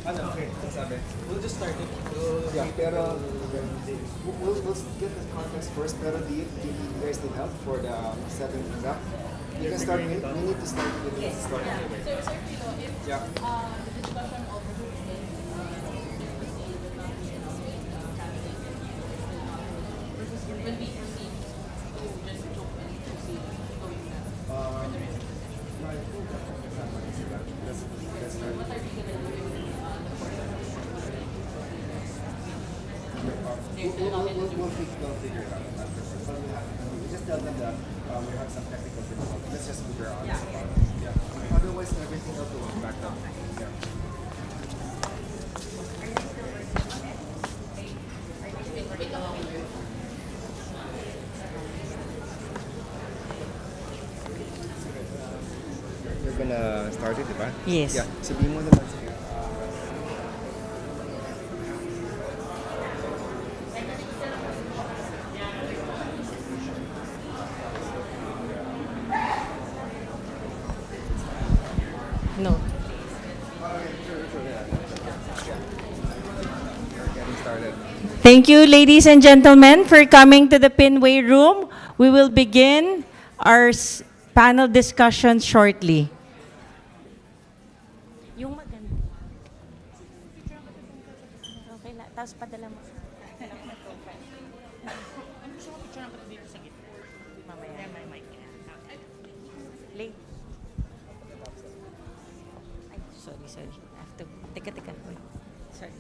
Okay, sabi. We'll just start it. Yeah, pero we'll get the context first. Pero do you guys need help for the setting things up? You can start. We need to start with the start. Sir, Pino, if Yeah. the discussion of when we proceed to just jump and proceed going back for the rest. No, I think let's start. What are we gonna do in the course of this? We'll figure it out afterwards. But we just tell them that we have some technical difficulties. Let's just figure out. Yeah. Otherwise, everything else will back up. Yeah. Wait lang. You're gonna start it, diba? Yes. Yeah. Sabihin mo naman sige. No. Getting started. Thank you, ladies and gentlemen, for coming to the Pinway Room. We will begin our panel discussion shortly. Yung maganda. Okay na. Tapos padala mo. Mamaya. Late. Ay, sorry. I have to. Teka. Wait. Sorry.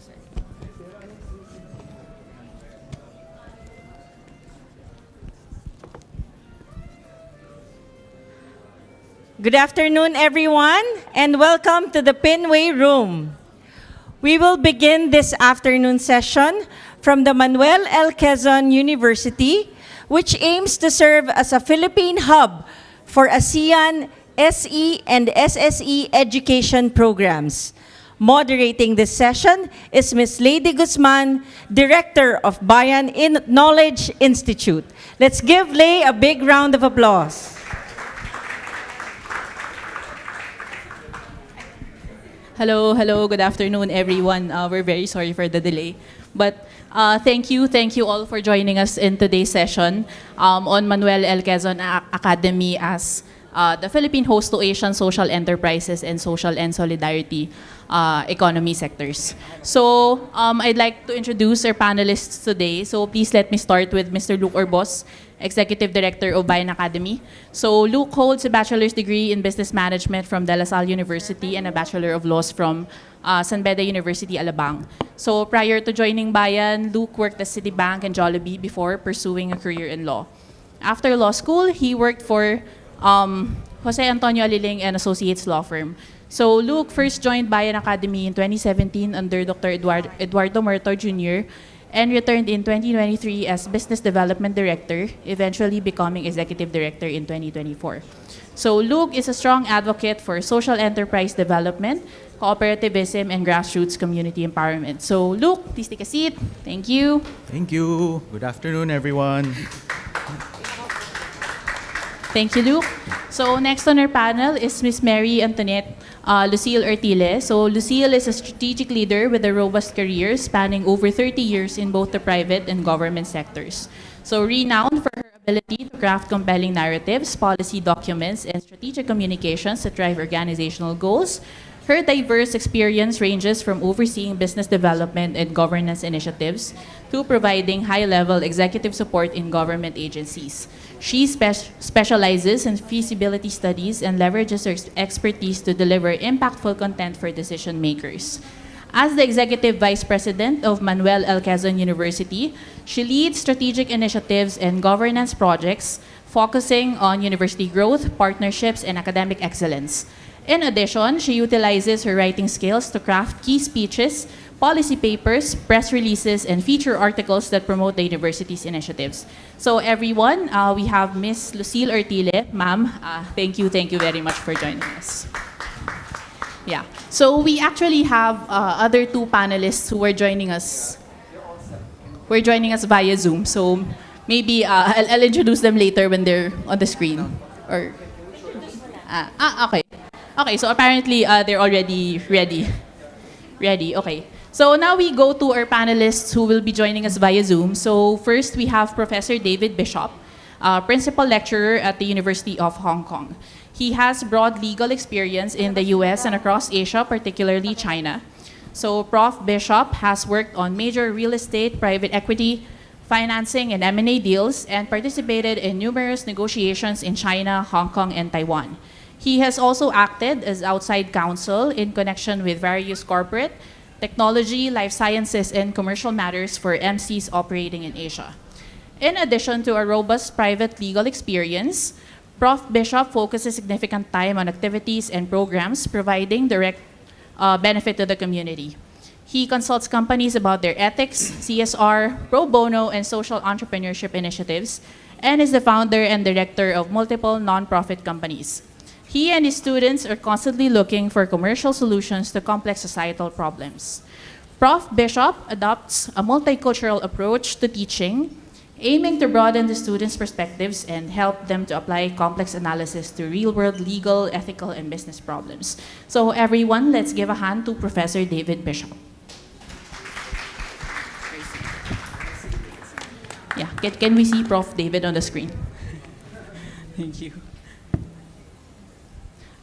Good afternoon, everyone, and welcome to the Pinway Room. We will begin this afternoon session from the Manuel L. Quezon University, which aims to serve as a Philippine hub for ASEAN, SE and SSE education programs. Moderating this session is Ms. Lady Guzman, Director of Bayan Knowledge Institute. Let's give Lay a big round of applause. Hello, good afternoon, everyone. We're very sorry for the delay. But thank you all for joining us in today's session on Manuel L. Quezon Academy as the Philippine host to Asian social enterprises and social and solidarity economy sectors. So I'd like to introduce our panelists today. So please let me start with Mr. Luke Orbos, Executive Director of Bayan Academy. So Luke holds a bachelor's degree in business management from De La Salle University and a Bachelor of Laws from San Beda University, Alabang. So prior to joining Bayan, Luke worked at Citibank and Jollibee before pursuing a career in law. After law school, he worked for Jose Antonio Aliling and Associates Law Firm. So Luke first joined Bayan Academy in 2017 under Dr. Eduardo Murtor Jr. and returned in 2023 as Business Development Director, eventually becoming Executive Director in 2024. So Luke is a strong advocate for social enterprise development, cooperativism, and grassroots community empowerment. So Luke, please take a seat. Thank you. Thank you. Good afternoon, everyone. Thank you, Luke. So next on our panel is Ms. Mary Antoinette Lucille Ortile. So Lucille is a strategic leader with a robust career spanning over 30 years in both the private and government sectors. So renowned for her ability to craft compelling narratives, policy documents, and strategic communications that drive organizational goals, her diverse experience ranges from overseeing business development and governance initiatives to providing high-level executive support in government agencies. She specializes in feasibility studies and leverages her expertise to deliver impactful content for decision makers. As the Executive Vice President of Manuel L. Quezon University, she leads strategic initiatives and governance projects focusing on university growth, partnerships, and academic excellence. In addition, she utilizes her writing skills to craft key speeches, policy papers, press releases, and feature articles that promote the university's initiatives. So everyone, we have Ms. Lucille Ortile. Ma'am, thank you very much for joining us. Yeah, so we actually have other two panelists who are joining us. We're joining us via Zoom, so maybe I'll introduce them later when they're on the screen. Or, okay. Okay, so apparently they're already ready Ready? Okay. So now we go to our panelists who will be joining us via Zoom. So first we have Professor David Bishop, Principal Lecturer at the University of Hong Kong. He has broad legal experience in the US and across Asia, particularly China. So Prof. Bishop has worked on major real estate, private equity, financing, and M&A deals, and participated in numerous negotiations in China, Hong Kong, and Taiwan. He has also acted as outside counsel in connection with various corporate, technology, life sciences, and commercial matters for MCs operating in Asia. In addition to a robust private legal experience, Prof. Bishop focuses significant time on activities and programs providing direct benefit to the community. He consults companies about their ethics, CSR, pro bono, and social entrepreneurship initiatives, and is the founder and director of multiple nonprofit companies. He and his students are constantly looking for commercial solutions to complex societal problems. Prof. Bishop adopts a multicultural approach to teaching, aiming to broaden the students' perspectives and help them to apply complex analysis to real-world legal, ethical, and business problems. So everyone, let's give a hand to Professor David Bishop. Yeah, can we see Prof. David on the screen? Thank you.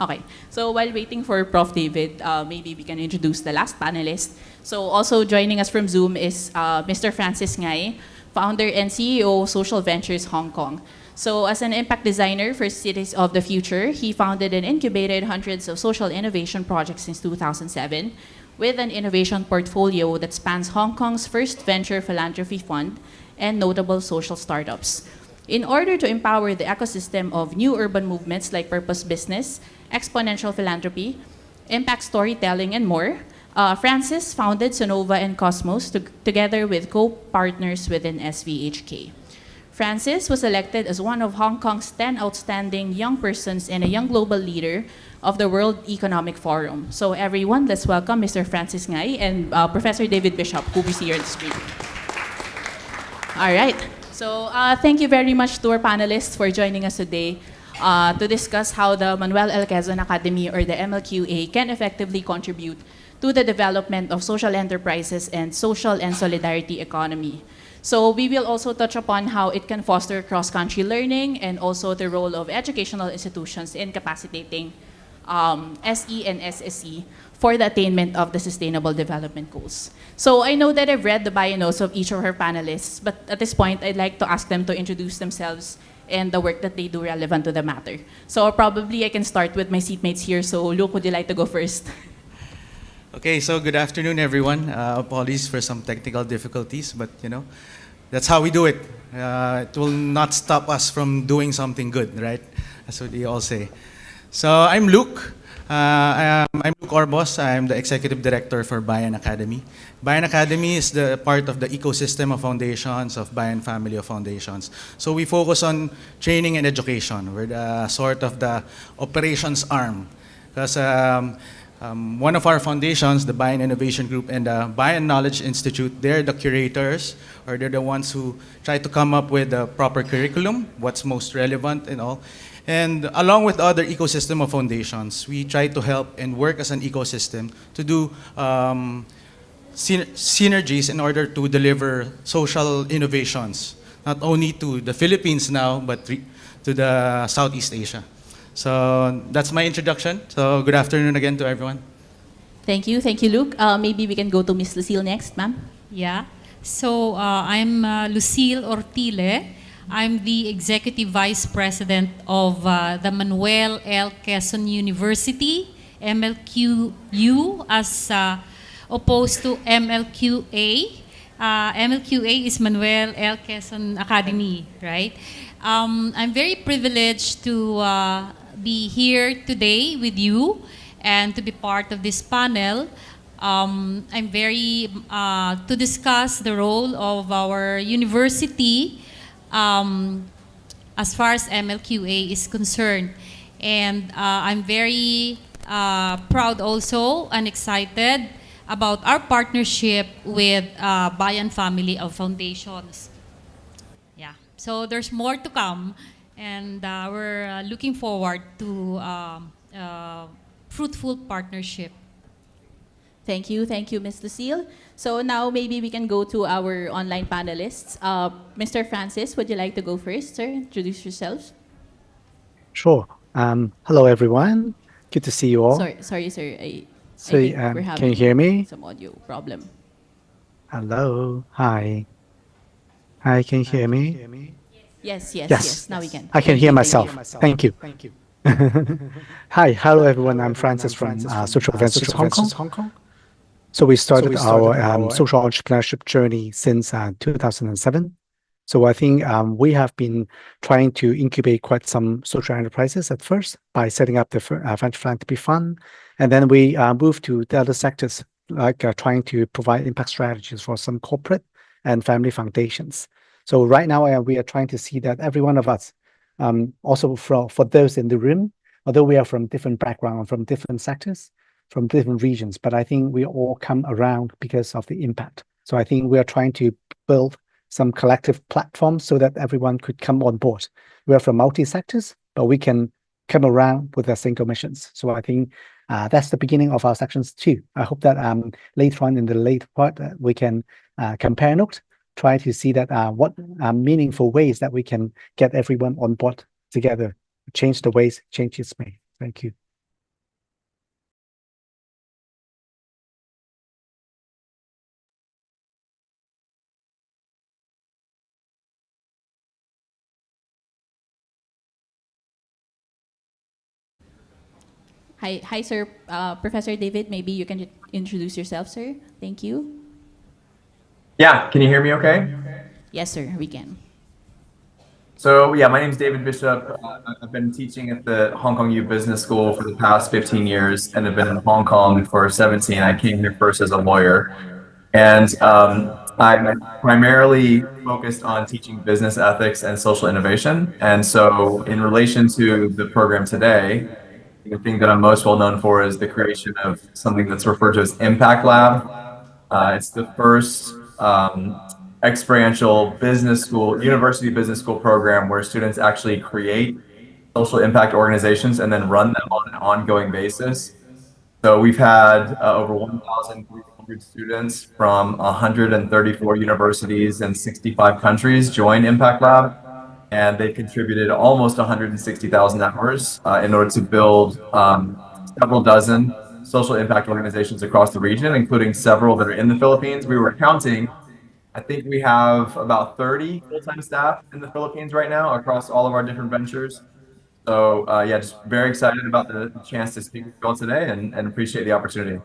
Okay, so while waiting for Prof. David, maybe we can introduce the last panelist. So also joining us from Zoom is Mr. Francis Ngay, founder and CEO of Social Ventures Hong Kong. So as an impact designer for Cities of the Future, he founded and incubated hundreds of social innovation projects since 2007 with an innovation portfolio that spans Hong Kong's first venture philanthropy fund and notable social startups. In order to empower the ecosystem of new urban movements like purpose business, exponential philanthropy, impact storytelling, and more, Francis founded Sonova and Cosmos together with co-partners within SVHK. Francis was elected as one of Hong Kong's 10 outstanding young persons and a young global leader of the World Economic Forum. So everyone, let's welcome Mr. Francis Ngay and Professor David Bishop, who we see here on the screen. All right. So thank you very much to our panelists for joining us today to discuss how the Manuel L. Academy, or the MLQA, can effectively contribute to the development of social enterprises and social and solidarity economy. So we will also touch upon how it can foster cross-country learning and also the role of educational institutions in capacitating SE and SSE for the attainment of the Sustainable Development Goals. So I know that I've read the bio notes of each of our panelists, but at this point, I'd like to ask them to introduce themselves and the work that they do relevant to the matter. So probably I can start with my seatmates here. So Luke, would you like to go first? Okay, so good afternoon, everyone. Apologies for some technical difficulties, but that's how we do it. It will not stop us from doing something good, right? That's what they all say. So I'm Luke. I'm Luke Orbos. I'm the Executive Director for Bayan Academy. Bayan Academy is the part of the ecosystem of foundations of Bayan family of foundations. So we focus on training and education. We're the sort of the operations arm. Because one of our foundations, the Bayan Innovation Group and the Bayan Knowledge Institute, they're the curators, or they're the ones who try to come up with the proper curriculum, what's most relevant and all. And along with other ecosystem of foundations, we try to help and work as an ecosystem to do synergies in order to deliver social innovations, not only to the Philippines now, but to the Southeast Asia. So that's my introduction. So good afternoon again to everyone. Thank you, Luke. Maybe we can go to Miss Lucille next, ma'am. Yeah. So I'm Lucille Ortile. I'm the Executive Vice President of the Manuel L. Quezon University, MLQU, as opposed to MLQA. MLQA is Manuel L. Quezon Academy, right? I'm very privileged to be here today with you and to be part of this panel. I'm very to discuss the role of our university as far as MLQA is concerned. And I'm very proud also and excited about our partnership with Bayan Family of Foundations. Yeah, so there's more to come, and we're looking forward to fruitful partnership. Thank you, Ms. Lucille. So now maybe we can go to our online panelists. Mr. Francis, would you like to go first, sir? Introduce yourself. Sure. Hello, everyone. Good to see you all. Sorry, sir. I So, think we're having can you hear me? some audio problem. Hello. Hi. Hi, can you hear me? Yes. Now we can. I can hear myself. Thank you. Hi. Hello, everyone. I'm Francis from Social Ventures Hong Kong. So we started our social entrepreneurship journey since 2007. So I think we have been trying to incubate quite some social enterprises at first by setting up the venture philanthropy fund. And then we moved to the other sectors, like trying to provide impact strategies for some corporate and family foundations. So right now we are trying to see that every one of us, also for those in the room, although we are from different backgrounds, from different sectors, from different regions, but I think we all come around because of the impact. So I think we are trying to build some collective platforms so that everyone could come on board. We are from multi-sectors, but we can come around with a single missions. So I think that's the beginning of our sections too. I hope that later on in the late part, we can compare notes, try to see that what meaningful ways that we can get everyone on board together, change the ways change is made. Thank you. Hi, sir. Professor David, maybe you can introduce yourself, sir. Thank you. Yeah, can you hear me okay? Yes, sir, we can. So yeah, my name is David Bishop. I've been teaching at the Hong Kong U Business School for the past 15 years and have been in Hong Kong for 17. I came here first as a lawyer. And I'm primarily focused on teaching business ethics and social innovation. And so in relation to the program today, the thing that I'm most well known for is the creation of something that's referred to as Impact Lab. It's the first experiential business school, university business school program where students actually create social impact organizations and then run them on an ongoing basis. So we've had over 1,300 students from 134 universities and 65 countries join Impact Lab. And they contributed almost 160,000 hours in order to build several dozen social impact organizations across the region, including several that are in the Philippines. We were counting. I think we have about 30 full-time staff in the Philippines right now across all of our different ventures. So yeah, just very excited about the chance to speak with you all today and appreciate the opportunity.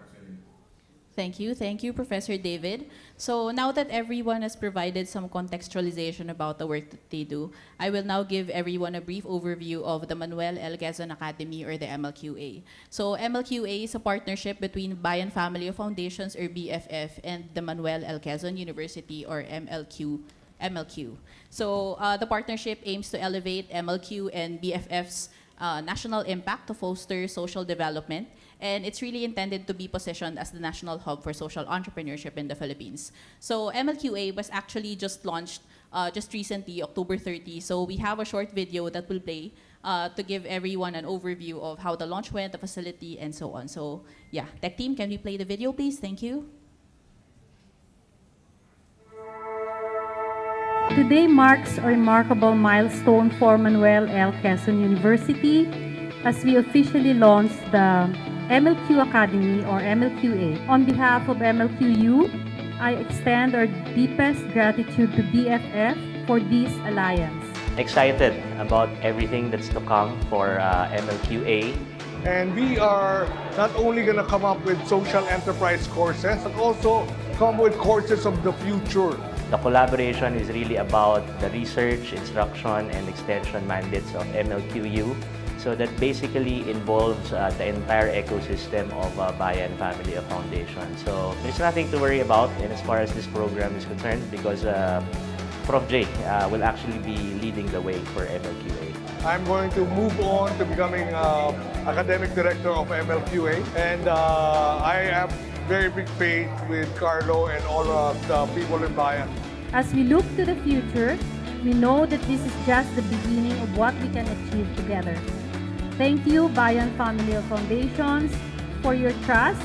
Thank you, Professor David. So now that everyone has provided some contextualization about the work that they do, I will now give everyone a brief overview of the Manuel L. Quezon Academy, or the MLQA. So MLQA is a partnership between Bayan Family of Foundations, or BFF, and the Manuel L. Quezon University, or MLQ. So the partnership aims to elevate MLQ and BFF's national impact to foster social development. And it's really intended to be positioned as the national hub for social entrepreneurship in the Philippines. So MLQA was actually just launched just recently, October 30. So we have a short video that will play to give everyone an overview of how the launch went, the facility, and so on. So yeah, tech team, can we play the video, please? Thank you. Today marks a remarkable milestone for Manuel L. Quezon University as we officially launched the MLQ Academy, or MLQA. On behalf of MLQU, I extend our deepest gratitude to BFF for this alliance. Excited about everything that's to come for MLQA. And we are not only going to come up with social enterprise courses, but also come with courses of the future. The collaboration is really about the research, instruction, and extension mandates of MLQU. So that basically involves the entire ecosystem of Bayan Family of Foundation. So there's nothing to worry about in as far as this program is concerned, because Prof. J will actually be leading the way for MLQA. I'm going to move on to becoming academic director of MLQA, and I have very big faith with Carlo and all of the people in Bayan. As we look to the future, we know that this is just the beginning of what we can achieve together. Thank you, Bayan Family of Foundations, for your trust,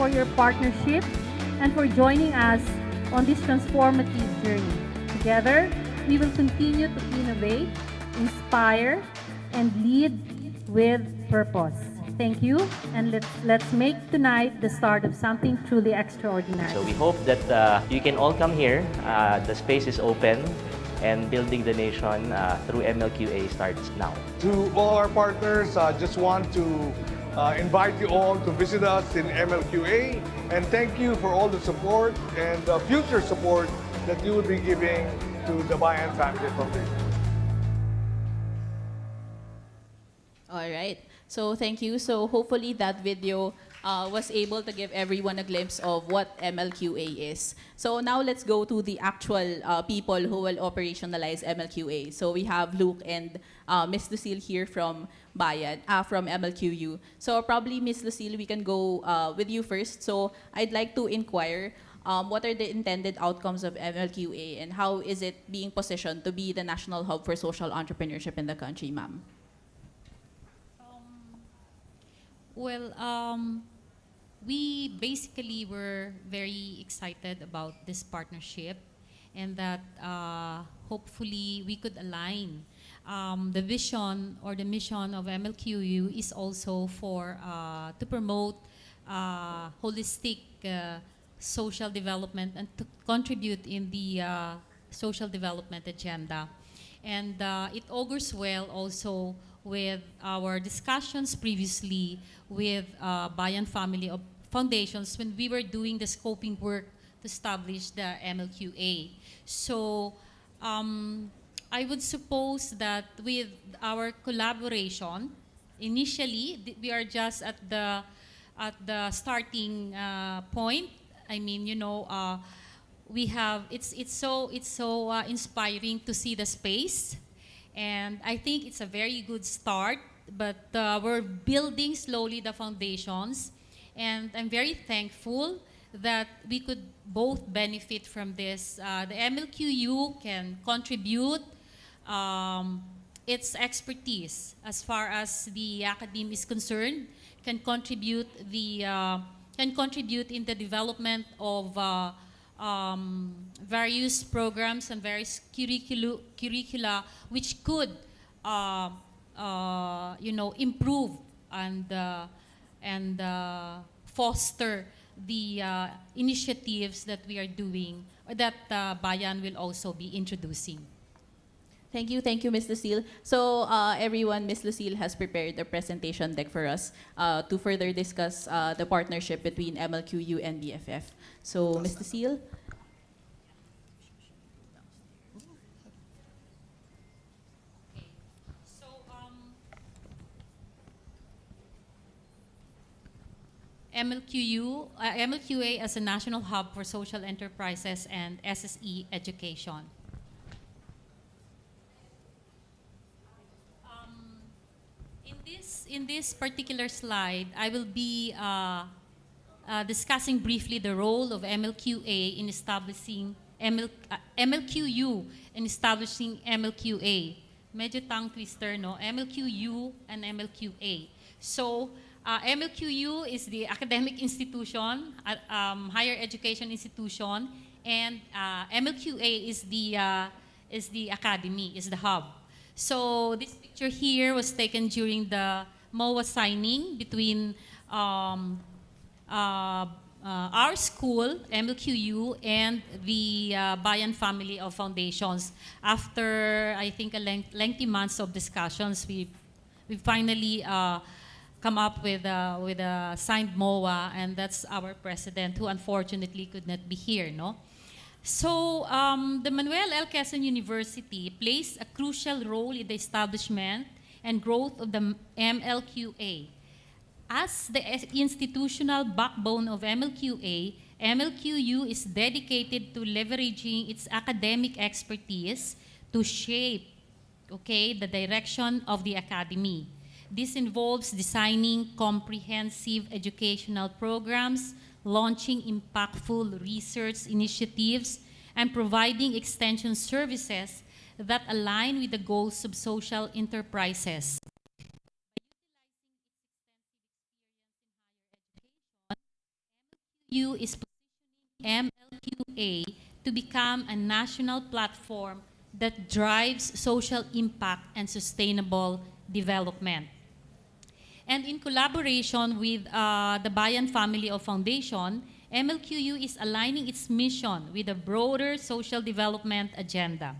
for your partnership and for joining us on this transformative journey. Together, we will continue to innovate, inspire, and lead with purpose. Thank you, and let's make tonight the start of something truly extraordinary. So we hope that you can all come here. The space is open, and building the nation through MLQA starts now. To all our partners, just want to invite you all to visit us in MLQA, and thank you for all the support and future support that you will be giving to the Bayan Family Foundation. All right. So thank you. So hopefully that video was able to give everyone a glimpse of what MLQA is. So now let's go to the actual people who will operationalize MLQA. So we have Luke and Miss Lucille here from Bayan, from MLQU. So probably Miss Lucille, we can go with you first. So I'd like to inquire, what are the intended outcomes of MLQA and how is it being positioned to be the national hub for social entrepreneurship in the country, ma'am? Well, we basically were very excited about this partnership and that hopefully we could align. The vision or the mission of MLQU is also for to promote holistic social development and to contribute in the social development agenda. And it augurs well also with our discussions previously with Bayan Family of Foundations when we were doing the scoping work to establish the MLQA. So I would suppose that with our collaboration, initially we are just at the starting point. I mean, you know, we have it's so inspiring to see the space. And I think it's a very good start, but we're building slowly the foundations. And I'm very thankful that we could both benefit from this. The MLQU can contribute its expertise as far as the academe is concerned, can contribute in the development of various programs and various curricula which could, you know, improve and foster the initiatives that we are doing, or that Bayan will also be introducing. Thank you, Ms. Lucille. So everyone, Ms. Lucille has prepared a presentation deck for us to further discuss the partnership between MLQU and BFF. So, Ms. Lucille. MLQA as a national hub for social enterprises and SSE education. In this particular slide, I will be discussing briefly the role of MLQA in establishing MLQU in establishing MLQA. Medyo tongue twister, no? MLQU and MLQA. So, MLQU is the academic institution, higher education institution, and MLQA is the academy, is the hub. So this picture here was taken during the MOA signing between our school, MLQU, and the Bayan Family of Foundations. After, I think, a lengthy months of discussions, we finally come up with a signed MOA, and that's our president, who unfortunately could not be here, no? So the Manuel L. Quezon University plays a crucial role in the establishment and growth of the MLQA. As the institutional backbone of MLQA, MLQU is dedicated to leveraging its academic expertise to shape, the direction of the academy. This involves designing comprehensive educational programs, launching impactful research initiatives, and providing extension services that align with the goals of social enterprises. MLQU is positioning MLQA to become a national platform that drives social impact and sustainable development. And in collaboration with the Bayan Family of Foundation, MLQU is aligning its mission with a broader social development agenda.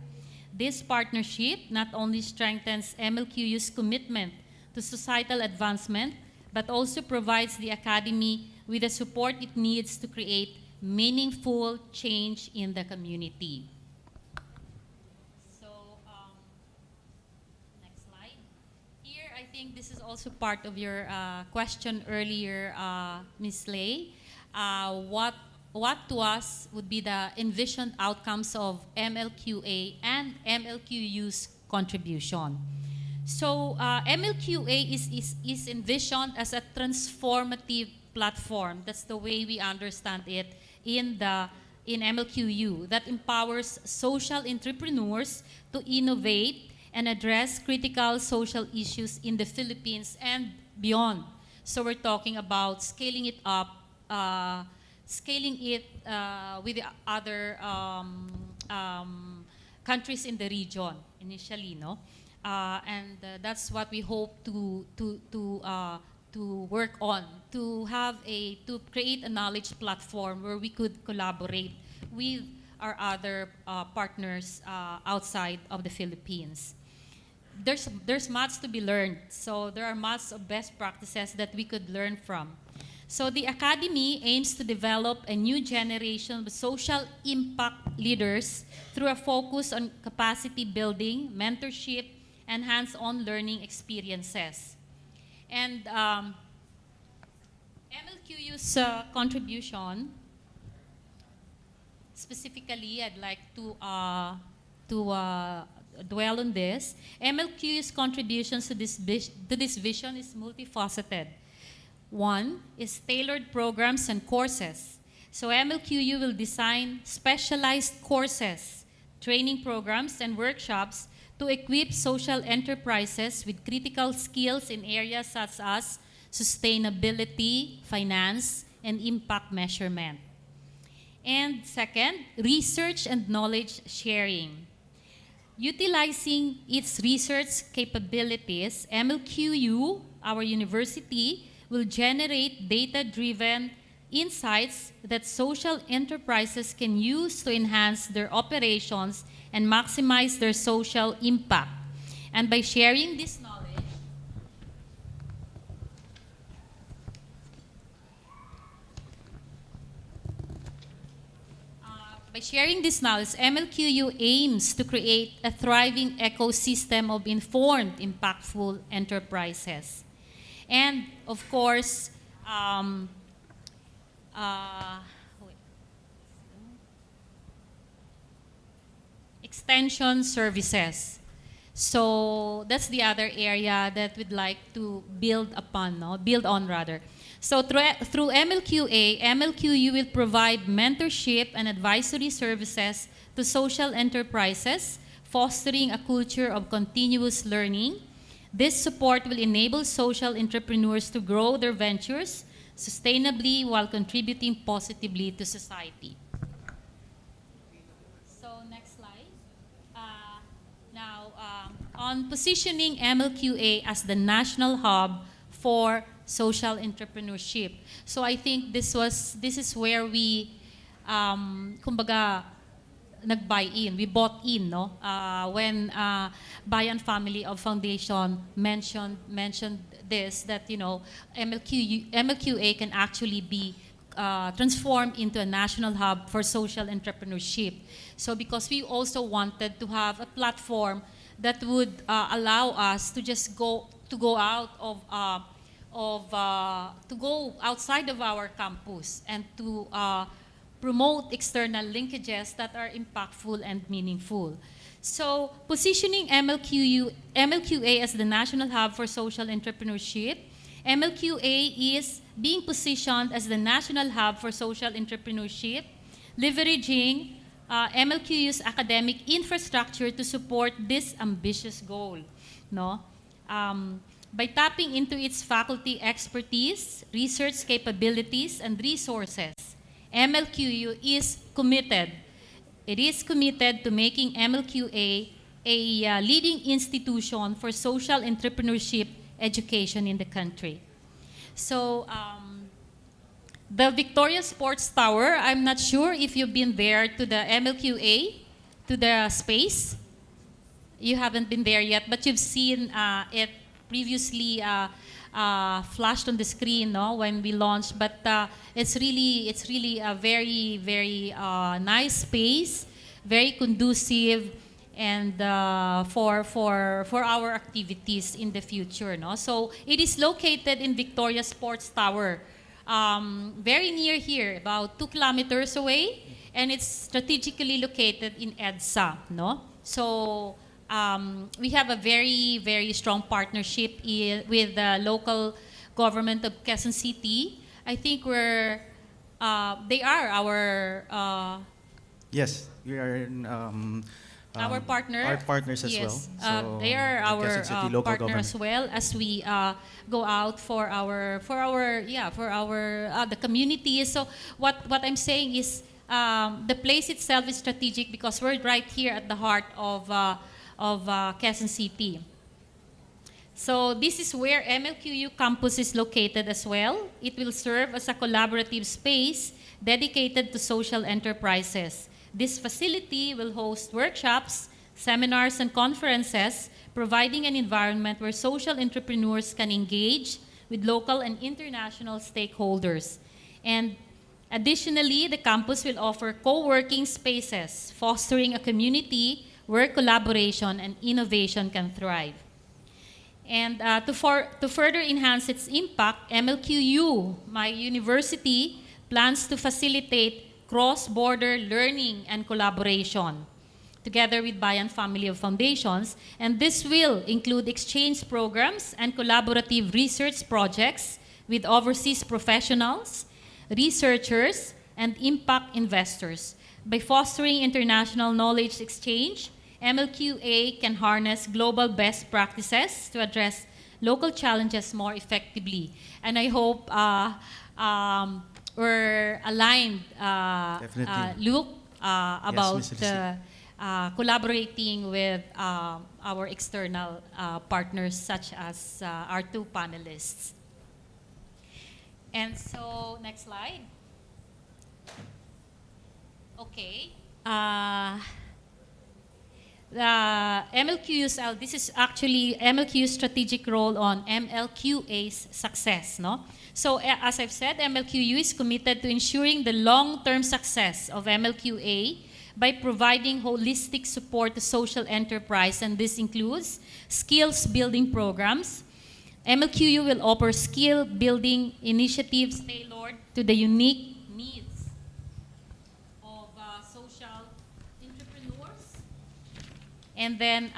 This partnership not only strengthens MLQU's commitment to societal advancement, but also provides the Academy with the support it needs to create meaningful change in the community. So, next slide. Here, I think this is also part of your question earlier, Ms. Lei. What to us would be the envisioned outcomes of MLQA and MLQU's contribution? So MLQA is envisioned as a transformative platform. That's the way we understand it in MLQU, that empowers social entrepreneurs to innovate and address critical social issues in the Philippines and beyond. So we're talking about scaling it up, with the other countries in the region initially, no? And that's what we hope to work on, to create a knowledge platform where we could collaborate with our other partners outside of the Philippines. There's much to be learned, so there are much of best practices that we could learn from. So the Academy aims to develop a new generation of social impact leaders through a focus on capacity building, mentorship, and hands-on learning experiences. And MLQU's contribution, specifically, I'd like to dwell on this. MLQU's contributions to this vision is multifaceted. One is tailored programs and courses. So MLQU will design specialized courses, training programs, and workshops to equip social enterprises with critical skills in areas such as sustainability, finance, and impact measurement. And second, research and knowledge sharing. Utilizing its research capabilities, MLQU, our university, will generate data-driven insights that social enterprises can use to enhance their operations and maximize their social impact. And by sharing this knowledge, MLQU aims to create a thriving ecosystem of informed, impactful enterprises. And of course, extension services. So that's the other area that we'd like to build on rather. So through MLQA, MLQU will provide mentorship and advisory services to social enterprises, fostering a culture of continuous learning. This support will enable social entrepreneurs to grow their ventures sustainably while contributing positively to society. So next slide. Now, on positioning MLQA as the national hub for social entrepreneurship. So I think this is where we, kumbaga, nag-buy in, we bought in, no? When Bayan Family of Foundation mentioned this, that MLQA can actually be transformed into a national hub for social entrepreneurship. So because we also wanted to have a platform that would allow us to just go outside of our campus and to promote external linkages that are impactful and meaningful. So positioning MLQA as the national hub for social entrepreneurship, MLQA is being positioned as the national hub for social entrepreneurship, leveraging MLQU's academic infrastructure to support this ambitious goal. No? By tapping into its faculty expertise, research capabilities, and resources, MLQU is committed. It is committed to making MLQA a leading institution for social entrepreneurship education in the country. So the Victoria Sports Tower, I'm not sure if you've been there to the MLQA, to the space. You haven't been there yet, but you've seen it previously flashed on the screen, no, when we launched. But it's really a very, very nice space, very conducive, and for our activities in the future, no. So it is located in Victoria Sports Tower, very near here, about 2 kilometers away, and it's strategically located in EDSA, no. So we have a very, very strong partnership with the local government of Quezon City. I think they are our... Yes, we are our partner. Our partners as yes. well. So they are our Quezon City local partner government. as well as we go out for our the community. So what I'm saying is the place itself is strategic because we're right here at the heart of Quezon City. So this is where MLQU campus is located as well. It will serve as a collaborative space dedicated to social enterprises. This facility will host workshops, seminars, and conferences, providing an environment where social entrepreneurs can engage with local and international stakeholders. And additionally, the campus will offer co-working spaces, fostering a community where collaboration and innovation can thrive. And to further enhance its impact, MLQU, my university, plans to facilitate cross-border learning and collaboration together with Bayan Family of Foundations. And this will include exchange programs and collaborative research projects with overseas professionals, researchers, and impact investors. By fostering international knowledge exchange, MLQA can harness global best practices to address local challenges more effectively. And I hope we're aligned, Luke, about collaborating with our external partners such as our 2 panelists. And so, next slide. Okay. The MLQ's, this is actually MLQ's strategic role on MLQA's success, no? So as I've said, MLQU is committed to ensuring the long-term success of MLQA by providing holistic support to social enterprise, and this includes skills building programs. MLQU will offer skill building initiatives tailored to the unique needs of social entrepreneurs. And then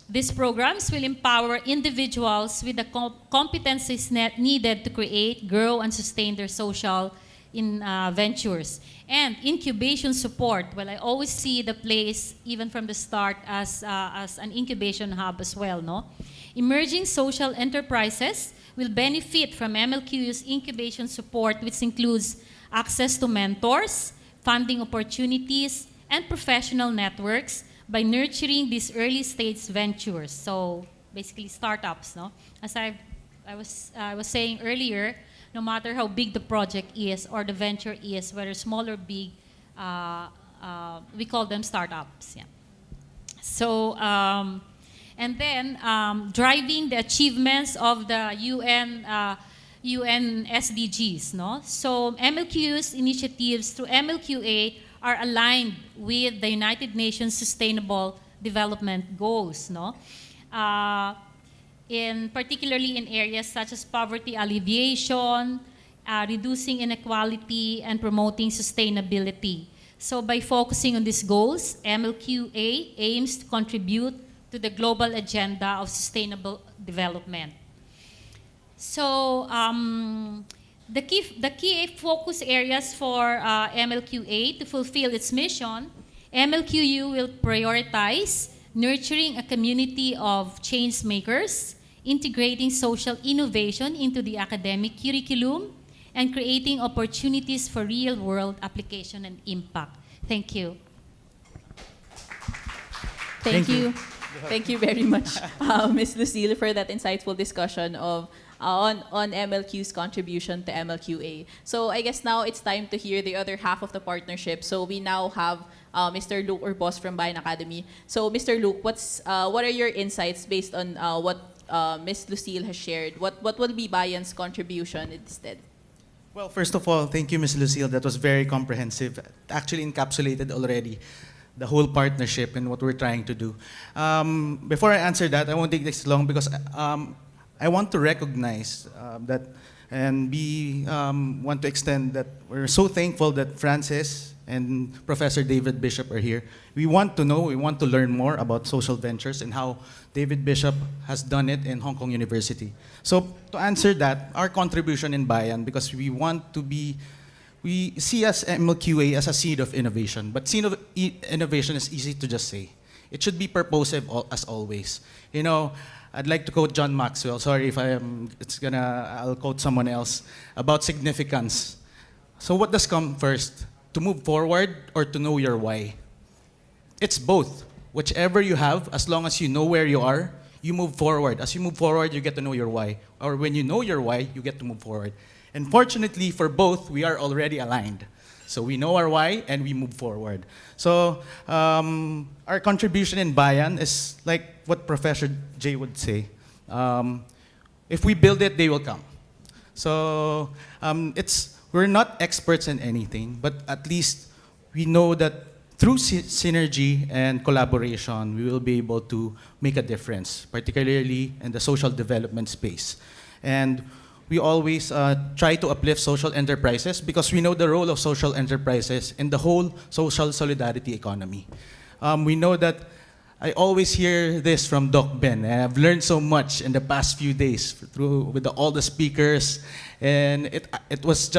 these programs will empower individuals with the competencies needed to create, grow, and sustain their social ventures. And incubation support. Well, I always see the place, even from the start, as an incubation hub as well, no? Emerging social enterprises will benefit from MLQ's incubation support, which includes access to mentors, funding opportunities, and professional networks, by nurturing these early stage ventures. So basically startups, no? As I was saying earlier, no matter how big the project is or the venture is, whether small or big, we call them startups. Yeah. So and then driving the achievements of the UN SDGs, no? So MLQ's initiatives through MLQA are aligned with the United Nations Sustainable Development Goals, no? Particularly in areas such as poverty alleviation, reducing inequality, and promoting sustainability. So by focusing on these goals, MLQA aims to contribute to the global agenda of sustainable development. So the key focus areas for MLQA to fulfill its mission, MLQU will prioritize nurturing a community of change makers, integrating social innovation into the academic curriculum, and creating opportunities for real-world application and impact. Thank you. Thank you. Thank you very much, Ms. Lucille, for that insightful discussion of on MLQ's contribution to MLQA. So I guess now it's time to hear the other half of the partnership. So we now have Mr. Luke Urbos from Bayan Academy. So Mr. Luke, what are your insights based on what Ms. Lucille has shared? What will be Bayan's contribution instead? Well, first of all, thank you, Ms. Lucille. That was very comprehensive. It actually encapsulated already the whole partnership and what we're trying to do. Before I answer that, I won't take this long because I want to recognize that and want to extend that we're so thankful that Francis and Professor David Bishop are here. We want to know, we want to learn more about social ventures and how David Bishop has done it in Hong Kong University. So to answer that, our contribution in Bayan, because we see as MLQA as a seed of innovation, but seed of innovation is easy to just say. It should be purposive as always. You know, I'd like to quote John Maxwell. Sorry if I'll quote someone else about significance. So what does come first? To move forward or to know your why? It's both. Whichever you have, as long as you know where you are, you move forward. As you move forward, you get to know your why. Or when you know your why, you get to move forward. And fortunately for both, we are already aligned. So we know our why and we move forward. So our contribution in Bayan is like what Professor Jay would say. If we build it, they will come. So we're not experts in anything, but at least we know that through synergy and collaboration, we will be able to make a difference, particularly in the social development space. And we always try to uplift social enterprises because we know the role of social enterprises in the whole social solidarity economy. We know that I always hear this from Doc Ben, and I've learned so much in the past few days with all the speakers, and it's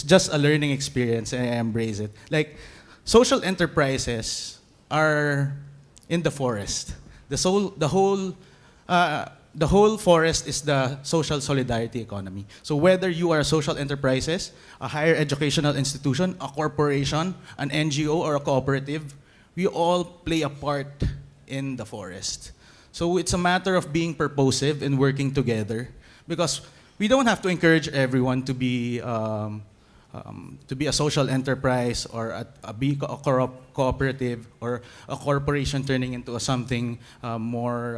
just a learning experience, and I embrace it. Like, social enterprises are in the forest. The whole forest is the social solidarity economy. So whether you are a social enterprises, a higher educational institution, a corporation, an NGO, or a cooperative, we all play a part in the forest. So it's a matter of being purposive and working together, because we don't have to encourage everyone to be a social enterprise or be a cooperative or a corporation turning into something more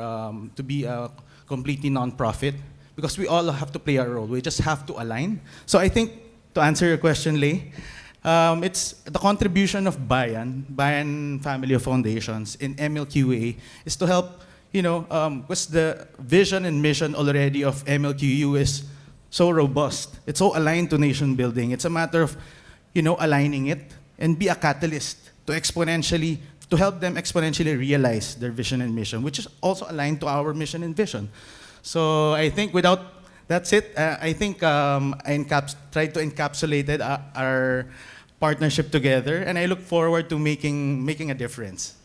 to be a completely non-profit, because we all have to play our role. We just have to align. So I think, to answer your question, Lei, it's the contribution of Bayan Family of Foundations in MLQA is to help, because the vision and mission already of MLQU is so robust. It's so aligned to nation building. It's a matter of, aligning it and be a catalyst to help them exponentially realize their vision and mission, which is also aligned to our mission and vision. So I think that's it. I think I tried to encapsulate our partnership together, and I look forward to making a difference.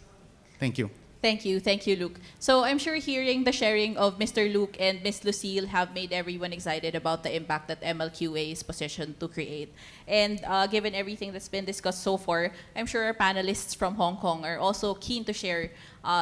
Thank you. Thank you, Luke. So I'm sure hearing the sharing of Mr. Luke and Ms. Lucille have made everyone excited about the impact that MLQA is positioned to create. And given everything that's been discussed so far, I'm sure our panelists from Hong Kong are also keen to share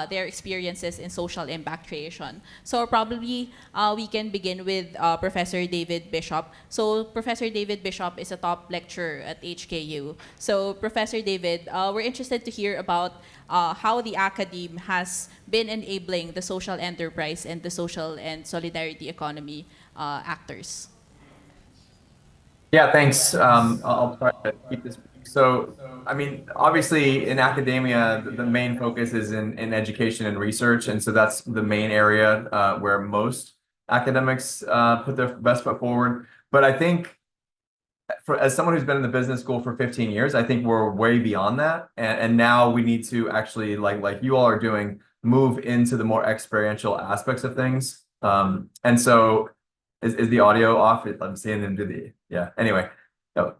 their experiences in social impact creation. So probably we can begin with Professor David Bishop. So Professor David Bishop is a top lecturer at HKU. So Professor David, we're interested to hear about how the academe has been enabling the social enterprise and the social and solidarity economy actors. Yeah, thanks. I'll try to keep this. So, I mean, obviously in academia, the main focus is in education and research. And so that's the main area where most academics put their best foot forward. But I think as someone who's been in the business school for 15 years, I think we're way beyond that. And now we need to actually, like you all are doing, move into the more experiential aspects of things. And so is the audio off? I'm seeing them do yeah, anyway. Oh.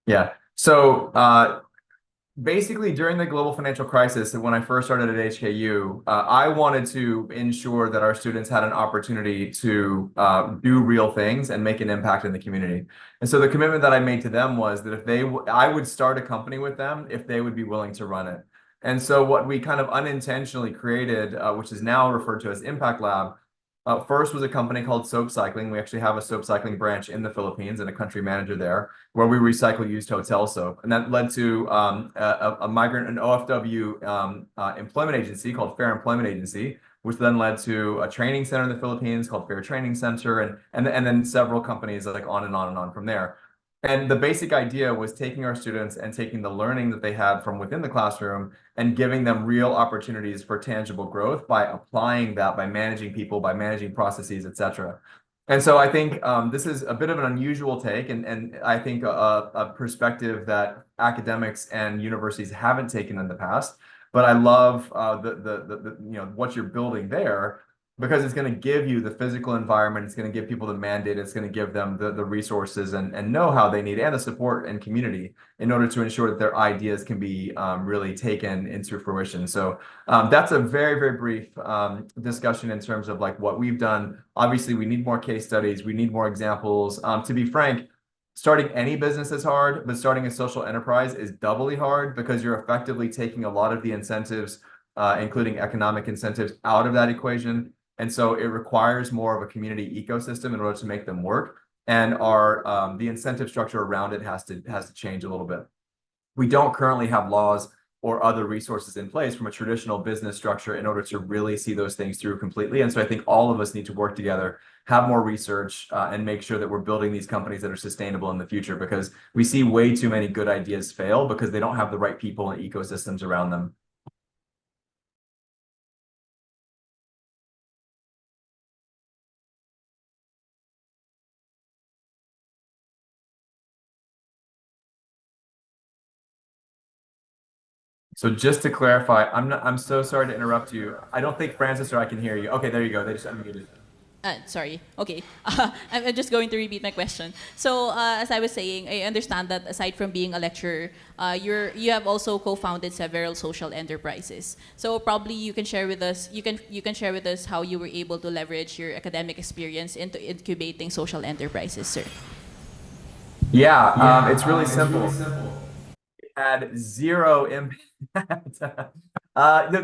Yeah. So basically during the global financial crisis, when I first started at HKU, I wanted to ensure that our students had an opportunity to do real things and make an impact in the community. And so the commitment that I made to them was that if I would start a company with them if they would be willing to run it. And so what we kind of unintentionally created, which is now referred to as Impact Lab, first was a company called Soap Cycling. We actually have a soap cycling branch in the Philippines and a country manager there where we recycle used hotel soap. And that led to a migrant, an OFW employment agency called Fair Employment Agency, which then led to a training center in the Philippines called Fair Training Center, and then several companies like on and on and on from there. And the basic idea was taking our students and taking the learning that they had from within the classroom and giving them real opportunities for tangible growth by applying that, by managing people, by managing processes, et cetera. And so I think this is a bit of an unusual take, and I think a perspective that academics and universities haven't taken in the past. But I love what you're building there, because it's going to give you the physical environment, it's going to give people the mandate, it's going to give them the resources and know-how they need and the support and community in order to ensure that their ideas can be really taken into fruition. So that's a very, very brief discussion in terms of like what we've done. Obviously, we need more case studies, we need more examples. To be frank, starting any business is hard, but starting a social enterprise is doubly hard because you're effectively taking a lot of the incentives, including economic incentives, out of that equation. And so it requires more of a community ecosystem in order to make them work. And the incentive structure around it has to change a little bit. We don't currently have laws or other resources in place from a traditional business structure in order to really see those things through completely. And so I think all of us need to work together, have more research, and make sure that we're building these companies that are sustainable in the future, because we see way too many good ideas fail because they don't have the right people and ecosystems around them. So just to clarify, I'm so sorry to interrupt you. I don't think Francis or I can hear you. Okay, there you go. They just unmuted. Sorry. Okay. I'm just going to repeat my question. So as I was saying, I understand that aside from being a lecturer, you have also co-founded several social enterprises. So probably you can share with us. You can share with us how you were able to leverage your academic experience into incubating social enterprises, sir. Yeah, it's really simple. Had zero impact.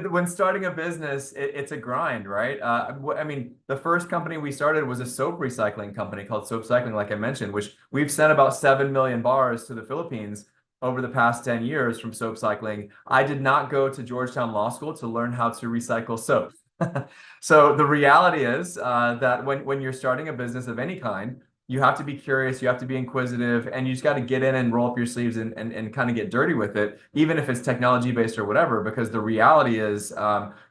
When starting a business, it's a grind, right? I mean, the first company we started was a soap recycling company called Soap Cycling, like I mentioned, which we've sent about 7 million bars to the Philippines over the past 10 years from soap cycling. I did not go to Georgetown Law School to learn how to recycle soap. So the reality is that when you're starting a business of any kind, you have to be curious, you have to be inquisitive, and you just got to get in and roll up your sleeves and kind of get dirty with it, even if it's technology-based or whatever, because the reality is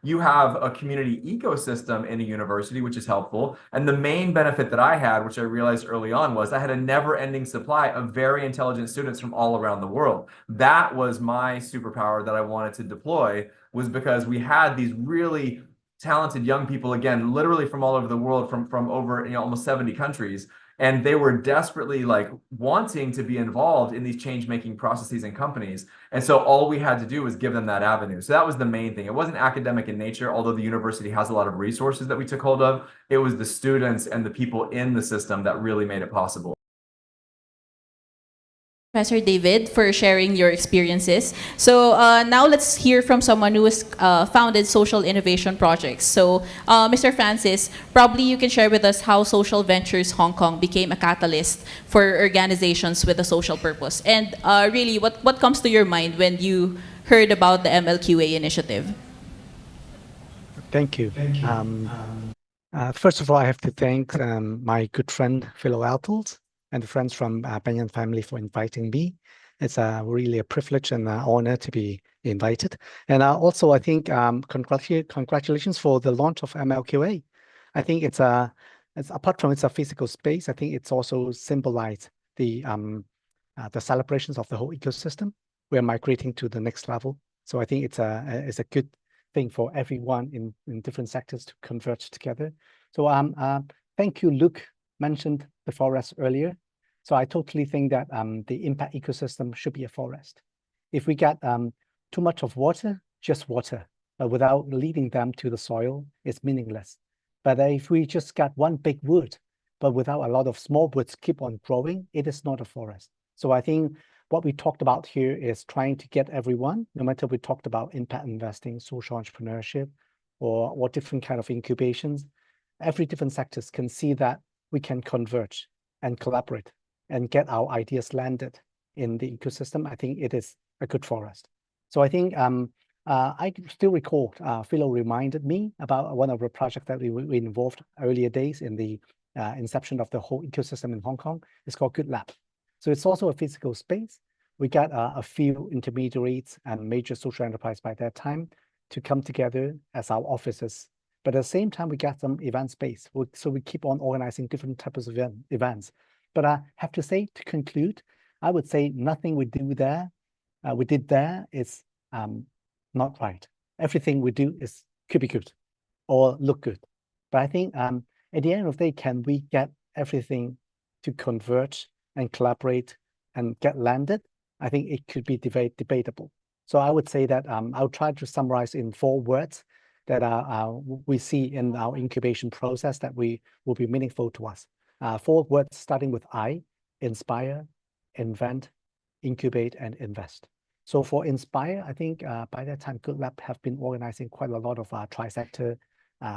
you have a community ecosystem in a university, which is helpful. And the main benefit that I had, which I realized early on, was I had a never-ending supply of very intelligent students from all around the world. That was my superpower that I wanted to deploy, was because we had these really talented young people, again, literally from all over the world, from over almost 70 countries. And they were desperately like wanting to be involved in these change-making processes and companies. And so all we had to do was give them that avenue. So that was the main thing. It wasn't academic in nature, although the university has a lot of resources that we took hold of. It was the students and the people in the system that really made it possible. Professor David, for sharing your experiences. So now let's hear from someone who has founded social innovation projects. So Mr. Francis, probably you can share with us how Social Ventures Hong Kong became a catalyst for organizations with a social purpose. And really, what comes to your mind when you heard about the MLQA initiative? Thank you. First of all, I have to thank my good friend, Philo Altels, and the friends from Banyan family for inviting me. It's really a privilege and an honor to be invited. And also, I think congratulations for the launch of MLQA. I think it's apart from it's a physical space, I think it's also symbolized the celebrations of the whole ecosystem. We're migrating to the next level. So I think it's a good thing for everyone in different sectors to converge together. So thank you, Luke mentioned the forest earlier. So I totally think that the impact ecosystem should be a forest. If we get too much of water, just water, but without leading them to the soil, it's meaningless. But if we just got one big wood, but without a lot of small woods keep on growing, it is not a forest. So I think what we talked about here is trying to get everyone, no matter we talked about impact investing, social entrepreneurship, or different kind of incubations, every different sectors can see that we can converge and collaborate and get our ideas landed in the ecosystem. I think it is a good forest. So I think I still recall Philo reminded me about one of the projects that we involved earlier days in the inception of the whole ecosystem in Hong Kong. It's called Good Lab. So it's also a physical space. We got a few intermediaries and major social enterprise by that time to come together as our offices. But at the same time, we got some event space. So we keep on organizing different types of events. But I have to say, to conclude, I would say nothing we did there is not right. Everything we do could be good or look good. But I think at the end of the day, can we get everything to converge and collaborate and get landed? I think it could be debatable. So I would say that I'll try to summarize in 4 words that we see in our incubation process that will be meaningful to us. 4 words starting with I: inspire, invent, incubate, and invest. So for inspire, I think by that time, Good Lab have been organizing quite a lot of tri-sector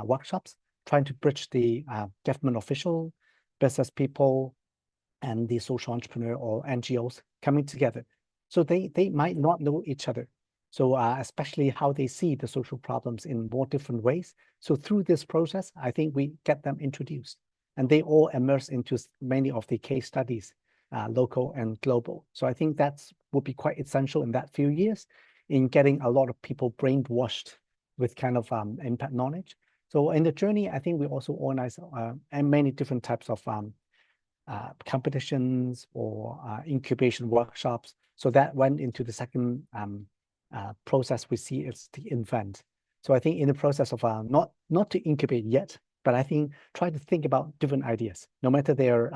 workshops, trying to bridge the government official, business people, and the social entrepreneur or NGOs coming together. So they might not know each other. So especially how they see the social problems in more different ways. So through this process, I think we get them introduced, and they all immerse into many of the case studies, local and global. So I think that would be quite essential in that few years in getting a lot of people brainwashed with kind of impact knowledge. So in the journey, I think we also organize many different types of competitions or incubation workshops. So that went into the second process we see is the invent. So I think in the process of not to incubate yet, but I think try to think about different ideas, no matter their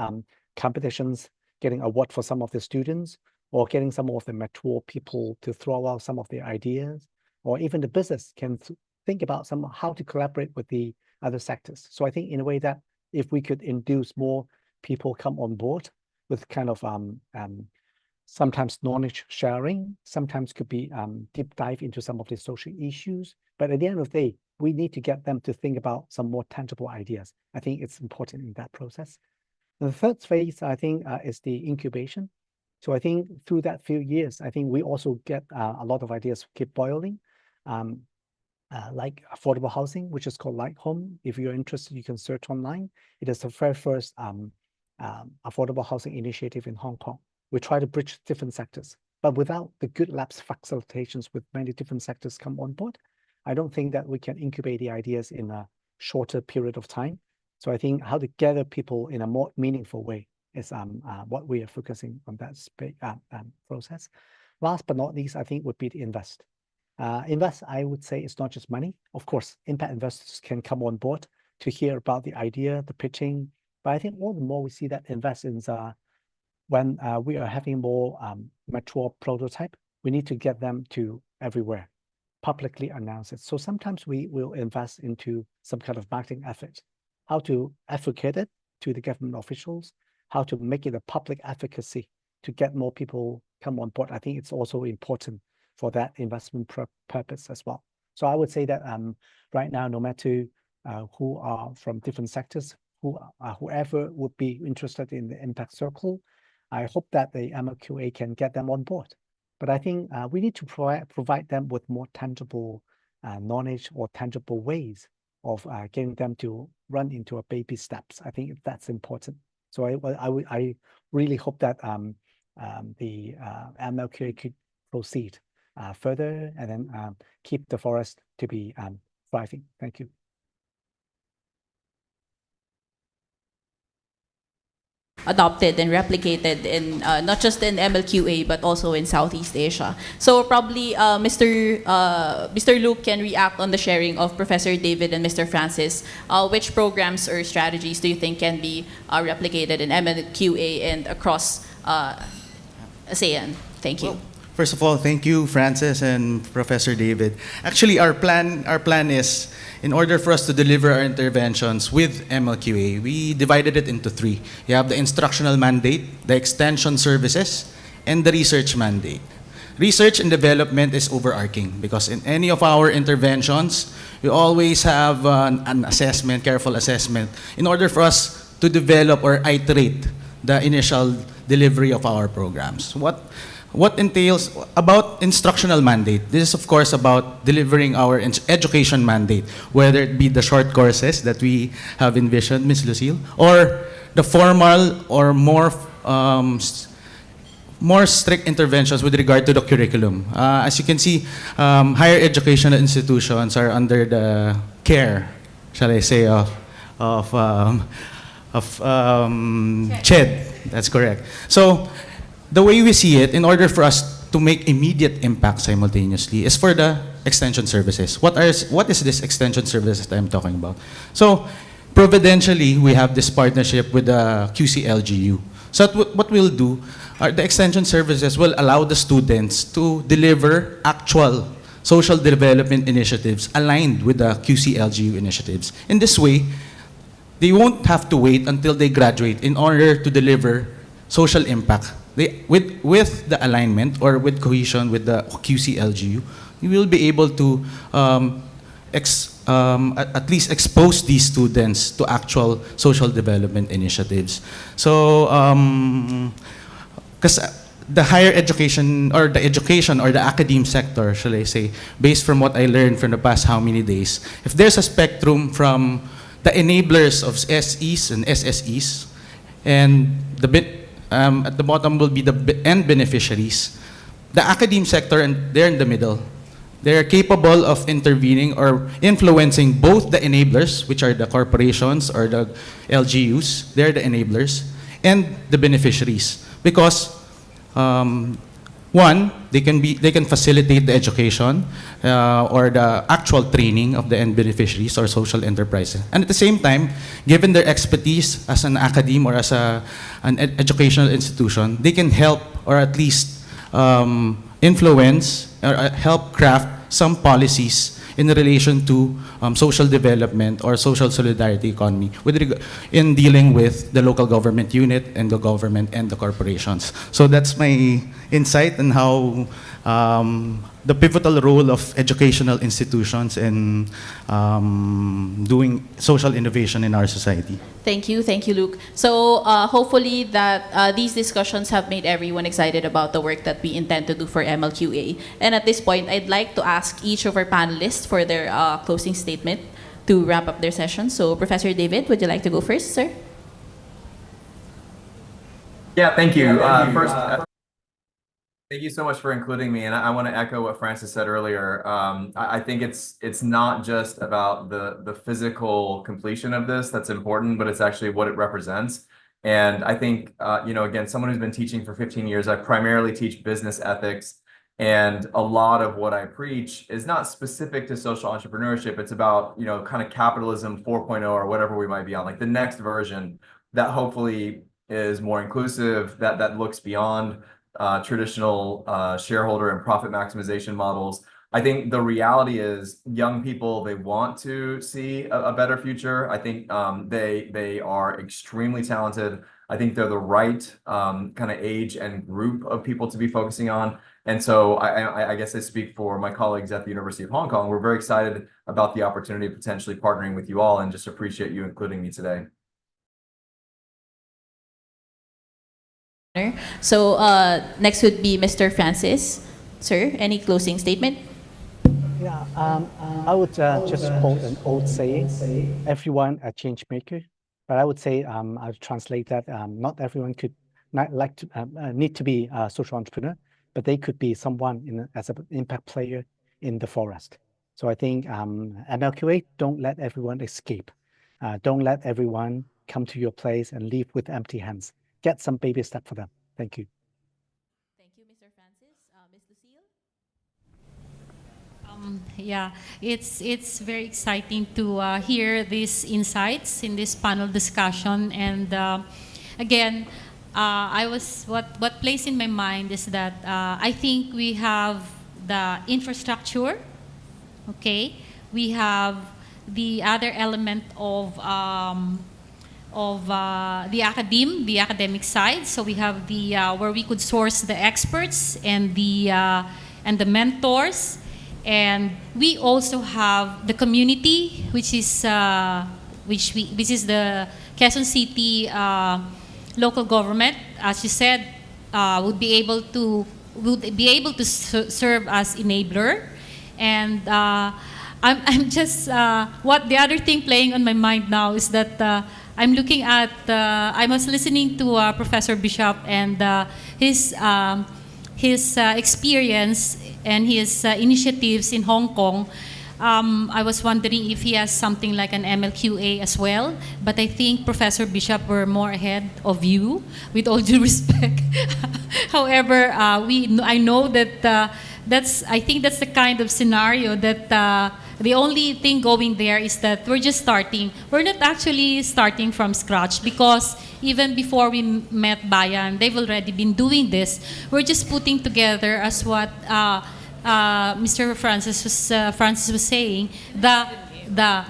competitions, getting award for some of the students, or getting some of the mature people to throw out some of their ideas, or even the business can think about how to collaborate with the other sectors. So I think in a way that if we could induce more people come on board with kind of sometimes knowledge sharing, sometimes could be deep dive into some of the social issues. But at the end of the day, we need to get them to think about some more tangible ideas. I think it's important in that process. The third phase, I think, is the incubation. So I think through that few years, I think we also get a lot of ideas keep boiling, like affordable housing, which is called Light Home. If you're interested, you can search online. It is the very first affordable housing initiative in Hong Kong. We try to bridge different sectors, but without the Good Labs facilitations with many different sectors come on board, I don't think that we can incubate the ideas in a shorter period of time. So I think how to gather people in a more meaningful way is what we are focusing on that process. Last but not least, I think would be the invest. Invest, I would say, it's not just money. Of course, impact investors can come on board to hear about the idea, the pitching. But I think all the more we see that investments when we are having more mature prototype, we need to get them to everywhere, publicly announce it. So sometimes we will invest into some kind of marketing effort, how to advocate it to the government officials, how to make it a public advocacy to get more people come on board. I think it's also important for that investment purpose as well. So I would say that right now, no matter who are from different sectors, whoever would be interested in the impact circle, I hope that the MLQA can get them on board. But I think we need to provide them with more tangible knowledge or tangible ways of getting them to run into a baby steps. I think that's important. So I really hope that the MLQA could proceed further and then keep the forest to be thriving. Thank you. Adopted and replicated in not just in MLQA but also in Southeast Asia. So probably Mr. Luke can react on the sharing of Professor David and Mr. Francis. Which programs or strategies do you think can be replicated in MLQA and across ASEAN? Thank you. First of all, thank you, Francis and Professor David. Actually, our plan is, in order for us to deliver our interventions with MLQA, we divided it into three. You have the instructional mandate, the extension services, and the research mandate. Research and development is overarching because in any of our interventions, we always have an assessment, careful assessment, in order for us to develop or iterate the initial delivery of our programs. What entails about instructional mandate? This is of course about delivering our education mandate, whether it be the short courses that we have envisioned, Ms. Lucille, or the formal or more strict interventions with regard to the curriculum. As you can see, higher educational institutions are under the care, shall I say, of CHED. That's correct. So the way we see it, in order for us to make immediate impact simultaneously, is for the extension services. What is this extension services that I'm talking about? So providentially, we have this partnership with the QCLGU. So what we'll do, the extension services will allow the students to deliver actual social development initiatives aligned with the QCLGU initiatives. In this way, they won't have to wait until they graduate in order to deliver social impact. With the alignment or with cohesion with the QCLGU, you will be able to at least expose these students to actual social development initiatives. So, because the higher education or the academe sector, shall I say, based from what I learned from the past how many days, if there's a spectrum from the enablers of SEs and SSEs, and at the bottom will be the end beneficiaries, the academe sector, and they're in the middle. They're capable of intervening or influencing both the enablers, which are the corporations or the LGUs, they're the enablers, and the beneficiaries. Because one, they can facilitate the education or the actual training of the end beneficiaries or social enterprises. And at the same time, given their expertise as an academe or as an educational institution, they can help or at least influence or help craft some policies in relation to social development or social solidarity economy in dealing with the local government unit and the government and the corporations. So that's my insight on how the pivotal role of educational institutions in doing social innovation in our society. Thank you, Luke. So hopefully that these discussions have made everyone excited about the work that we intend to do for MLQA. And at this point, I'd like to ask each of our panelists for their closing statement to wrap up their session. So Professor David, would you like to go first, sir? Yeah, thank you. First, thank you so much for including me, and I want to echo what Francis said earlier. I think it's not just about the physical completion of this that's important, but it's actually what it represents. And I think, again, someone who's been teaching for 15 years, I primarily teach business ethics, and a lot of what I preach is not specific to social entrepreneurship. It's about, kind of capitalism 4.0 or whatever we might be on, like the next version that hopefully is more inclusive, that looks beyond traditional shareholder and profit maximization models. I think the reality is young people, they want to see a better future. I think they are extremely talented. I think they're the right kind of age and group of people to be focusing on. And so I guess I speak for my colleagues at the University of Hong Kong. We're very excited about the opportunity of potentially partnering with you all and just appreciate you including me today. So next would be Mr. Francis. Sir, any closing statement? Yeah, I would just quote an old saying, everyone a change maker. But I would say, I'll translate that, not everyone could need to be a social entrepreneur, but they could be someone as an impact player in the forest. So I think MLQA, don't let everyone escape. Don't let everyone come to your place and leave with empty hands. Get some baby step for them. Thank you. Thank you, Mr. Francis. Ms. Lucille? Yeah, it's very exciting to hear these insights in this panel discussion. And again, what plays in my mind is that I think we have the infrastructure, okay? We have the other element of the academic side. So we have the where we could source the experts and the mentors, and we also have the community, which is which is the Quezon City local government. As you said, would be able to serve as enabler, and I'm just what the other thing playing on my mind now is that I'm looking at I was listening to Professor Bishop and his experience and his initiatives in Hong Kong. I was wondering if he has something like an MLQA as well, but I think Professor Bishop were more ahead of you, with all due respect. However, I know that I think that's the kind of scenario that the only thing going there is that we're just starting. We're not actually starting from scratch, because even before we met Bayan, they've already been doing this. We're just putting together, as what Mr. Francis was saying, the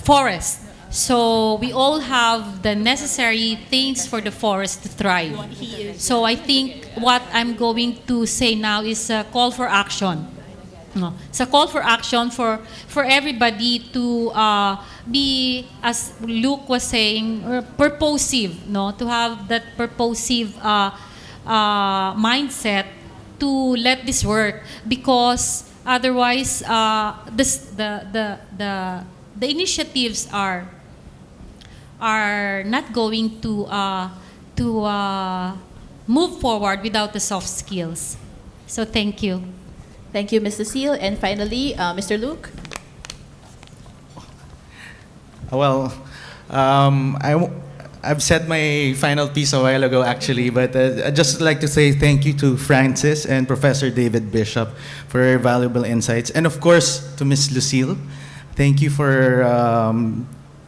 forest. So we all have the necessary things for the forest to thrive. So I think what I'm going to say now is a call for action. No, it's a call for action for everybody to be, as Luke was saying, purposive. No, to have that purposive mindset to let this work, because otherwise the initiatives are not going to move forward without the soft skills. So thank you. Thank you, Ms. Lucille. And finally, Mr. Luke. Well, I've said my final piece a while ago, actually, but I'd just like to say thank you to Francis and Professor David Bishop for your valuable insights. And of course, to Ms. Lucille, thank you for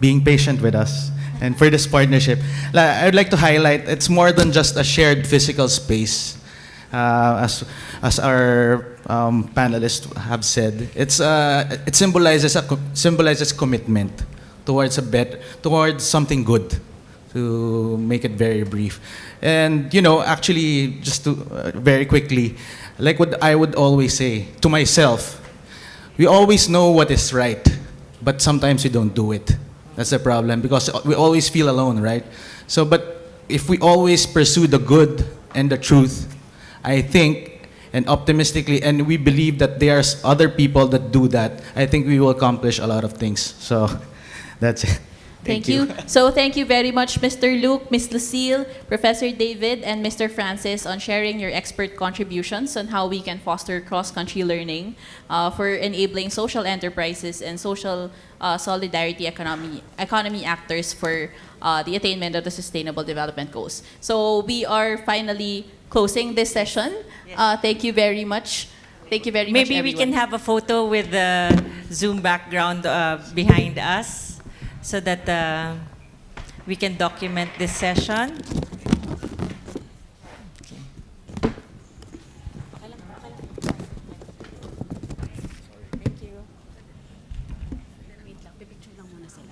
being patient with us and for this partnership. I'd like to highlight, it's more than just a shared physical space. As our panelists have said, it symbolizes commitment towards towards something good, to make it very brief. And actually, just to very quickly, like what I would always say to myself, we always know what is right, but sometimes we don't do it. That's the problem, because we always feel alone, right? So, but if we always pursue the good and the truth, I think, and optimistically, and we believe that there's other people that do that, I think we will accomplish a lot of things. So that's it. Thank you. So thank you very much, Mr. Luke, Ms. Lucille, Professor David, and Mr. Francis, on sharing your expert contributions on how we can foster cross-country learning for enabling social enterprises and social solidarity economy actors for the attainment of the Sustainable Development Goals. So we are finally closing this session. Thank you very much. Thank you very much, Maybe everyone. we can have a photo with the Zoom background behind us, so that we can document this session. Thank you. Wait lang, pipicture lang muna sila.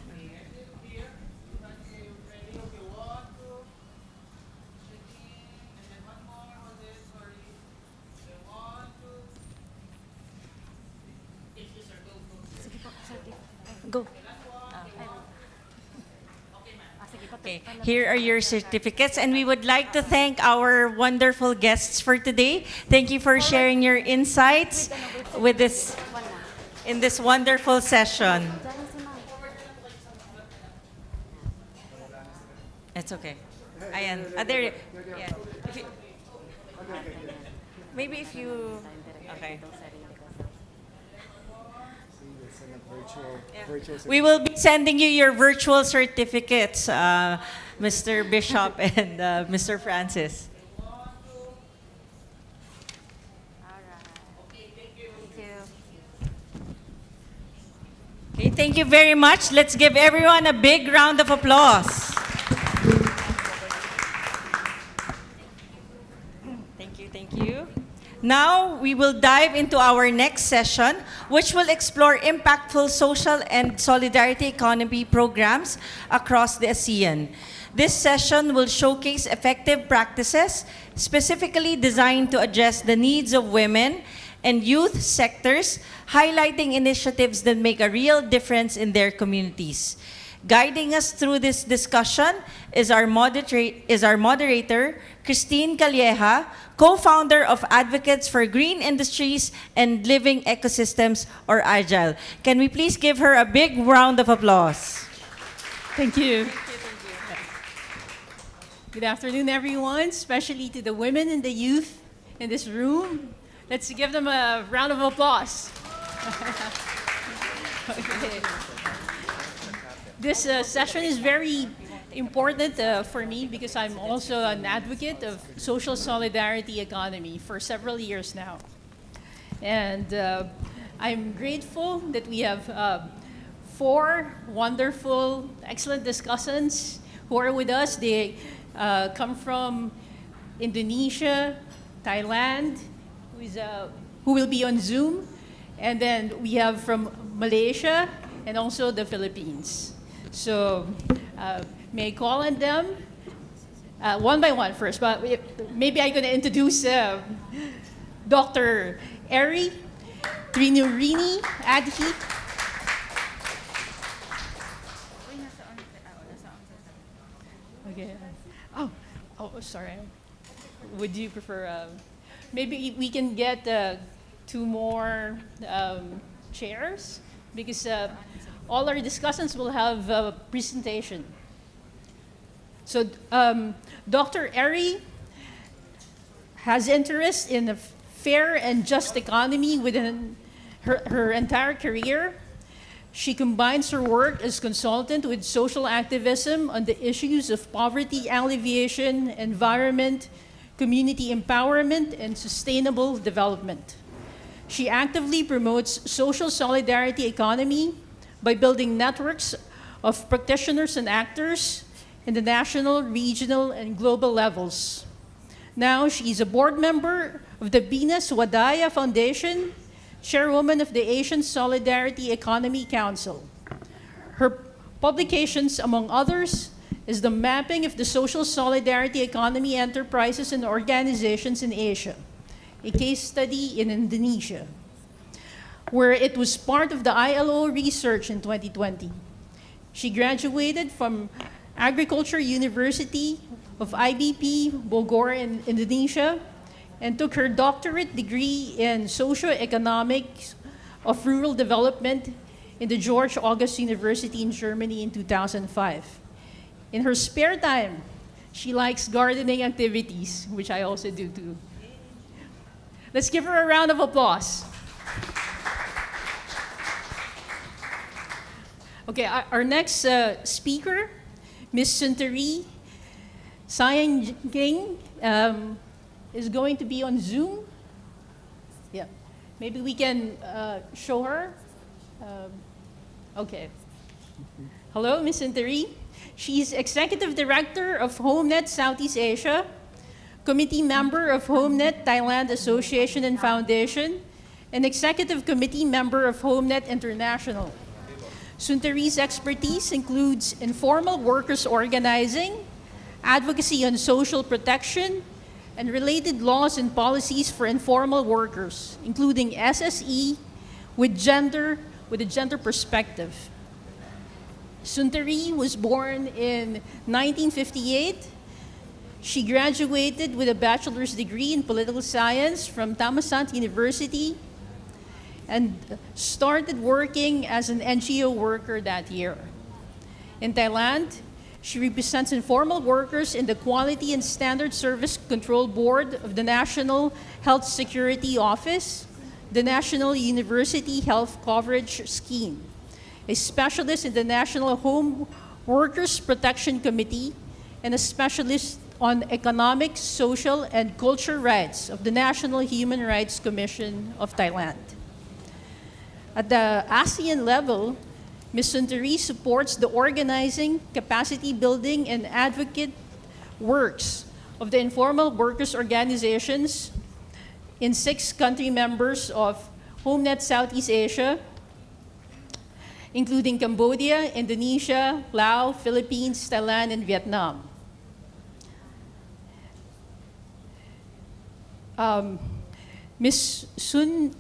Go. Okay, here are your certificates, and we would like to thank our wonderful guests for today. Thank you for sharing your insights with in this wonderful session. It's okay. Ayan. There. Yeah. Maybe if you. Okay. We will be sending you your virtual certificates, Mr. Bishop and Mr. Francis. Okay, thank you very much. Let's give everyone a big round of applause. Now, we will dive into our next session, which will explore impactful social and solidarity economy programs across the ASEAN. This session will showcase effective practices specifically designed to address the needs of women and youth sectors, highlighting initiatives that make a real difference in their communities. Guiding us through this discussion is our moderator, Christine Calleja, co-founder of Advocates for Green Industries and Living Ecosystems, or AGILE. Can we please give her a big round of applause? Thank you. Good afternoon, everyone, especially to the women and the youth in this room. Let's give them a round of applause. Okay. This session is very important for me because I'm also an advocate of social solidarity economy for several years now. And I'm grateful that we have 4 wonderful, excellent discussants who are with us. They come from Indonesia, Thailand, who will be on Zoom, and then we have from Malaysia and also the Philippines. So may I call on them one by one first, but maybe I'm going to introduce Dr. Eri Trinurini Adhi. Okay. Oh, sorry. Would you prefer? Maybe we can get 2 more chairs because all our discussants will have a presentation. So Dr. Eri has interest in a fair and just economy within her entire career. She combines her work as consultant with social activism on the issues of poverty alleviation, environment, community empowerment, and sustainable development. She actively promotes social solidarity economy by building networks of practitioners and actors in the national, regional, and global levels. Now, she is a board member of the Bina Swadaya Foundation, chairwoman of the Asian Solidarity Economy Council. Her publications, among others, is the mapping of the social solidarity economy enterprises and organizations in Asia, a case study in Indonesia, where it was part of the ILO research in 2020. She graduated from Agriculture University of IBP Bogor in Indonesia and took her doctorate degree in socioeconomics of rural development in the George August University in Germany in 2005. In her spare time, she likes gardening activities, which I also do too. Let's give her a round of applause. Okay, our next speaker, Ms. Suntari Sayang is going to be on Zoom. Yeah, maybe we can show her. Okay. Hello, Ms. Suntari. She's Executive Director of HomeNet Southeast Asia, Committee Member of HomeNet Thailand Association and Foundation, and Executive Committee Member of HomeNet International. Suntari's expertise includes informal workers organizing, advocacy on social protection, and related laws and policies for informal workers, including SSE with a gender perspective. Suntari was born in 1958. She graduated with a bachelor's degree in political science from Thammasat University and started working as an NGO worker that year. In Thailand, she represents informal workers in the Quality and Standard Service Control Board of the National Health Security Office, the National University Health Coverage Scheme, a specialist in the National Home Workers Protection Committee, and a specialist on economic, social, and cultural rights of the National Human Rights Commission of Thailand. At the ASEAN level, Ms. Suntari supports the organizing, capacity building, and advocate works of the informal workers organizations in 6 country members of HomeNet Southeast Asia, including Cambodia, Indonesia, Laos, Philippines, Thailand, and Vietnam. Ms. Sunfari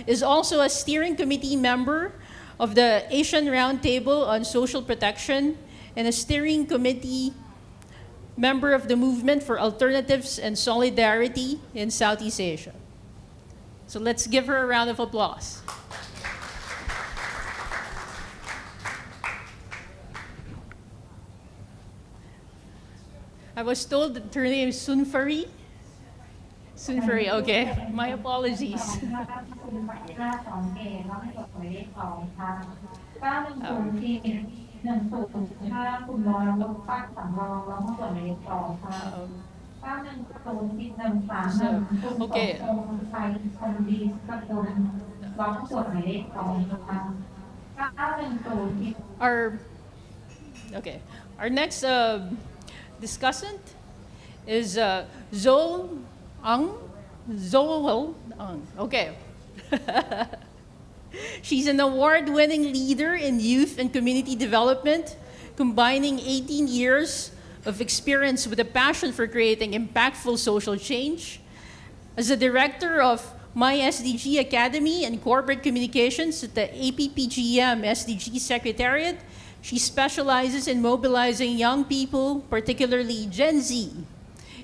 is also a steering committee member of the Asian Roundtable on Social Protection and a steering committee member of the Movement for Alternatives and Solidarity in Southeast Asia. So let's give her a round of applause. I was told that her name is Sunfari. Sunfari, okay. My apologies. Okay. Our next discussant is Zoel Ang. Okay. She's an award-winning leader in youth and community development, combining 18 years of experience with a passion for creating impactful social change. As the director of My SDG Academy and Corporate Communications at the APPGM SDG Secretariat, she specializes in mobilizing young people, particularly Gen Z,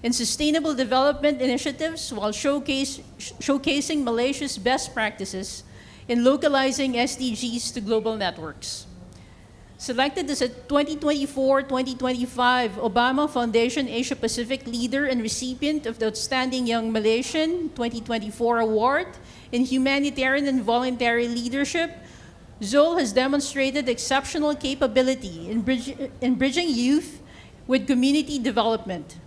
in sustainable development initiatives while showcasing Malaysia's best practices in localizing SDGs to global networks. Selected as a 2024-2025 Obama Foundation Asia Pacific Leader and recipient of the Outstanding Young Malaysian 2024 Award in Humanitarian and Voluntary Leadership, Zoel has demonstrated exceptional capability in bridging youth with community development.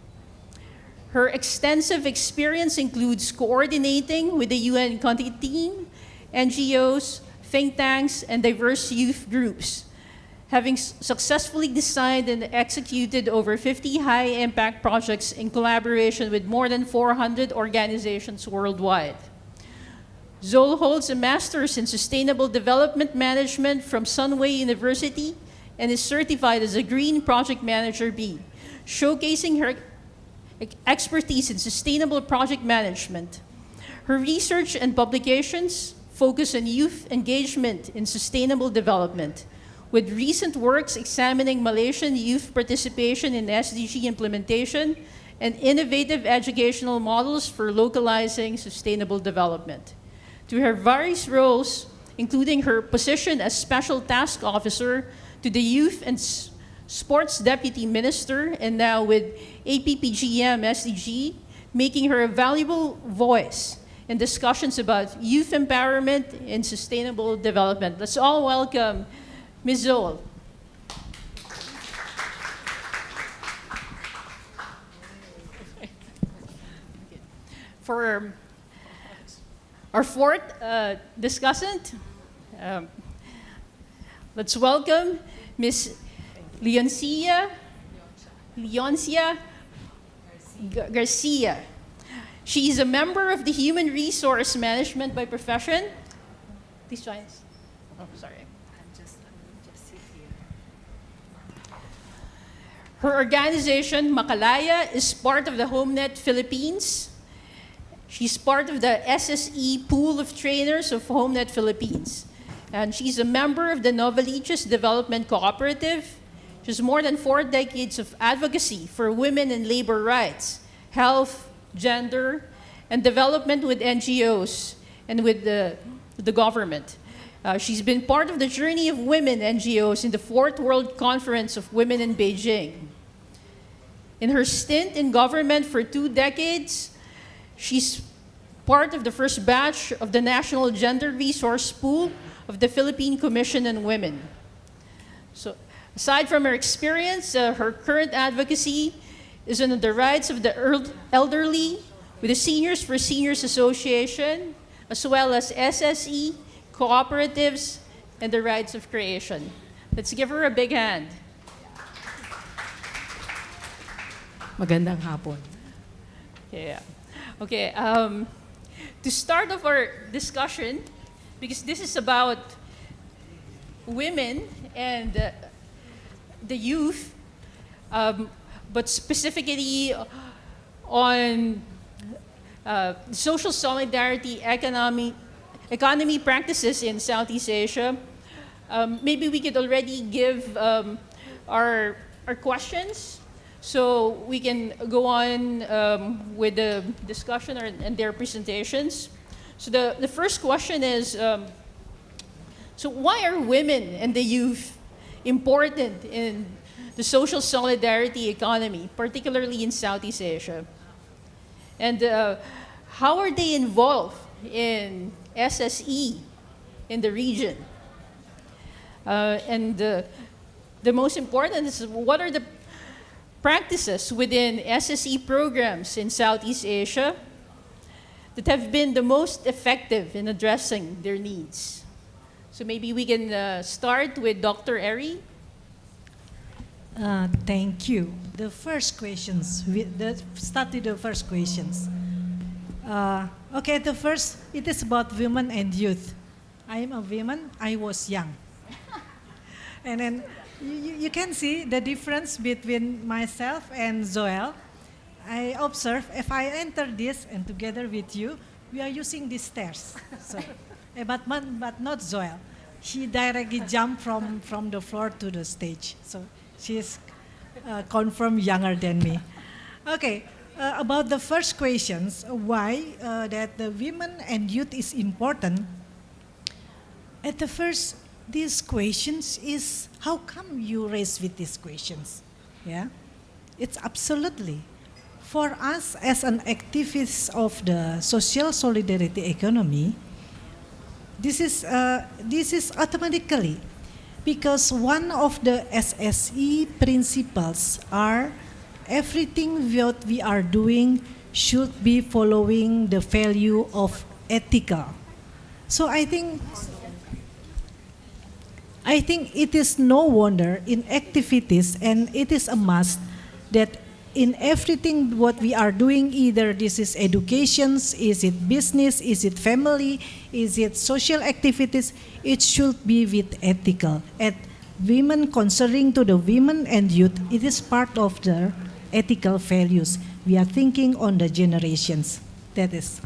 Her extensive experience includes coordinating with the UN country team, NGOs, think tanks, and diverse youth groups, having successfully designed and executed over 50 high-impact projects in collaboration with more than 400 organizations worldwide. Zoel holds a master's in sustainable development management from Sunway University and is certified as a Green Project Manager B, showcasing her expertise in sustainable project management. Her research and publications focus on youth engagement in sustainable development, with recent works examining Malaysian youth participation in SDG implementation and innovative educational models for localizing sustainable development. To her various roles, including her position as Special Task Officer to the Youth and Sports Deputy Minister, and now with APPGM SDG, making her a valuable voice in discussions about youth empowerment and sustainable development. Let's all welcome Ms. Zoel. For our fourth discussant, let's welcome Ms. Leoncia Garcia. She is a member of the Human Resource Management by profession. Please join us. Oh, sorry. Her organization, Makalaya, is part of the HomeNet Philippines. She's part of the SSE pool of trainers of HomeNet Philippines. And she's a member of the Novaliches Development Cooperative. She has more than 4 decades of advocacy for women and labor rights, health, gender, and development with NGOs and with the government. She's been part of the Journey of Women NGOs in the 4th World Conference of Women in Beijing. In her stint in government for 2 decades, she's part of the first batch of the National Gender Resource Pool of the Philippine Commission on Women. So, aside from her experience, her current advocacy is on the rights of the elderly with the Seniors for Seniors Association, as well as SSE, cooperatives, and the rights of creation. Let's give her a big hand. Magandang hapon. Yeah. Okay. To start off our discussion, because this is about women and the youth, but specifically on social solidarity economy practices in Southeast Asia. Maybe we could already give our questions, so we can go on with the discussion and their presentations. So the first question is, so why are women and the youth important in the social solidarity economy, particularly in Southeast Asia? And how are they involved in SSE in the region? And the most important is, what are the practices within SSE programs in Southeast Asia that have been the most effective in addressing their needs? So maybe we can start with Dr. Eri. Thank you. The first questions, start with the first questions. Okay, the first, it is about women and youth. I am a woman, I was young. And then you can see the difference between myself and Zoel. I observe, if I enter this and together with you, we are using these stairs. So, but not Zoel. She directly jumped from the floor to the stage. So she's confirmed younger than me. Okay, about the first questions, why that the women and youth is important. At the first, these questions is, how come you raise with these questions? Yeah, it's absolutely. For us as an activist of the social solidarity economy, this is automatically, because one of the SSE principles are everything what we are doing should be following the value of ethical. So I think it is no wonder in activities, and it is a must that in everything what we are doing, either this is education, is it business, is it family, is it social activities, it should be with ethical. And women, concerning to the women and youth, it is part of their ethical values. We are thinking on the generations. That is.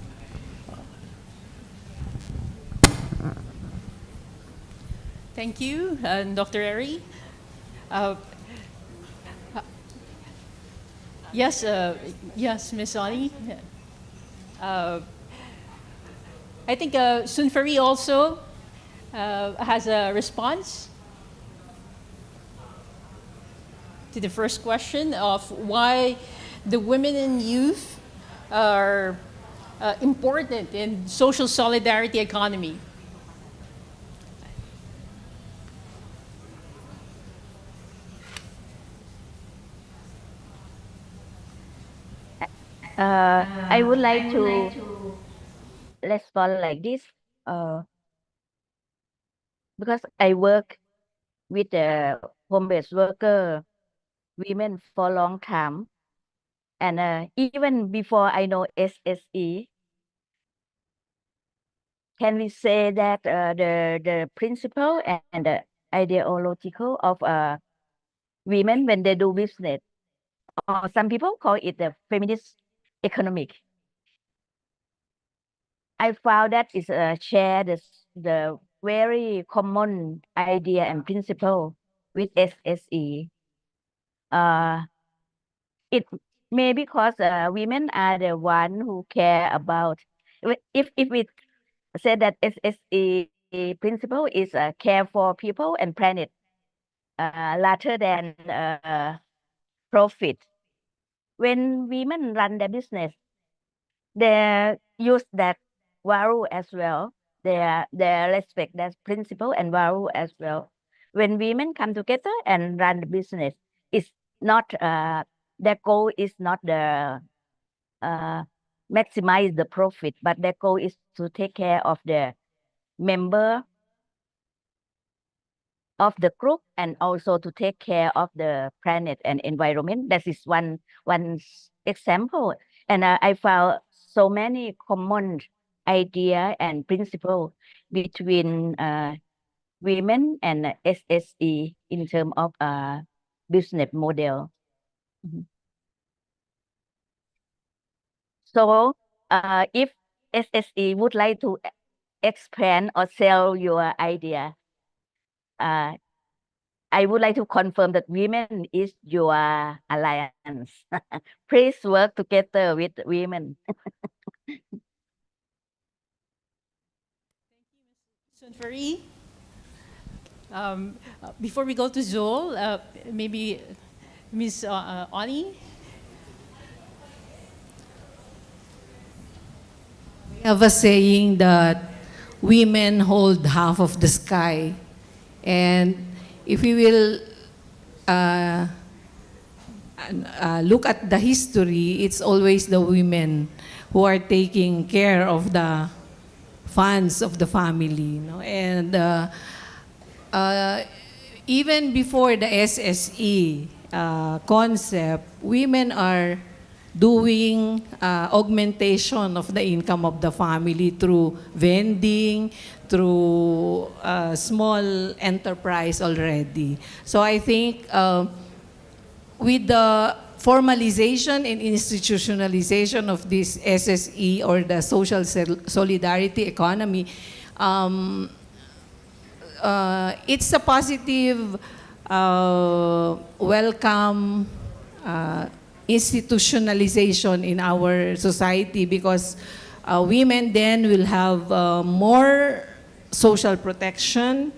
Thank you, Dr. Eri. Yes, Ms. Ani. I think Sunfari also has a response to the first question of why the women and youth are important in social solidarity economy. I would like to respond like this, because I work with the home-based worker women for a long time, and even before I know SSE, can we say that the principle and the ideological of women when they do business, or some people call it the feminist economic. I found that is share the very common idea and principle with SSE. It may because women are the one who care about. If we say that SSE principle is care for people and planet rather than profit. When women run their business, they use that value as well. They respect that principle and value as well. When women come together and run the business, it's not their goal is not the maximize the profit, but their goal is to take care of the member of the group and also to take care of the planet and environment. That is one example. And I found so many common idea and principle between women and SSE in terms of business model. Mhm. So if SSE would like to expand or sell your idea, I would like to confirm that women is your alliance. Please work together with women. Sunfari. Before we go to Zol, maybe Ms. Oni. We have a saying that women hold half of the sky. And if we will look at the history, it's always the women who are taking care of the funds of the family. And even before the SSE concept, women are doing augmentation of the income of the family through vending, through small enterprise already. So I think with the formalization and institutionalization of this SSE or the social solidarity economy, it's a positive, welcome institutionalization in our society because women then will have more social protection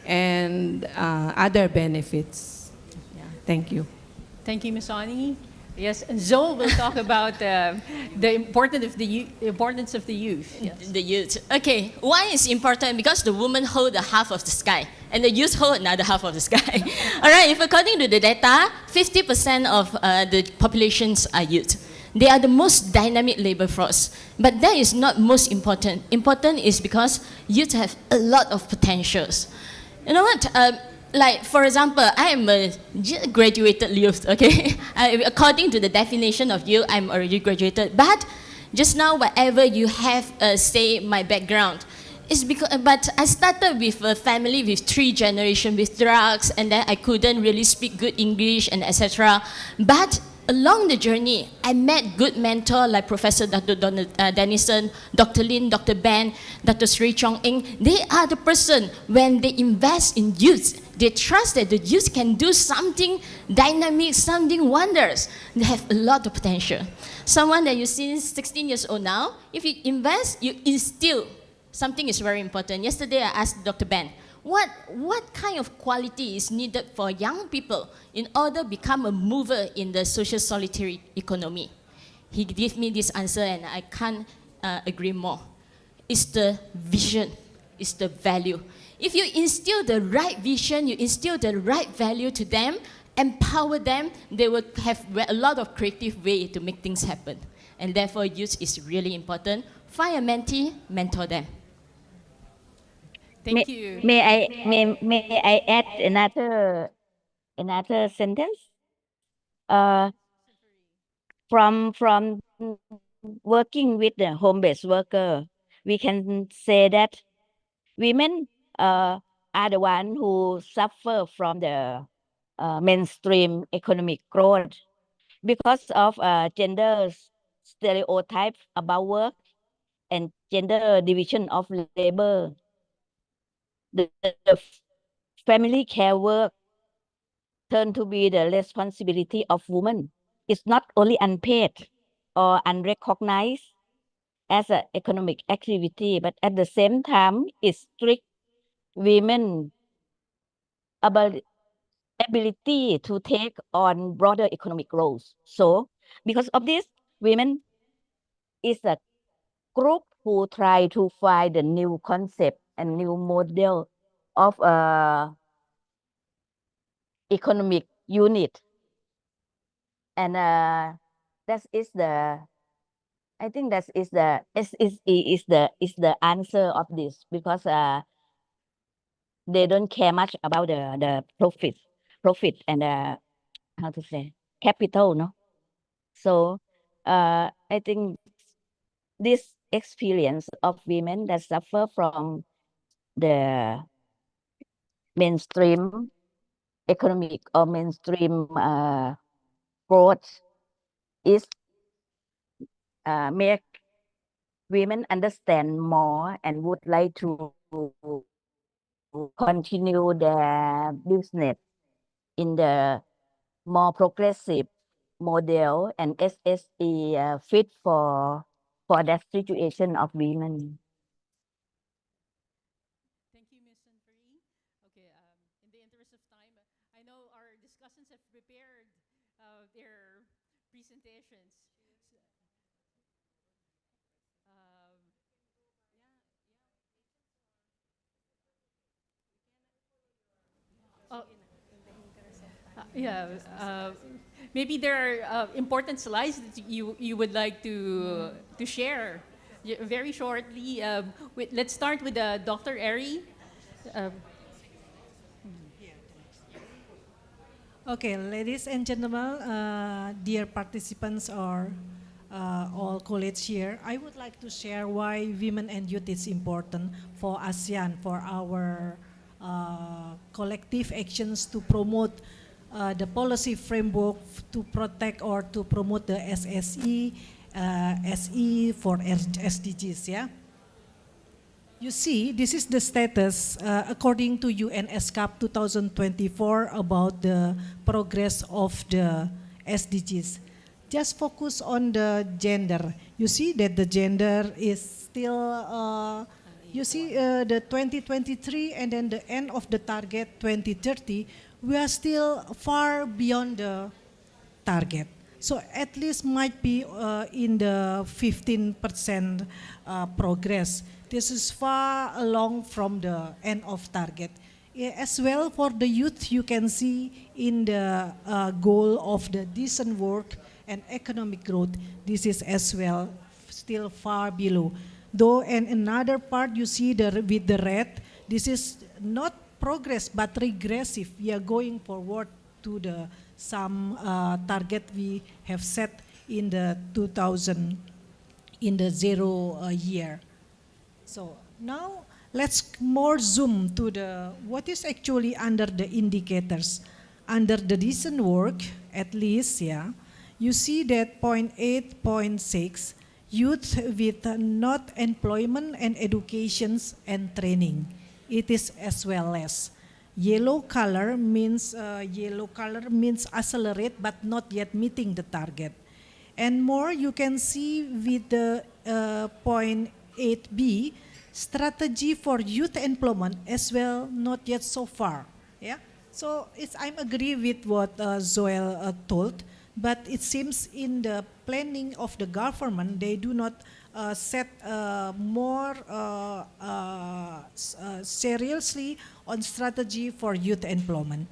and other benefits. Yeah, thank you. Thank you, Ms. Oni. Yes, and Zol will talk about the importance of the youth. Yes. The youth. Okay, why is important? Because the women hold the half of the sky, and the youth hold another half of the sky. All right, if according to the data, 50% of the populations are youth. They are the most dynamic labor force. But that is not most important. Important is because youth have a lot of potentials. You know what? Like, for example, I am a graduated youth, okay? According to the definition of youth, I'm already graduated. But just now, whatever you have, say, my background, is because, but I started with a family with 3 generations with drugs, and then I couldn't really speak good English and etc. But along the journey, I met good mentors like Professor Dr. Dennison, Dr. Lin, Dr. Ben, Dr. Sri Chong Eng. They are the person, when they invest in youth, they trust that the youth can do something dynamic, something wonders. They have a lot of potential. Someone that you see 16 years old now, if you invest, you instill. Something is very important. Yesterday I asked Dr. Ben, what kind of quality is needed for young people in order to become a mover in the social solidarity economy? He gave me this answer and I can't agree more. It's the vision, it's the value. If you instill the right vision, you instill the right value to them, empower them, they will have a lot of creative way to make things happen. And therefore, youth is really important. Find a mentee, mentor them. Thank you. May I add another sentence? From working with the home-based worker, we can say that women are the one who suffer from the mainstream economic growth because of gender stereotype about work and gender division of labor. The family care work turned to be the responsibility of women. It's not only unpaid or unrecognized as an economic activity, but at the same time, it strict women ability to take on broader economic roles. So, because of this, women is a group who try to find a new concept and new model of economic unit, and that is the. I think that is the SSE is the answer of this because they don't care much about the profit and how to say capital, no. So I think this experience of women that suffer from the mainstream economic or mainstream growth is make women understand more and would like to continue their business in the more progressive model, and SSE fit for that situation of women. Thank you, Ms. Sanfari. Okay, in the interest of time, I know our discussants have prepared their presentations. Oh, yeah, maybe there are important slides that you would like to share very shortly. Let's start with Dr. Eri. Okay, ladies and gentlemen, dear participants or all colleagues here, I would like to share why women and youth is important for ASEAN, for our collective actions to promote the policy framework to protect or to promote the SSE, SE for SDGs, yeah? You see, this is the status according to UN SCAP 2024 about the progress of the SDGs. Just focus on the gender. You see that the gender is still, you see the 2023 and then the end of the target 2030, we are still far beyond the target. So at least might be in the 15% progress. This is far along from the end of target. As well for the youth, you can see in the goal of the decent work and economic growth, this is as well still far below. Though in another part you see with the red, this is not progress but regressive. We are going forward to the some target we have set in the 2000 in the 0 year. So now let's more zoom to the what is actually under the indicators. Under the decent work, at least, yeah, you see that 0.8, 0.6, youth with not employment and educations and training. It is as well less. Yellow color means accelerate but not yet meeting the target. And more you can see with the 0.8b, strategy for youth employment as well, not yet so far. Yeah. So I'm agree with what Zoel told, but it seems in the planning of the government they do not set more seriously on strategy for youth employment.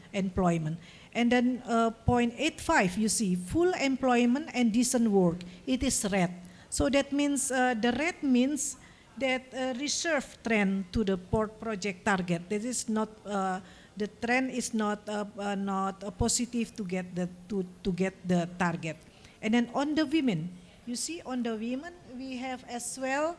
And then 0.85, you see, full employment and decent work. It is red. So that means the red means that reserve trend to the port project target. This is not the trend is not positive to get the target. And then on the women, you see on the women we have as well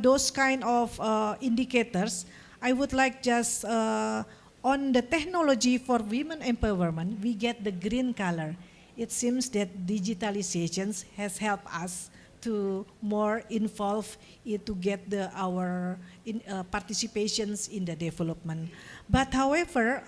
those kind of indicators. I would like just on the technology for women empowerment, we get the green color. It seems that digitalization has helped us to more involve it to get our participations in the development. But however,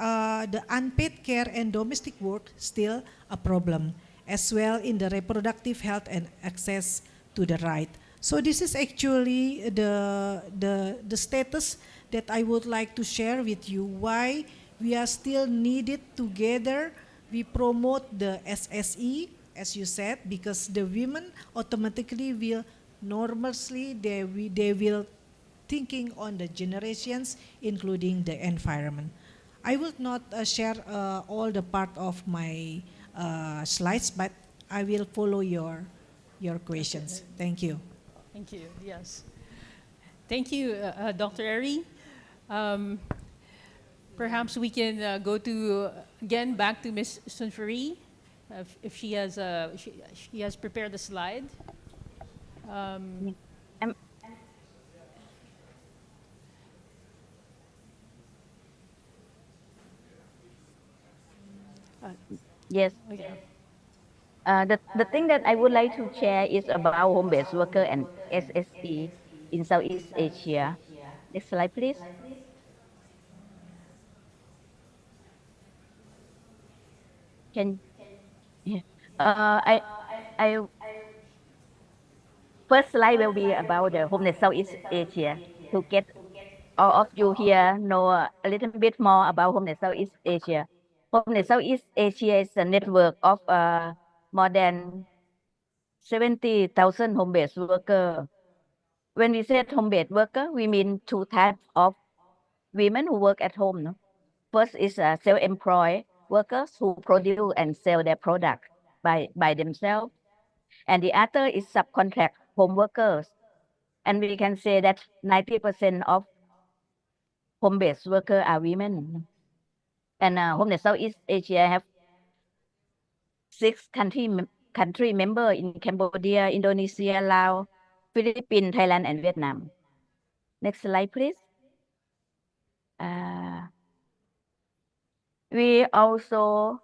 the unpaid care and domestic work still a problem, as well in the reproductive health and access to the right. So this is actually the status that I would like to share with you, why we are still needed together. We promote the SSE, as you said, because the women automatically will normally they will thinking on the generations, including the environment. I will not share all the part of my slides, but I will follow your questions. Thank you. Thank you. Yes. Thank you, Dr. Eri. Perhaps we can go to, again, back to Ms. Sunfari, if she has prepared the slide. Um, yes. Okay. The thing that I would like to share is about home-based worker and SSE in Southeast Asia. Next slide, please. Can yeah. I first slide will be about the homeless Southeast Asia to get all of you here know a little bit more about homeless Southeast Asia. Homeless Southeast Asia is a network of more than 70,000 home-based workers. When we say home-based worker, we mean two types of women who work at home. No? First is self-employed workers who produce and sell their product by themselves. And the other is subcontract home workers. And we can say that 90% of home-based workers are women. And homeless Southeast Asia have 6 country member in Cambodia, Indonesia, Laos, Philippines, Thailand, and Vietnam. Next slide, please. We also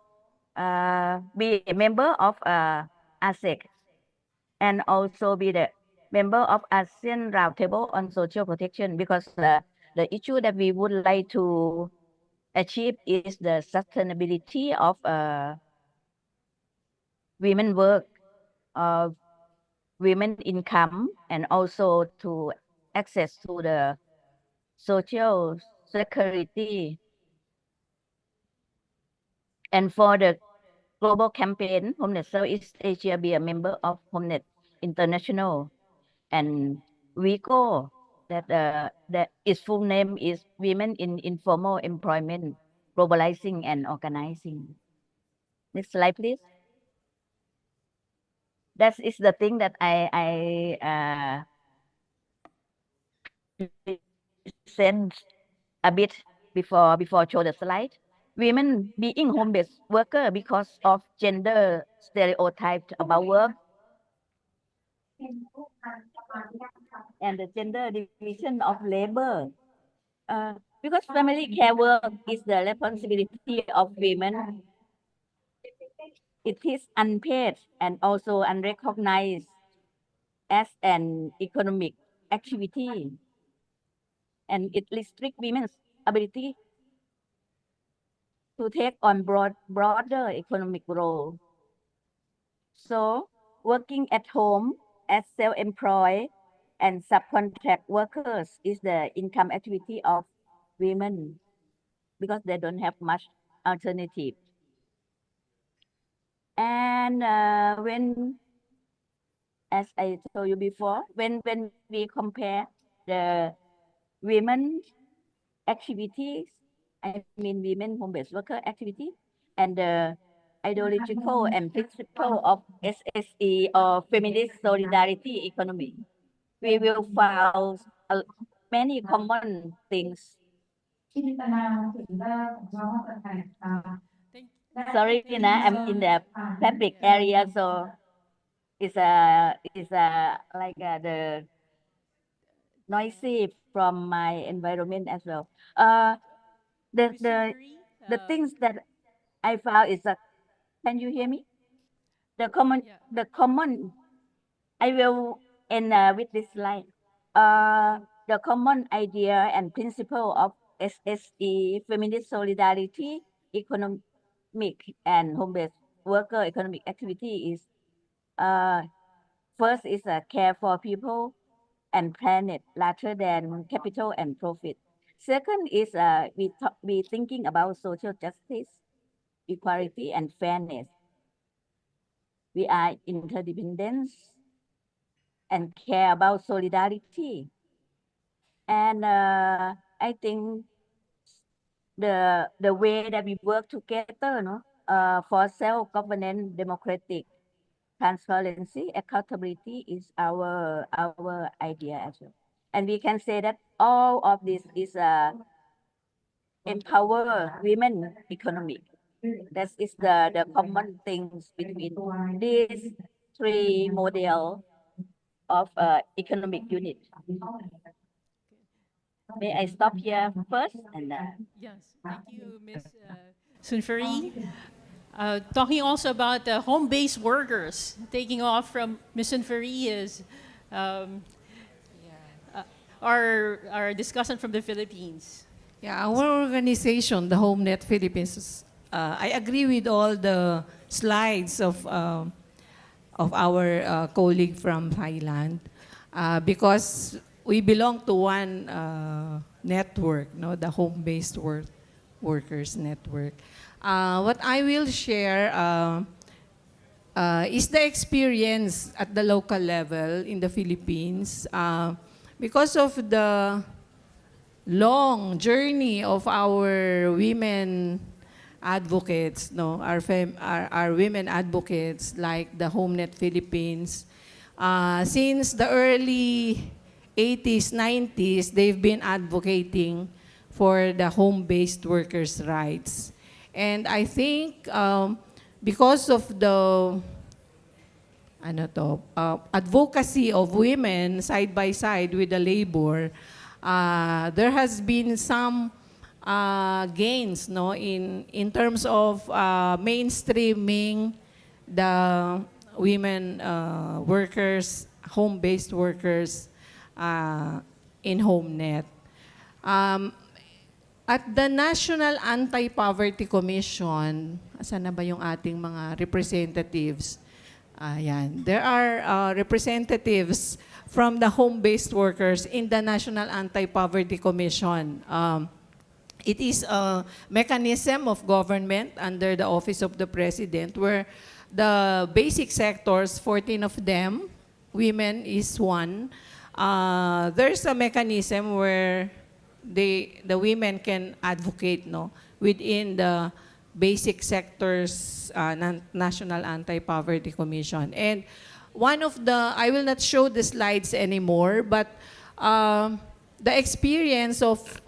be a member of ASEC and also be the member of ASEAN Roundtable on Social Protection because the issue that we would like to achieve is the sustainability of women work, women income, and also to access to the social security. And for the global campaign, Homeless Southeast Asia be a member of Homeless International, and WIGO, that its full name is Women in Informal Employment, Globalizing and Organizing. Next slide, please. That is the thing that I present a bit before show the slide. Women being home-based worker because of gender stereotypes about work and the gender division of labor. Because family care work is the responsibility of women, it is unpaid and also unrecognized as an economic activity, and it restricts women's ability to take on broader economic role. So, working at home as self-employed and subcontract workers is the income activity of women because they don't have much alternative. And when, as I told you before, when we compare the women activities, I mean women home-based worker activity, and the ideological and principle of SSE or feminist solidarity economy, we will find many common things. Sorry, I'm in the public area, so it's like the noisy from my environment as well. The things that I found is that, can you hear me? The common, I will end with this slide. The common idea and principle of SSE, feminist solidarity, economic and home-based worker economic activity is first is care for people and planet rather than capital and profit. Second is we thinking about social justice, equality, and fairness. We are interdependence and care about solidarity. And I think the way that we work together, for self-governance, democratic transparency, accountability is our idea as well. And we can say that all of this is empower women economy. That is the common things between these three model of economic unit. May I stop here first? And Yes, thank you, Ms. Sunfari. Talking also about home-based workers, taking off from Ms. Sunfari is our discussion from the Philippines. Yeah, our organization, the HomeNet Philippines, I agree with all the slides of our colleague from Thailand because we belong to one network, no, the home-based workers network. What I will share is the experience at the local level in the Philippines. Because of the long journey of our women advocates, no, our women advocates like the HomeNet Philippines, since the early 80s, 90s, they've been advocating for the home-based workers' rights. And I think because of the advocacy of women side by side with the labor, there has been some gains, no, in terms of mainstreaming the women workers, home-based workers in HomeNet. At the National Anti-Poverty Commission, asan na ba yung ating mga representatives? Ayan. There are representatives from the home-based workers in the National Anti-Poverty Commission. It is a mechanism of government under the Office of the President where the basic sectors, 14 of them, women is one. There's a mechanism where the women can advocate, no, within the basic sectors National Anti-Poverty Commission. And one of the, I will not show the slides anymore, but the experience of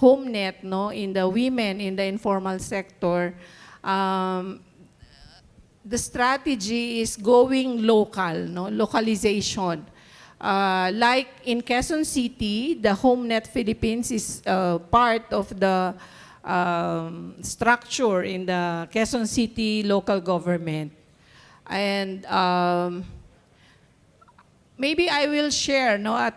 HomeNet, no, in the women in the informal sector, the strategy is going local, no, localization. Like in Quezon City, the HomeNet Philippines is part of the structure in the Quezon City local government. And maybe I will share, no,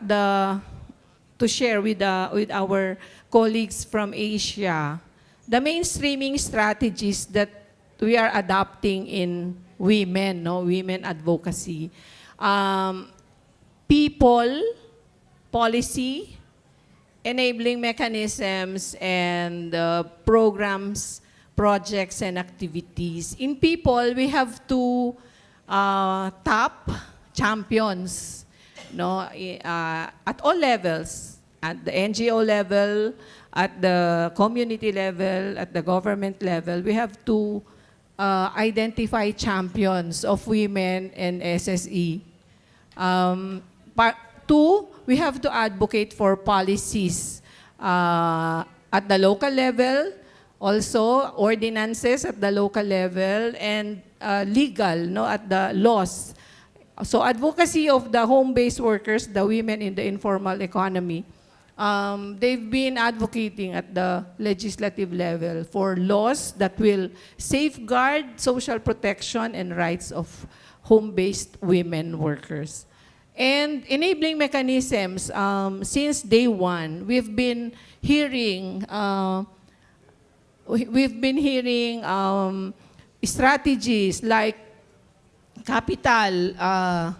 to share with our colleagues from Asia the mainstreaming strategies that we are adopting in women, no, women advocacy. People, policy, enabling mechanisms, and programs, projects, and activities. In people, we have two top champions, no, at all levels, at the NGO level, at the community level, at the government level. We have to identify champions of women and SSE. Two, we have to advocate for policies at the local level, also ordinances at the local level, and legal, no, at the laws. So advocacy of the home-based workers, the women in the informal economy, they've been advocating at the legislative level for laws that will safeguard social protection and rights of home-based women workers. And enabling mechanisms, since day one, we've been hearing strategies like capital,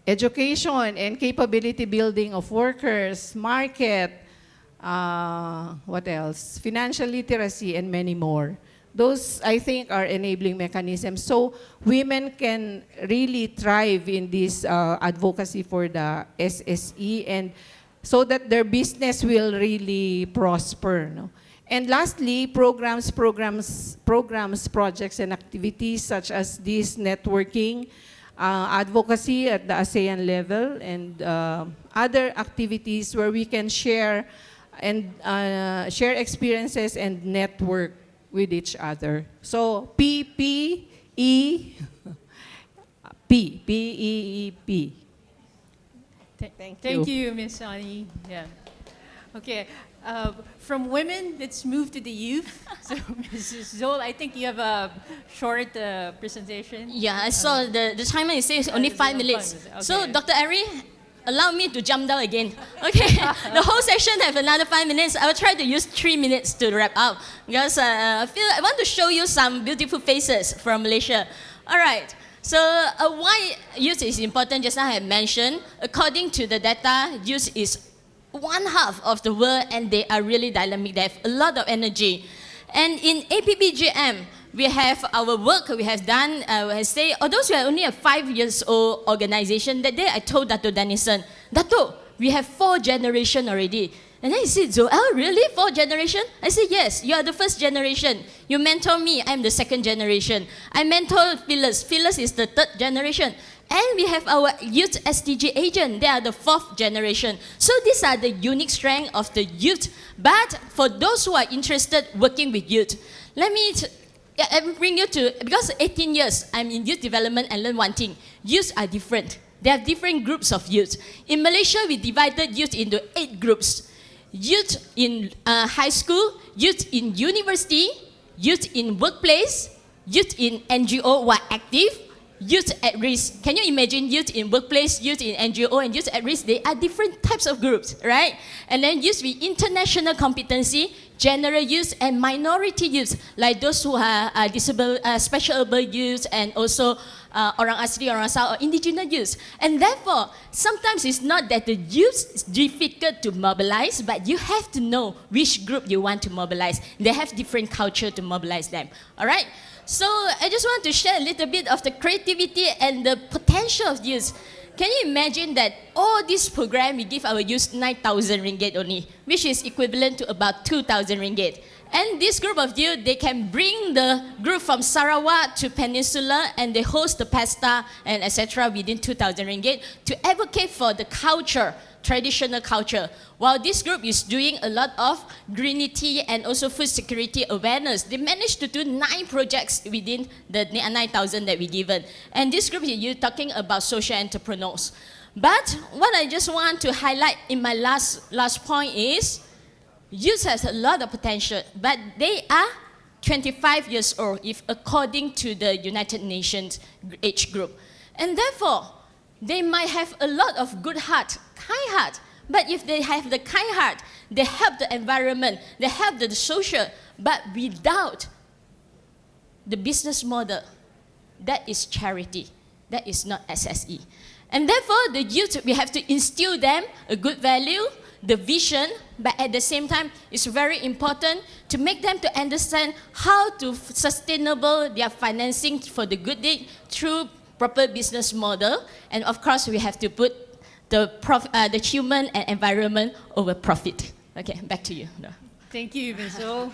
education and capability building of workers, market, what else? Financial literacy, and many more. Those, I think, are enabling mechanisms. So women can really thrive in this advocacy for the SSE, and so that their business will really prosper. No? And lastly, programs, projects, and activities such as this networking, advocacy at the ASEAN level, and other activities where we can share and share experiences and network with each other. So PPEP. PEEP. Thank you, Ms. Ani. Yeah. Okay. From women, let's move to the youth. So, Mrs. Zol, I think you have a short presentation. Yeah, I saw the timer. It says only 5 minutes. So, Dr. Ari, allow me to jump down again. Okay, the whole session have another 5 minutes. I will try to use 3 minutes to wrap up because I want to show you some beautiful faces from Malaysia. All right. So why youth is important, just now I mentioned. According to the data, youth is 1/2 of the world and they are really dynamic. They have a lot of energy. And in APPGM, we have our work we have done. I say, although we are only a 5 years old organization, that day I told Dato Danison, Dato, we have 4 generations already. And then he said, Zoel, really? 4 generations? I said, yes, you are the 1st generation. You mentor me, I'm the 2nd generation. I mentor Phyllis. Phyllis is the 3rd generation. And we have our youth SDG agent. They are the 4th generation. So these are the unique strength of the youth. But for those who are interested working with youth, let me bring you to, because 18 years, I'm in youth development and learn one thing. Youth are different. They have different groups of youth. In Malaysia, we divided youth into 8 groups. Youth in high school, youth in university, youth in workplace, youth in NGO who are active, youth at risk. Can you imagine youth in workplace, youth in NGO, and youth at risk? They are different types of groups, right? And then youth with international competency, general youth, and minority youth, like those who are disabled, special able youth, and also orang asli, orang asal, or indigenous youth. And therefore, sometimes it's not that the youth is difficult to mobilize, but you have to know which group you want to mobilize. They have different culture to mobilize them. All right? So I just want to share a little bit of the creativity and the potential of youth. Can you imagine that all this program, we give our youth 9,000 ringgit only, which is equivalent to about 2,000 ringgit. And this group of youth, they can bring the group from Sarawak to Peninsula and they host the pasta and etc. within 2,000 ringgit to advocate for the culture, traditional culture. While this group is doing a lot of greenity and also food security awareness, they managed to do 9 projects within the 9,000 that we given. And this group here, you're talking about social entrepreneurs. But what I just want to highlight in my last point is, youth has a lot of potential, but they are 25 years old, if according to the United Nations age group. And therefore, they might have a lot of good heart, kind heart, but if they have the kind heart, they help the environment, they help the social, but without the business model, that is charity, that is not SSE. And therefore, the youth, we have to instill them a good value, the vision, but at the same time, it's very important to make them to understand how to sustainable their financing for the good deed through proper business model. And of course, we have to put the human and environment over profit. Okay, back to you. No. Thank you, Ms. O.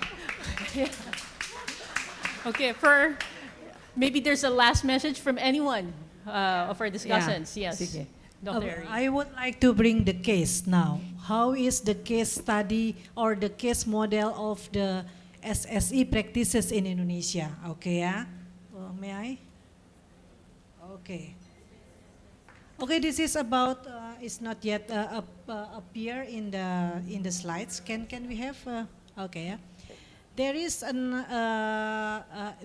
Okay, maybe there's a last message from anyone of our discussants. Yeah. Yes. Dr. I would like to bring the case now. How is the case study or the case model of the SSE practices in Indonesia? Okay, yeah? May I? Okay. Okay, this is about, it's not yet appear in the slides. Can we have, okay, yeah? There is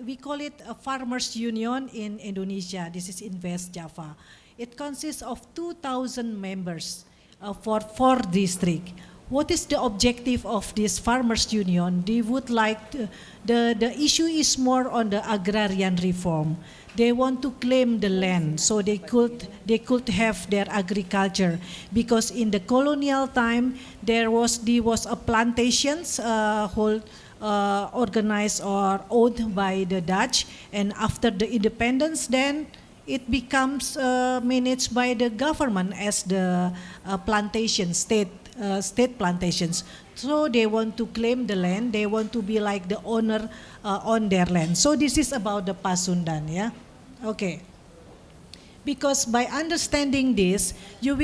we call it a farmers union in Indonesia. This is in West Java. It consists of 2,000 members for 4 districts. What is the objective of this farmers union? They would like the issue is more on the agrarian reform. They want to claim the land so they could have their agriculture, because in the colonial time there was a plantations organized or owned by the Dutch, and after the independence then it becomes managed by the government as the state plantations. So they want to claim the land, they want to be like the owner on their land. So this is about the Pasundan, yeah? Okay. because by understanding this, you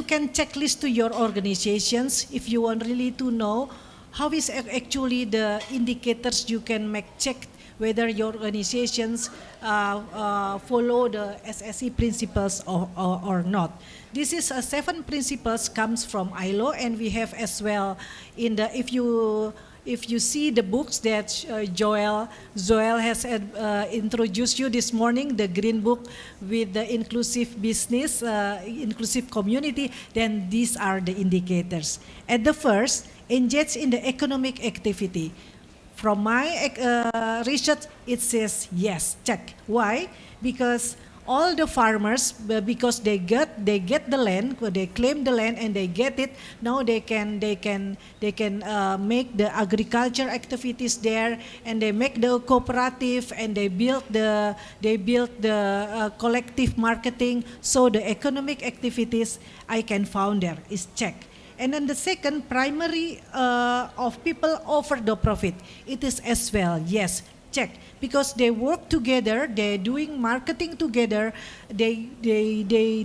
can checklist to your organizations if you want really to know how is actually the indicators you can make check whether your organizations follow the SSE principles or not. This is 7 principles comes from ILO, and we have as well in the if you see the books that Joel has introduced you this morning, the green book with the inclusive business, inclusive community, then these are the indicators. At the first, engage in the economic activity. From my research, it says yes, check. Why? Because all the farmers, because they get the land, they claim the land and they get it. Now they can make the agriculture activities there, and they make the cooperative, and they build the collective marketing. So the economic activities I can found there is check. And then the second, primary of people offer the profit. It is as well, yes, check. Because they work together, they're doing marketing together, they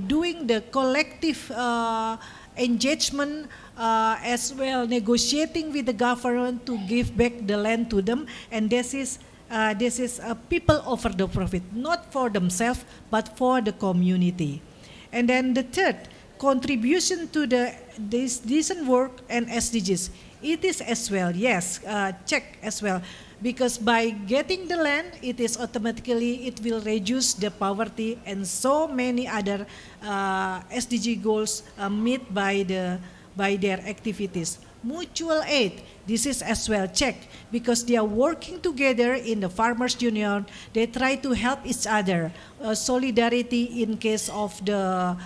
doing the collective engagement as well, negotiating with the government to give back the land to them. And this is people offer the profit, not for themselves, but for the community. And then the third, contribution to this decent work and SDGs. It is as well, yes, check as well. Because by getting the land, it will reduce the poverty and so many other SDG goals met by their activities. Mutual aid, this is as well check, because they are working together in the farmers union. They try to help each other. Solidarity in case of the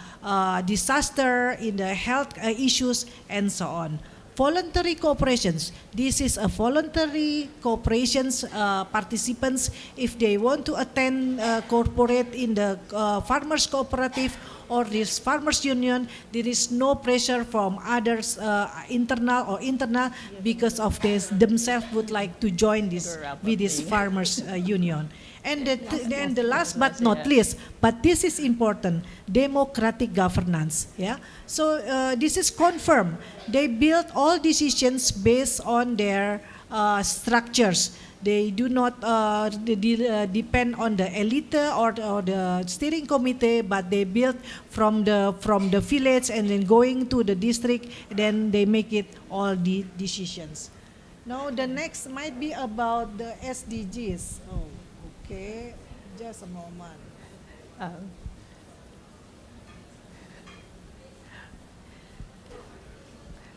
disaster, in the health issues, and so on. Voluntary cooperations. This is a voluntary cooperations participants. If they want to attend corporate in the farmers cooperative or this farmers union, there is no pressure from others, internal, because of this themselves would like to join this with this farmers union. And the last but not least, but this is important, democratic governance. Yeah. So this is confirmed. They build all decisions based on their structures. They do not depend on the elite or the steering committee, but they build from the village and then going to the district. Then they make it all the decisions. Now the next might be about the SDGs. Oh. Okay, just a moment.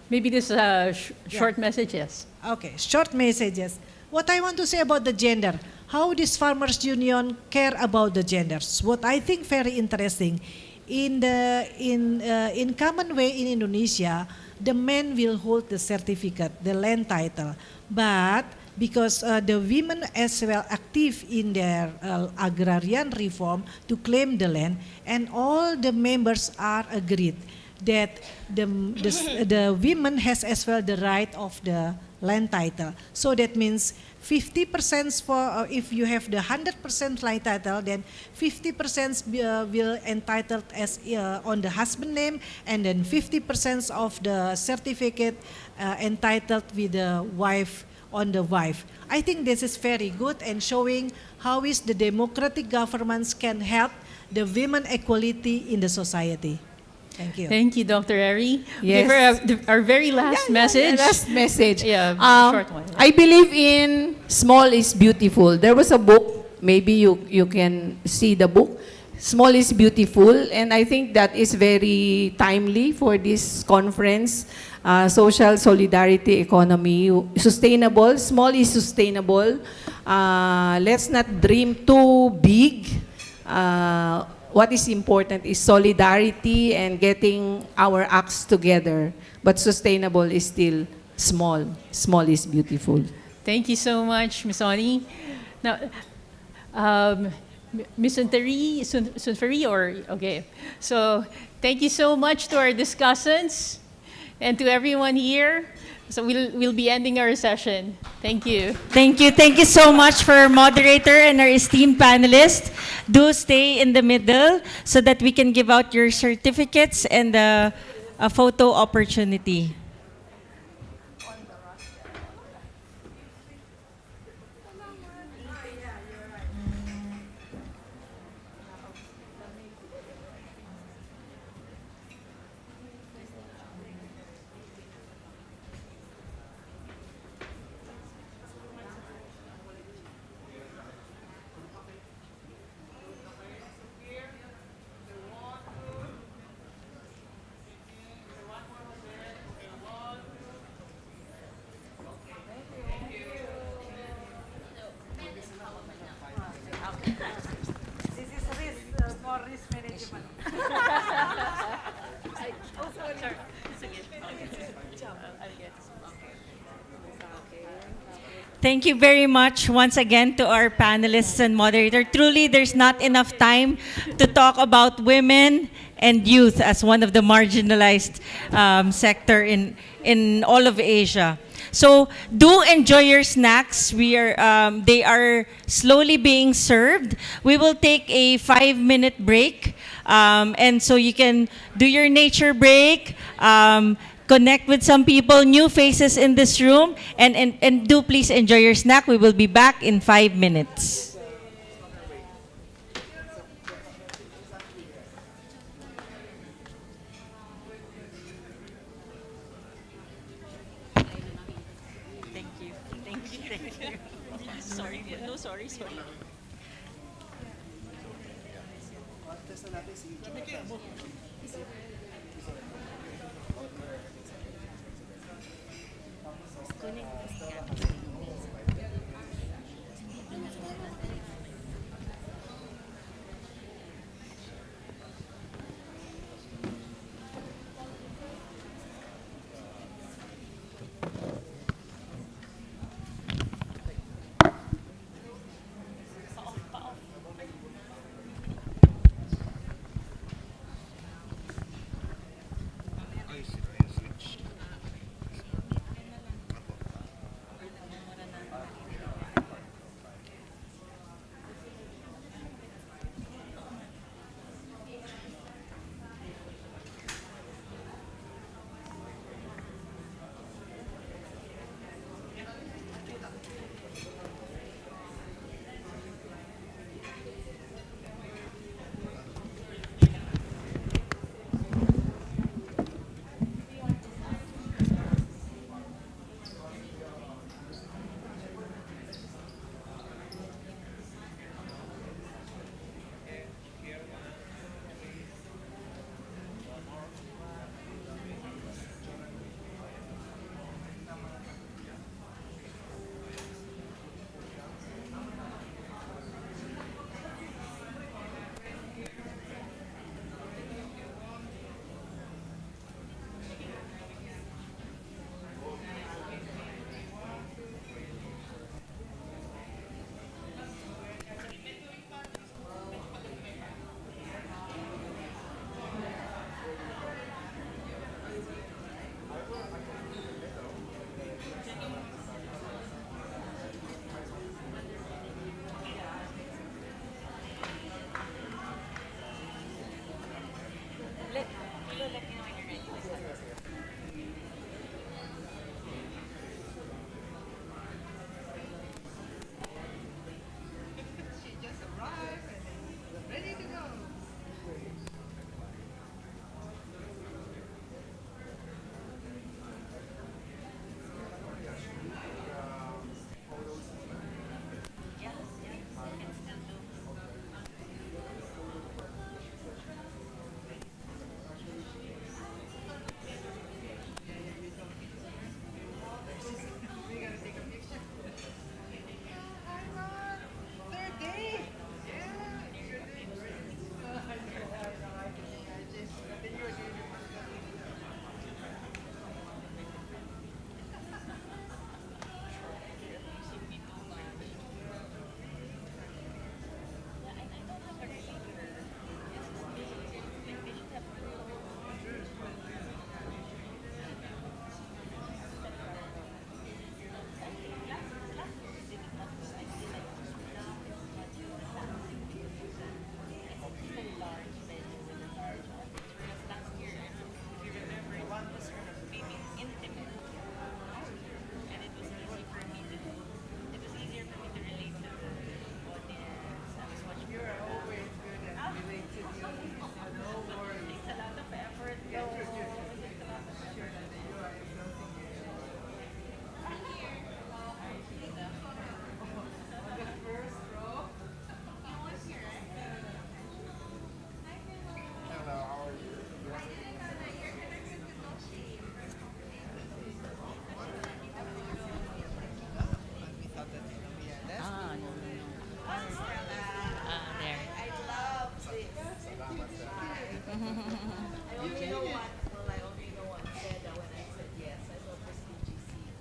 Maybe this short messages. Okay, short messages. What I want to say about the gender, how this farmers union care about the genders. What I think very interesting, in common way in Indonesia, the men will hold the certificate, the land title, but because the women as well active in their agrarian reform to claim the land, and all the members are agreed that the women has as well the right of the land title. So that means 50% for if you have the 100% land title, then 50% will entitled as on the husband name, and then 50% of the certificate entitled with the wife on the wife. I think this is very good and showing how is the democratic governments can help the women equality in the society. Thank you. Thank you, Dr. Eri. Yes. Our very last message. Last message. Yeah, short one. I believe in small is beautiful. There was a book, maybe you can see the book. Small is beautiful, and I think that is very timely for this conference. Social solidarity economy, sustainable, small is sustainable. Let's not dream too big. What is important is solidarity and getting our acts together. But sustainable is still small. Small is beautiful. Thank you so much, Ms. Oni. Now, Ms. Sunfari, okay. So, thank you so much to our discussants and to everyone here. So we'll be ending our session. Thank you. Thank you. Thank you so much for our moderator and our esteemed panelists. Do stay in the middle so that we can give out your certificates and a photo opportunity. Thank you very much once again to our panelists and moderator. Truly, there's not enough time to talk about women and youth as one of the marginalized sector in all of Asia. So do enjoy your snacks. They are slowly being served. We will take a 5-minute break. And so you can do your nature break, connect with some people, new faces in this room, and do please enjoy your snack. We will be back in 5 minutes.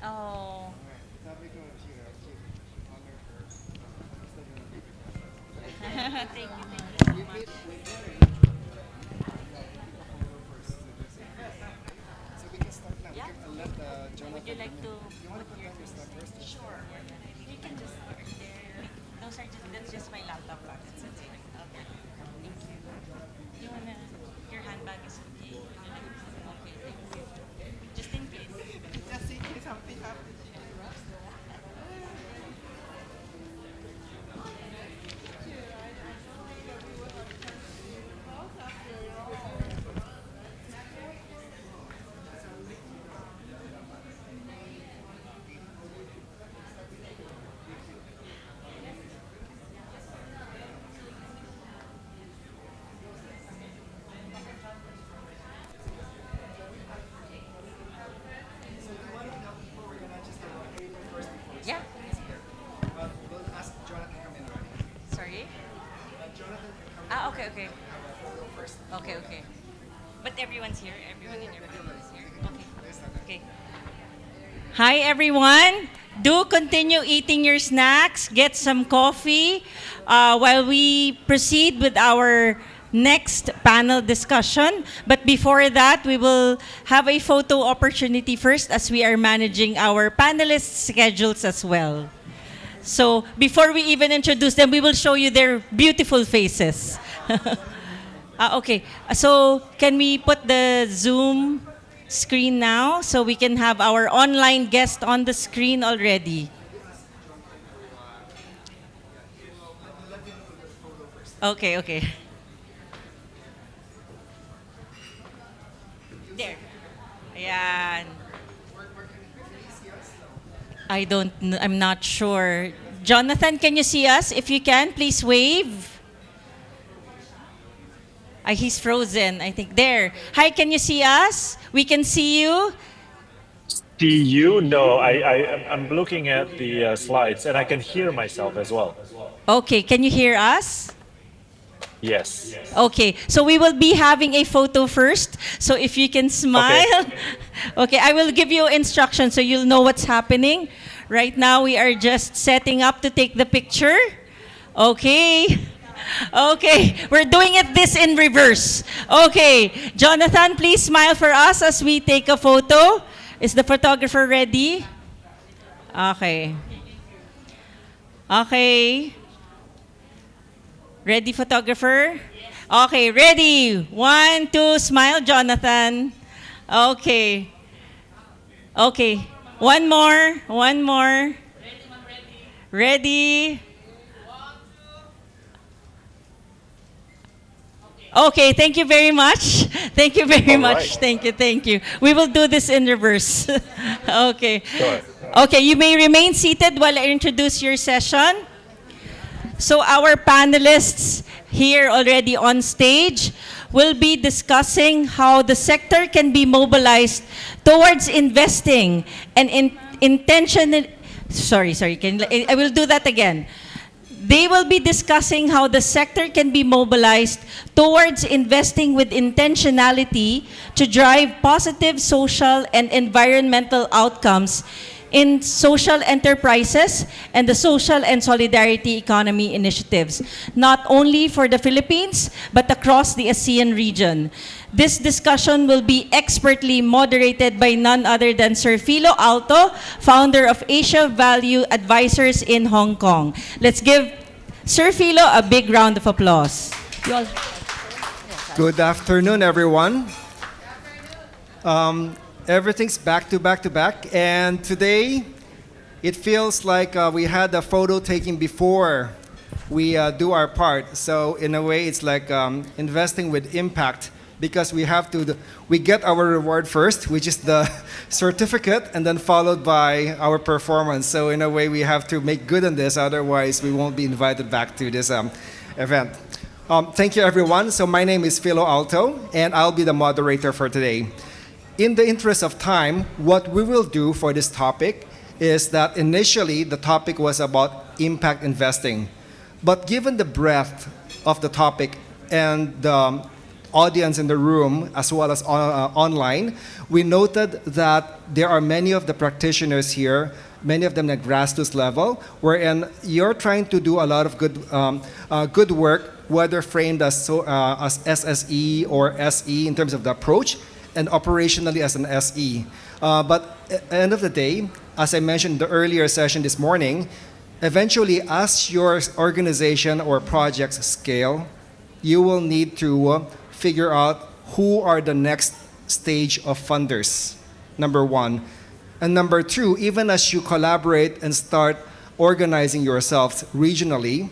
Oh. Thank you. Thank you so much. So we can start now. Yeah. We can let Jonathan. Would you like to? You want to put down your stuff first? Sure. You can just put it there. Those are just, that's just my laptop pockets. That's it. Okay. Thank you. You wanna, your handbag is okay. Okay, thank you. Just in case. Just in case something happens. Yeah. We'll ask Jonathan to come in already. Sorry? Jonathan can come in. Ah, okay, okay. Go first. Okay, okay. But everyone's here. Everyone in your room is here. Okay. Okay. Hi, everyone. Do continue eating your snacks. Get some coffee while we proceed with our next panel discussion. But before that, we will have a photo opportunity first as we are managing our panelists' schedules as well. So before we even introduce them, we will show you their beautiful faces. Okay, so can we put the Zoom screen now so we can have our online guest on the screen already? Okay, okay. There. Ayan. I don't know. I'm not sure. Jonathan, can you see us? If you can, please wave. He's frozen, I think. There. Hi, can you see us? We can see you. See you? No, I'm looking at the slides and I can hear myself as well. Okay, can you hear us? Yes. Okay, so we will be having a photo first. So if you can smile. Okay, I will give you instructions so you'll know what's happening. Right now, we are just setting up to take the picture. Okay. Okay, we're doing this in reverse. Okay, Jonathan, please smile for us as we take a photo. Is the photographer ready? Okay. Okay. Ready, photographer? Okay, ready. 1, 2, smile, Jonathan. Okay. Okay. One more. One more. Ready. Okay, thank you very much. Thank you very much. Thank you, thank you. We will do this in reverse. Okay. Sure. Okay, you may remain seated while I introduce your session. So our panelists here already on stage will be discussing how the sector can be mobilized towards investing and I will do that again. They will be discussing how the sector can be mobilized towards investing with intentionality to drive positive social and environmental outcomes in social enterprises and the social and solidarity economy initiatives, not only for the Philippines, but across the ASEAN region. This discussion will be expertly moderated by none other than Sir Philo Alto, founder of Asia Value Advisors in Hong Kong. Let's give Sir Philo a big round of applause. Good afternoon, everyone. Everything's back to back, and today it feels like we had a photo taking before we do our part. So in a way, it's like investing with impact, because we get our reward first, which is the certificate, and then followed by our performance. So in a way, we have to make good on this, otherwise we won't be invited back to this event. Thank you, everyone. So my name is Philo Alto, and I'll be the moderator for today. In the interest of time, what we will do for this topic is that initially the topic was about impact investing. But given the breadth of the topic and audience in the room as well as online, we noted that there are many of the practitioners here, many of them at grassroots level, wherein you're trying to do a lot of good work, whether framed as SSE or SE in terms of the approach, and operationally as an SE. But at the end of the day, as I mentioned in the earlier session this morning, eventually as your organization or projects scale, you will need to figure out who are the next stage of funders, number one. And number two, even as you collaborate and start organizing yourselves regionally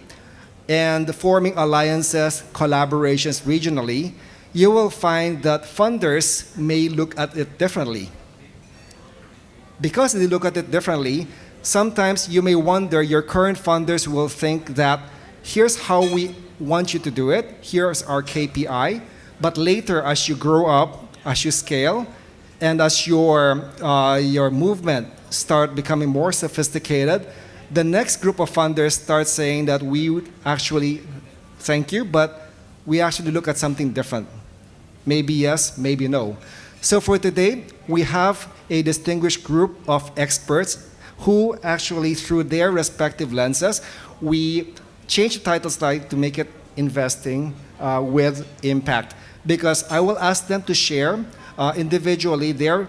and forming alliances, collaborations regionally, you will find that funders may look at it differently. Because they look at it differently, sometimes you may wonder, your current funders will think that here's how we want you to do it, here's our KPI, but later as you grow up, as you scale, and as your movement start becoming more sophisticated, the next group of funders start saying that we would actually thank you, but we actually look at something different. Maybe yes, maybe no. So for today, we have a distinguished group of experts who actually, through their respective lenses, we changed the title slide to make it Investing with Impact. Because I will ask them to share individually their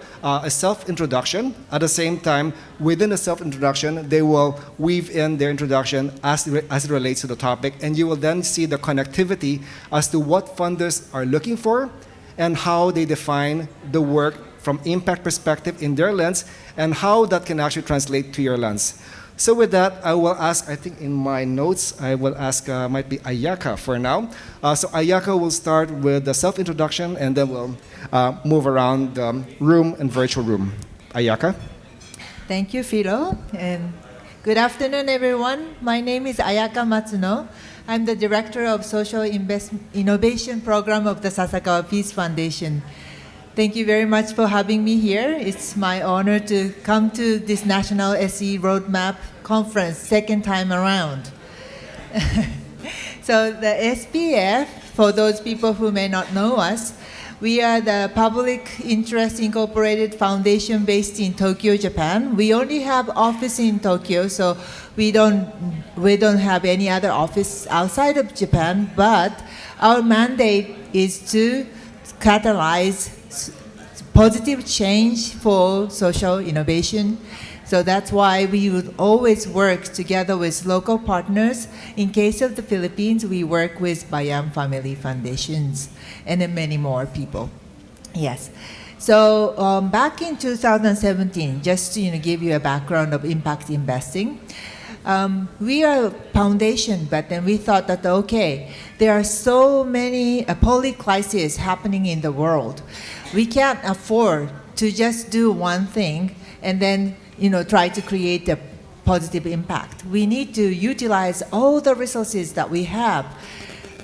self-introduction. At the same time, within the self-introduction, they will weave in their introduction as it relates to the topic, and you will then see the connectivity as to what funders are looking for and how they define the work from impact perspective in their lens and how that can actually translate to your lens. So with that, I will ask, I think in my notes, I will ask, might be Ayaka for now. So Ayaka will start with the self-introduction and then we'll move around the room and virtual room. Ayaka. Thank you, Philo. And good afternoon, everyone. My name is Ayaka Matsuno. I'm the Director of Social Innovation Program of the Sasakawa Peace Foundation. Thank you very much for having me here. It's my honor to come to this National SE Roadmap conference, second time around. So the SPF, for those people who may not know us, we are the Public Interest Incorporated Foundation based in Tokyo, Japan. We only have office in Tokyo, so we don't have any other office outside of Japan, but our mandate is to catalyze positive change for social innovation. So that's why we would always work together with local partners. In case of the Philippines, we work with Bayam Family Foundations and then many more people. Yes. So back in 2017, just to give you a background of impact investing, we are a foundation, but then we thought that, okay, there are so many polycrises happening in the world. We can't afford to just do one thing and then try to create a positive impact. We need to utilize all the resources that we have.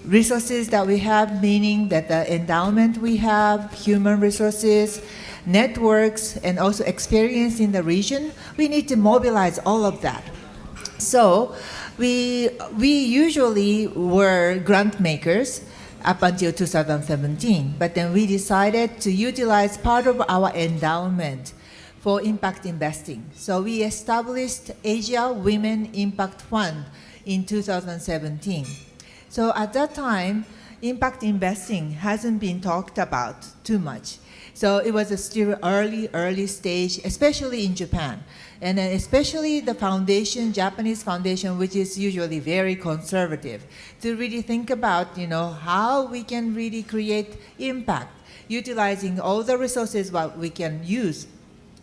Resources that we have, meaning that the endowment we have, human resources, networks, and also experience in the region. We need to mobilize all of that. So we usually were grant makers up until 2017, but then we decided to utilize part of our endowment for impact investing. So we established Asia Women Impact Fund in 2017. So at that time, impact investing hasn't been talked about too much. So it was a still early stage, especially in Japan. And then especially the foundation, Japanese foundation, which is usually very conservative, to really think about, how we can really create impact, utilizing all the resources what we can use.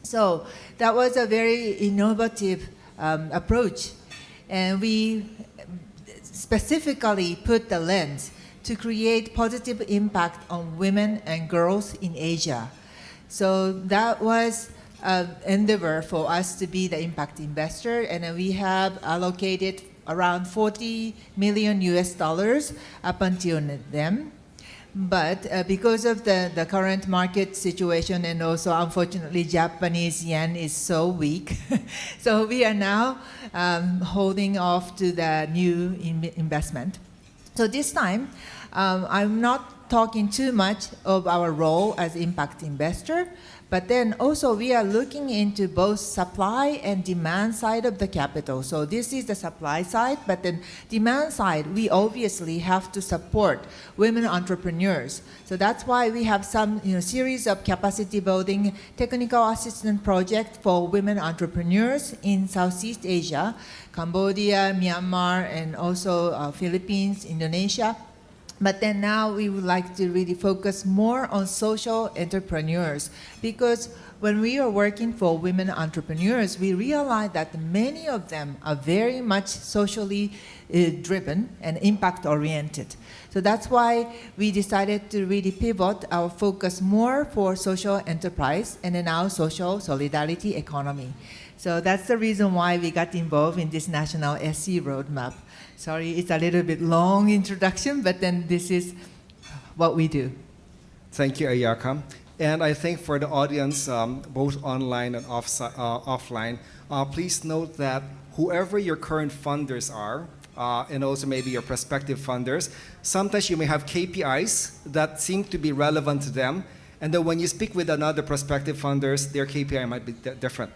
So that was a very innovative approach. And we specifically put the lens to create positive impact on women and girls in Asia. So that was an endeavor for us to be the impact investor, and we have allocated around $40 million up until then. But because of the current market situation, and also unfortunately Japanese yen is so weak, so we are now holding off to the new investment. So this time, I'm not talking too much of our role as impact investor, but then also we are looking into both supply and demand side of the capital. So this is the supply side, but then demand side, we obviously have to support women entrepreneurs. So that's why we have some series of capacity building technical assistance project for women entrepreneurs in Southeast Asia, Cambodia, Myanmar, and also Philippines, Indonesia. But then now we would like to really focus more on social entrepreneurs, because when we are working for women entrepreneurs, we realize that many of them are very much socially driven and impact oriented. So that's why we decided to really pivot our focus more for social enterprise and then now social solidarity economy. So that's the reason why we got involved in this national SE roadmap. Sorry, it's a little bit long introduction, but then this is what we do. Thank you, Ayaka. And I think for the audience, both online and offline, please note that whoever your current funders are, and also maybe your prospective funders, sometimes you may have KPIs that seem to be relevant to them, and then when you speak with another prospective funders, their KPI might be different.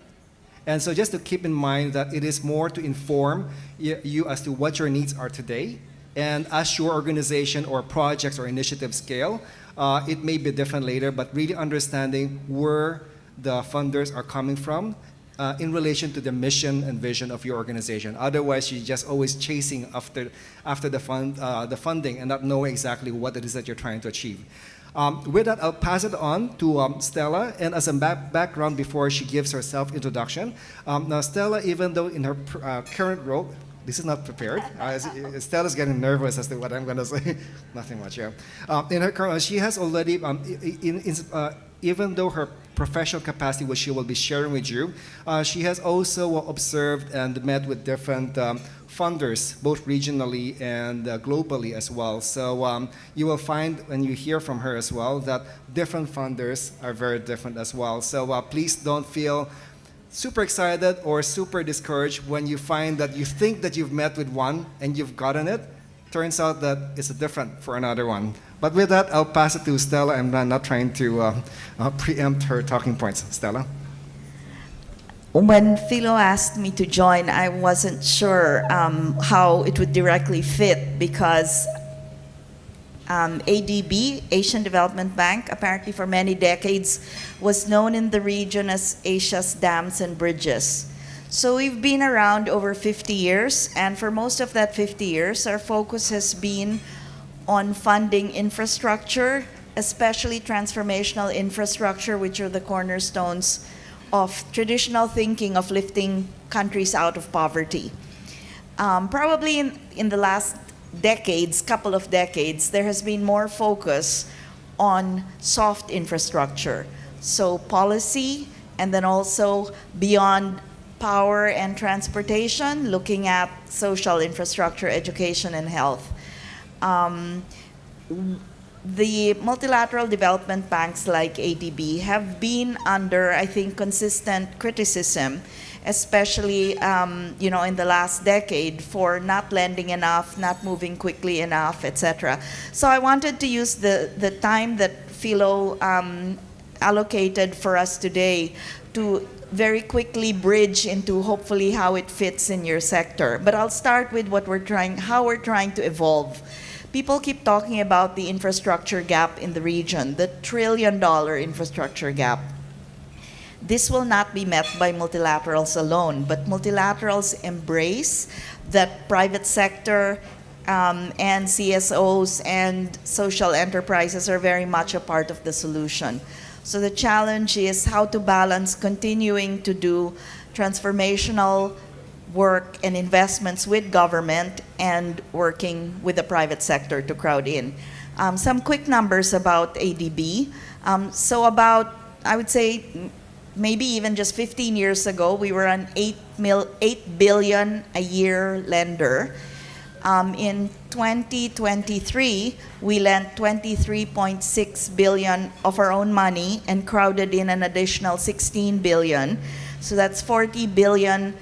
And so just to keep in mind that it is more to inform you as to what your needs are today. And as your organization or projects or initiatives scale, it may be different later, but really understanding where the funders are coming from in relation to the mission and vision of your organization. Otherwise, you're just always chasing after the funding and not knowing exactly what it is that you're trying to achieve. With that, I'll pass it on to Stella. And as a background before she gives her self-introduction, now Stella, even though in her current role, this is not prepared. Stella's getting nervous as to what I'm going to say. Nothing much, yeah. In her current, she has already, even though her professional capacity, which she will be sharing with you, she has also observed and met with different funders, both regionally and globally as well. So you will find when you hear from her as well that different funders are very different as well. So please don't feel super excited or super discouraged when you find that you think that you've met with one and you've gotten it. Turns out that it's different for another one. But with that, I'll pass it to Stella. I'm not trying to preempt her talking points. Stella? When Philo asked me to join, I wasn't sure how it would directly fit, because ADB, Asian Development Bank, apparently for many decades was known in the region as Asia's dams and bridges. So we've been around over 50 years, and for most of that 50 years, our focus has been on funding infrastructure, especially transformational infrastructure, which are the cornerstones of traditional thinking of lifting countries out of poverty. Probably in the last couple of decades, there has been more focus on soft infrastructure. So policy, and then also beyond power and transportation, looking at social infrastructure, education, and health. The multilateral development banks like ADB have been under, I think, consistent criticism, especially in the last decade, for not lending enough, not moving quickly enough, etc. So I wanted to use the time that Philo allocated for us today to very quickly bridge into hopefully how it fits in your sector. But I'll start with how we're trying to evolve. People keep talking about the infrastructure gap in the region, the $1 trillion infrastructure gap. This will not be met by multilaterals alone, but multilaterals embrace that private sector and CSOs and social enterprises are very much a part of the solution. So the challenge is how to balance continuing to do transformational work and investments with government and working with the private sector to crowd in. Some quick numbers about ADB. So about, I would say, maybe even just 15 years ago, we were an 8 billion a year lender. In 2023, we lent 23.6 billion of our own money and crowded in an additional 16 billion. So that's 40 billion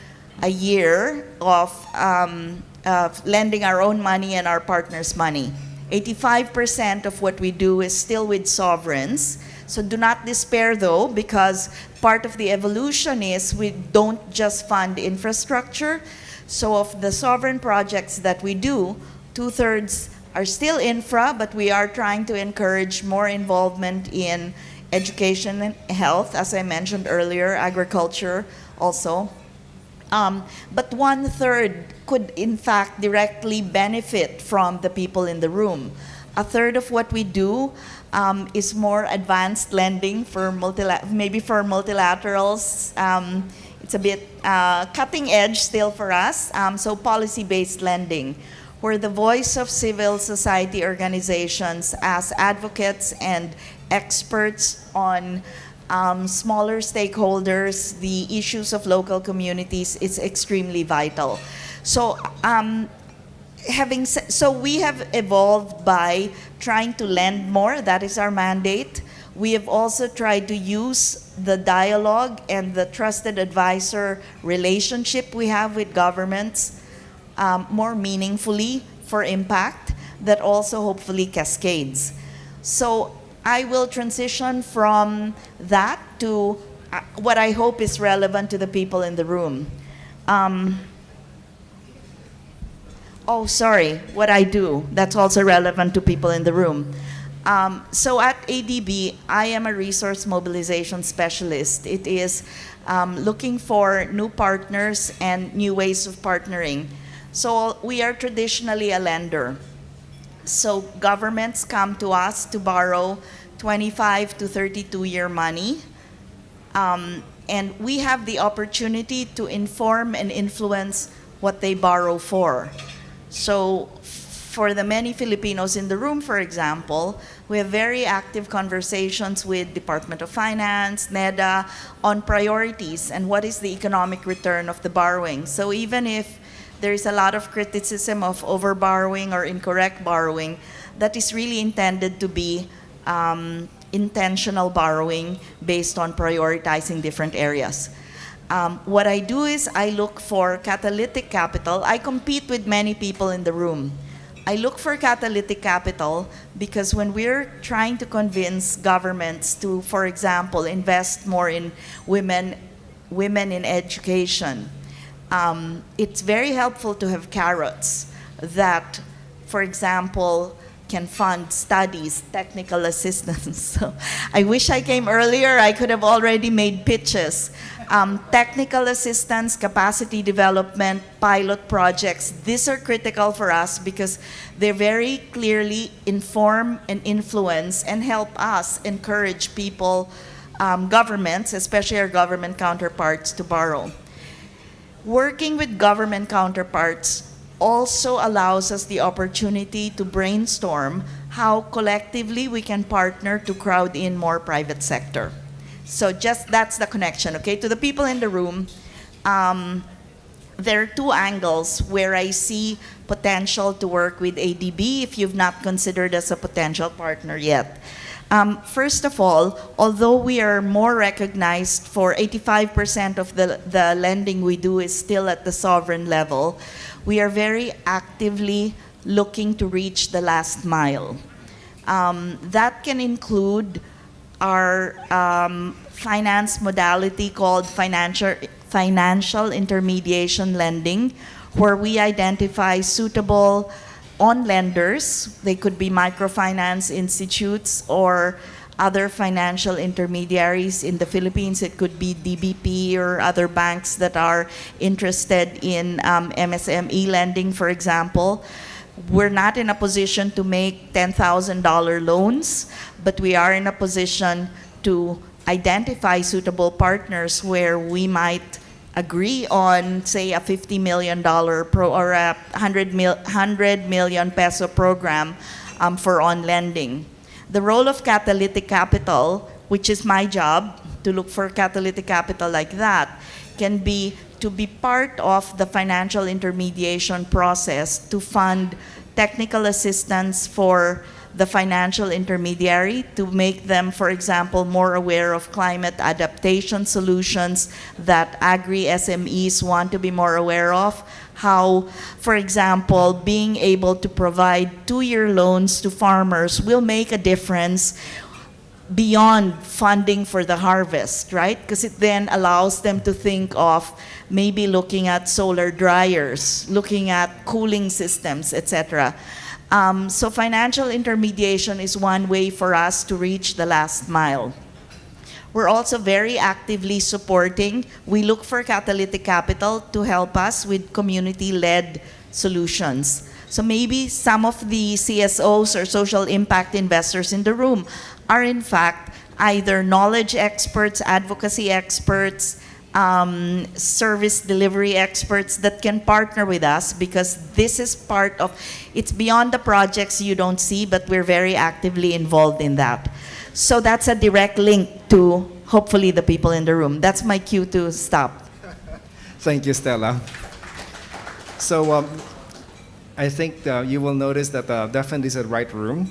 a year of lending our own money and our partners' money. 85% of what we do is still with sovereigns. So do not despair though, because part of the evolution is we don't just fund infrastructure. So of the sovereign projects that we do, 2/3 are still infra, but we are trying to encourage more involvement in education and health, as I mentioned earlier, agriculture also. But 1/3 could in fact directly benefit from the people in the room. 1/3 of what we do is more advanced lending for maybe for multilaterals. It's a bit cutting edge still for us. So policy-based lending, where the voice of civil society organizations as advocates and experts on smaller stakeholders, the issues of local communities is extremely vital. So so we have evolved by trying to lend more. That is our mandate. We have also tried to use the dialogue and the trusted advisor relationship we have with governments more meaningfully for impact that also hopefully cascades. So I will transition from that to what I hope is relevant to the people in the room. What I do, that's also relevant to people in the room. So at ADB, I am a resource mobilization specialist. It is looking for new partners and new ways of partnering. So we are traditionally a lender. So governments come to us to borrow 25 to 32-year money. And we have the opportunity to inform and influence what they borrow for. So for the many Filipinos in the room, for example, we have very active conversations with Department of Finance, NEDA, on priorities and what is the economic return of the borrowing. So even if there is a lot of criticism of overborrowing or incorrect borrowing, that is really intended to be intentional borrowing based on prioritizing different areas. What I do is I look for catalytic capital. I compete with many people in the room. I look for catalytic capital because when we're trying to convince governments to, for example, invest more in women in education, it's very helpful to have carrots that, for example, can fund studies, technical assistance. So I wish I came earlier. I could have already made pitches. Technical assistance, capacity development, pilot projects, these are critical for us because they very clearly inform and influence and help us encourage people, governments, especially our government counterparts, to borrow. Working with government counterparts also allows us the opportunity to brainstorm how collectively we can partner to crowd in more private sector. So that's the connection, okay? To the people in the room, there are two angles where I see potential to work with ADB if you've not considered us a potential partner yet. First of all, although we are more recognized for 85% of the lending we do is still at the sovereign level, we are very actively looking to reach the last mile. That can include our finance modality called financial intermediation lending, where we identify suitable on-lenders. They could be microfinance institutes or other financial intermediaries in the Philippines. It could be DBP or other banks that are interested in MSME lending, for example. We're not in a position to make $10,000 loans, but we are in a position to identify suitable partners where we might agree on, say, a $50 million or a 100 million peso program for on-lending. The role of catalytic capital, which is my job, to look for catalytic capital like that, can be to be part of the financial intermediation process to fund technical assistance for the financial intermediary to make them, for example, more aware of climate adaptation solutions that agri-SMEs want to be more aware of. How, for example, being able to provide 2-year loans to farmers will make a difference beyond funding for the harvest, right? Because it then allows them to think of maybe looking at solar dryers, looking at cooling systems, etc. So financial intermediation is one way for us to reach the last mile. We're also very actively supporting. We look for catalytic capital to help us with community-led solutions. So maybe some of the CSOs or social impact investors in the room are in fact either knowledge experts, advocacy experts, service delivery experts that can partner with us, because this is part of, it's beyond the projects you don't see, but we're very actively involved in that. So that's a direct link to hopefully the people in the room. That's my cue to stop. Thank you, Stella. So I think you will notice that definitely is the right room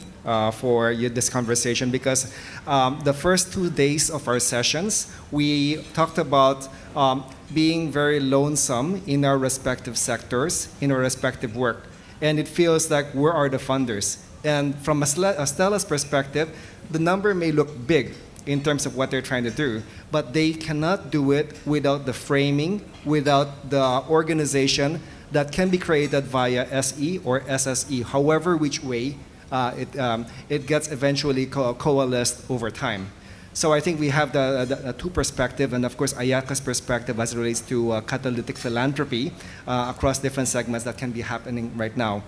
for this conversation, because the first 2 days of our sessions, we talked about being very lonesome in our respective sectors, in our respective work. And it feels like we are the funders. And from Stella's perspective, the number may look big in terms of what they're trying to do, but they cannot do it without the framing, without the organization that can be created via SE or SSE, however which way it gets eventually coalesced over time. So I think we have the two perspectives, and of course Ayaka's perspective as it relates to catalytic philanthropy across different segments that can be happening right now.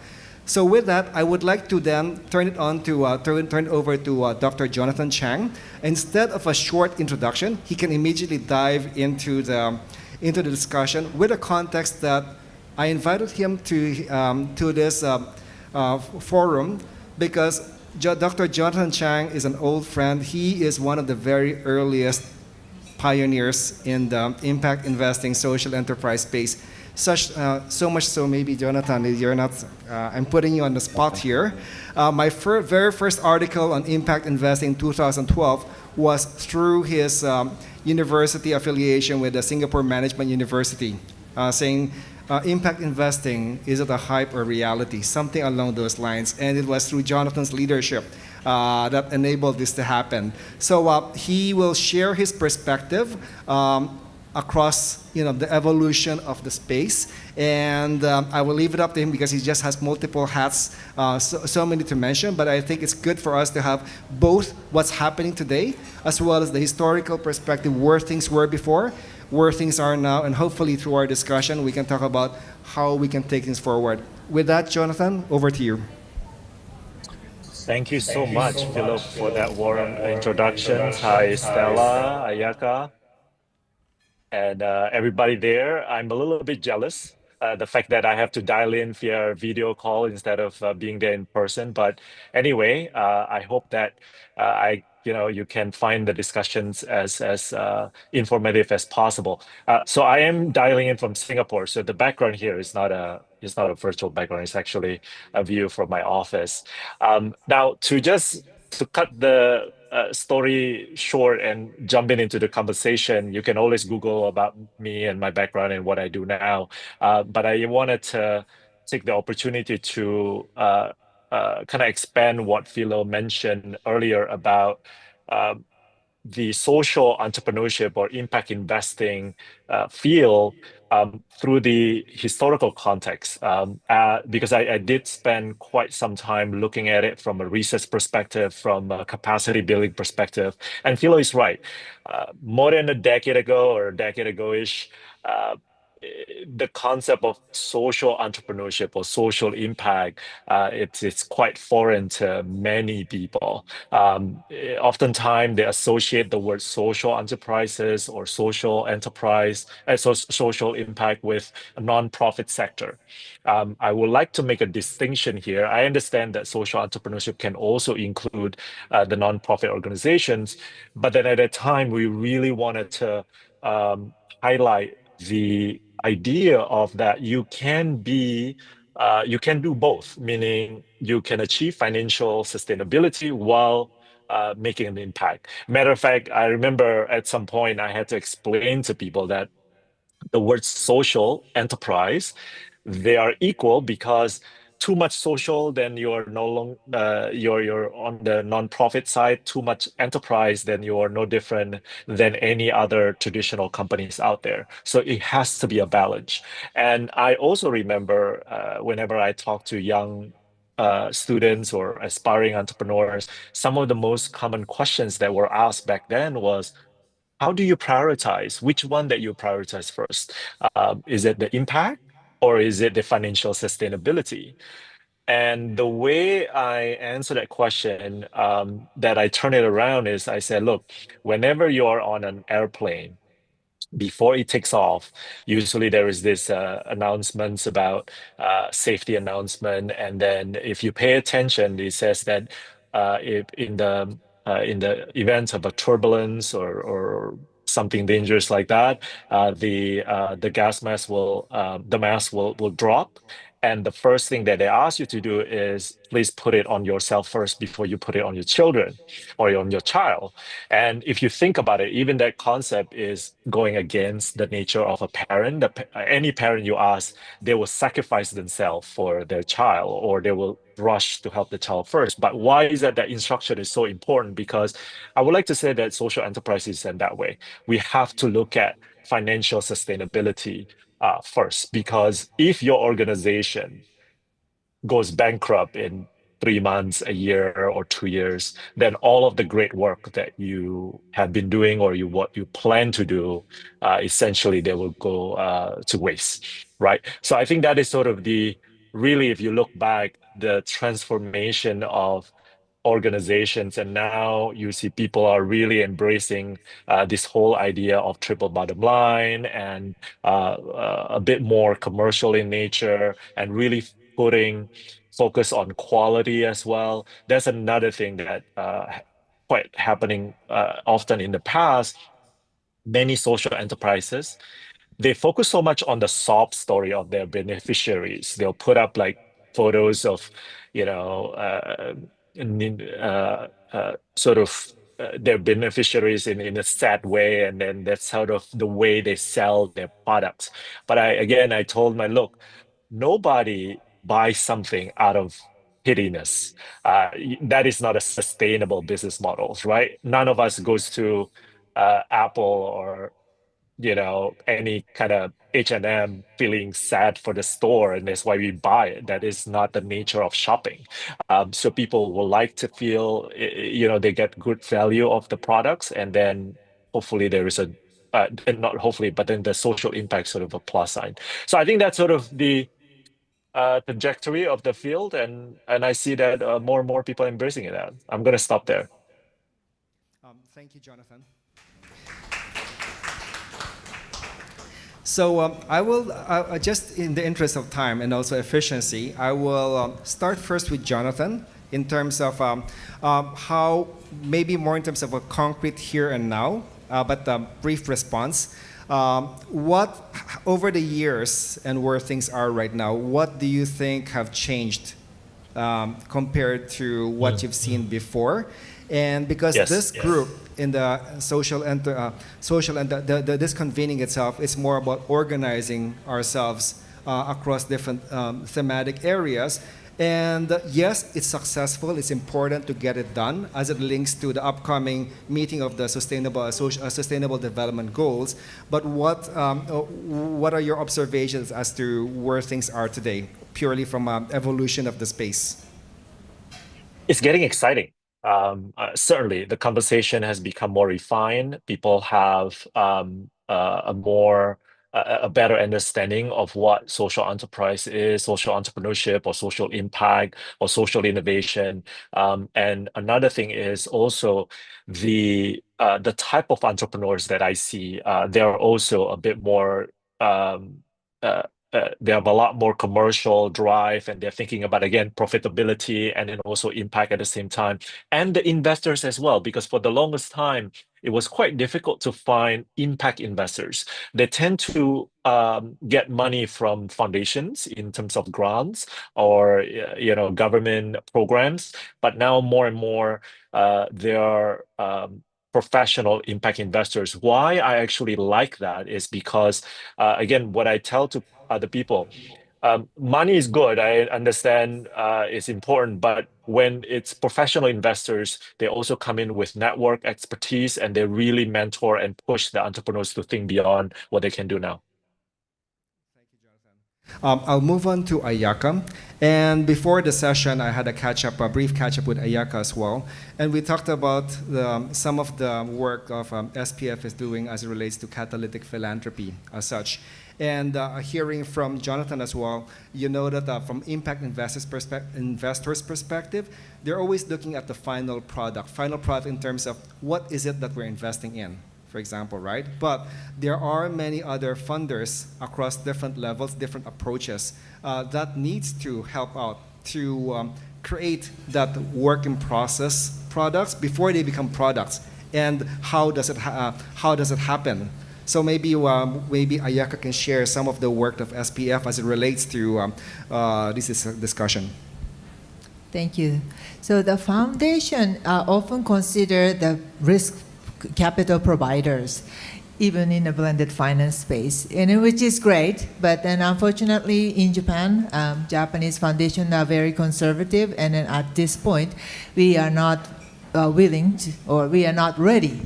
So with that, I would like to then turn it over to Dr. Jonathan Chang. Instead of a short introduction, he can immediately dive into the discussion with a context that I invited him to this forum because Dr. Jonathan Chang is an old friend. He is one of the very earliest pioneers in the impact investing social enterprise space. So much so, maybe Jonathan, you're not, I'm putting you on the spot here. My very first article on impact investing in 2012 was through his university affiliation with the Singapore Management University, saying impact investing, is it a hype or reality? Something along those lines. And it was through Jonathan's leadership that enabled this to happen. So he will share his perspective across the evolution of the space, and I will leave it up to him because he just has multiple hats, so many to mention, but I think it's good for us to have both what's happening today as well as the historical perspective, where things were before, where things are now, and hopefully through our discussion we can talk about how we can take things forward. With that, Jonathan, over to you. Thank you so much, Philip, for that warm introduction. Hi, Stella, Ayaka, and everybody there. I'm a little bit jealous, the fact that I have to dial in via video call instead of being there in person. But anyway, I hope that you can find the discussions as informative as possible. So I am dialing in from Singapore. So the background here is not a virtual background. It's actually a view from my office. Now, to cut the story short and jumping into the conversation, you can always Google about me and my background and what I do now. But I wanted to take the opportunity to kind of expand what Philo mentioned earlier about the social entrepreneurship or impact investing field through the historical context, because I did spend quite some time looking at it from a research perspective, from a capacity building perspective. And Philo is right. More than a decade ago or a decade ago-ish, the concept of social entrepreneurship or social impact, it's quite foreign to many people. Oftentimes, they associate the word social enterprises or social enterprise, social impact with a non-profit sector. I would like to make a distinction here. I understand that social entrepreneurship can also include the non-profit organizations, but then at that time, we really wanted to highlight the idea of that you can be you can do both, meaning you can achieve financial sustainability while making an impact. Matter of fact, I remember at some point I had to explain to people that the words social enterprise, they are equal because too much social, then you're no longer you're on the non-profit side. Too much enterprise, then you're no different than any other traditional companies out there. So it has to be a balance. And I also remember whenever I talk to young students or aspiring entrepreneurs, some of the most common questions that were asked back then was, how do you prioritize? Which one that you prioritize first? Is it the impact or is it the financial sustainability? And the way I answer that question, that I turn it around is I said, look, whenever you're on an airplane, before it takes off, usually there is this announcements about safety announcement, and then if you pay attention, it says that if in the event of a turbulence or something dangerous like that, the gas mask will the mask will drop. And the first thing that they ask you to do is please put it on yourself first before you put it on your children or on your child. And if you think about it, even that concept is going against the nature of a parent. Any parent you ask, they will sacrifice themselves for their child, or they will rush to help the child first. But why is that instruction is so important? Because I would like to say that social enterprise is in that way. We have to look at financial sustainability first, because if your organization goes bankrupt in 3 months, a year, or 2 years, then all of the great work that you have been doing or what you plan to do, essentially they will go to waste, right? So I think that is sort of really, if you look back, the transformation of organizations, and now you see people are really embracing this whole idea of triple bottom line and a bit more commercial in nature, and really putting focus on quality as well. That's another thing that quite happening often in the past. Many social enterprises, they focus so much on the sob story of their beneficiaries. They'll put up like photos of, you know, sort of their beneficiaries in a sad way, and then that's sort of the way they sell their products. But I told my, look, nobody buys something out of pittiness. That is not a sustainable business model, right? None of us goes to Apple or any kind of H&M feeling sad for the store, and that's why we buy it. That is not the nature of shopping. So people will like to feel, they get good value of the products, and then hopefully there is not hopefully, but then the social impact sort of a plus sign. So I think that's sort of the trajectory of the field, and I see that more and more people embracing it. I'm going to stop there. Thank you, Jonathan. So I will, just in the interest of time and also efficiency, I will start first with Jonathan in terms of how, maybe more in terms of a concrete here and now, but a brief response. What, over the years and where things are right now, what do you think have changed compared to what you've seen before? And because this group in the this convening itself is more about organizing ourselves across different thematic areas. And yes, it's successful. It's important to get it done as it links to the upcoming meeting of the Sustainable Development Goals. But what are your observations as to where things are today, purely from evolution of the space? It's getting exciting. Certainly, the conversation has become more refined. People have a better understanding of what social enterprise is, social entrepreneurship, or social impact, or social innovation. And another thing is also the type of entrepreneurs that I see. They are also a bit more they have a lot more commercial drive, and they're thinking about, again, profitability and then also impact at the same time. And the investors as well, because for the longest time, it was quite difficult to find impact investors. They tend to get money from foundations in terms of grants or government programs, but now more and more there are professional impact investors. Why I actually like that is because, again, what I tell to other people, money is good. I understand it's important, but when it's professional investors, they also come in with network expertise and they really mentor and push the entrepreneurs to think beyond what they can do now. I'll move on to Ayaka. And before the session, I had a brief catch-up with Ayaka as well. And we talked about some of the work of SPF is doing as it relates to catalytic philanthropy as such. And hearing from Jonathan as well, you know that from impact investors' perspective, they're always looking at the final product in terms of what is it that we're investing in, for example, right? But there are many other funders across different levels, different approaches that needs to help out to create that work in process products before they become products. And how does it happen? So maybe Ayaka can share some of the work of SPF as it relates to this discussion. Thank you. So the foundation often consider the risk capital providers, even in the blended finance space, and which is great. But then, unfortunately, in Japan, Japanese foundations are very conservative, and then at this point, we are not willing to, or we are not ready.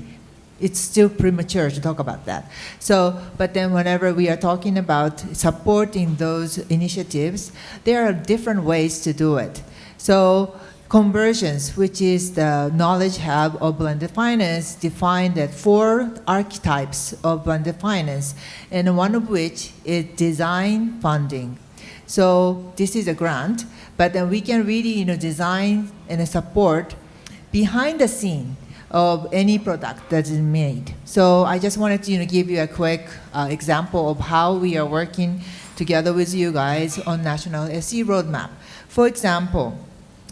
It's still premature to talk about that. So, but then whenever we are talking about supporting those initiatives, there are different ways to do it. So conversions, which is the knowledge hub of blended finance, defined that 4 archetypes of blended finance, and one of which is design funding. So this is a grant, but then we can really design and support behind the scene of any product that is made. So I just wanted to give you a quick example of how we are working together with you guys on National SE Roadmap. For example,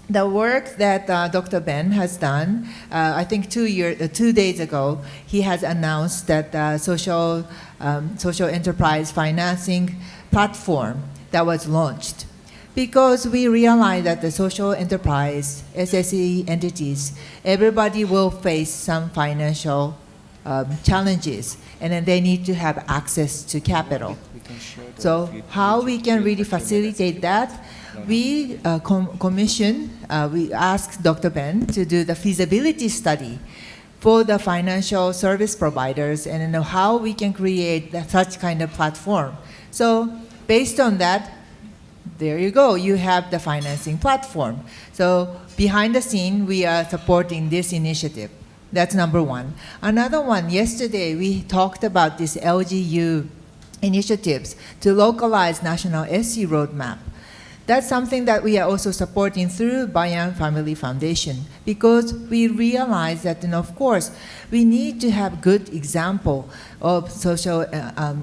the work that Dr. Ben has done, I think 2 days ago, he has announced that social enterprise financing platform that was launched. Because we realize that the social enterprise, SSE entities, everybody will face some financial challenges, and then they need to have access to capital. So how we can really facilitate that? We we asked Dr. Ben to do the feasibility study for the financial service providers and how we can create such kind of platform. So based on that, there you go, you have the financing platform. So behind the scene, we are supporting this initiative. That's number one. Another one, yesterday we talked about this LGU initiatives to localize National SE Roadmap. That's something that we are also supporting through Bayan Family Foundation, because we realize that, of course, we need to have good example of social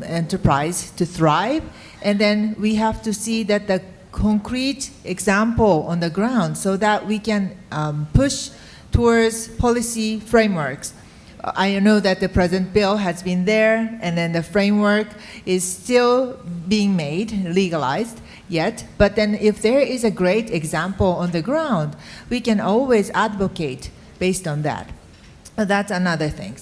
enterprise to thrive, and then we have to see that the concrete example on the ground so that we can push towards policy frameworks. I know that the present bill has been there, and then the framework is still being made, legalized yet. But then if there is a great example on the ground, we can always advocate based on that. That's another thing.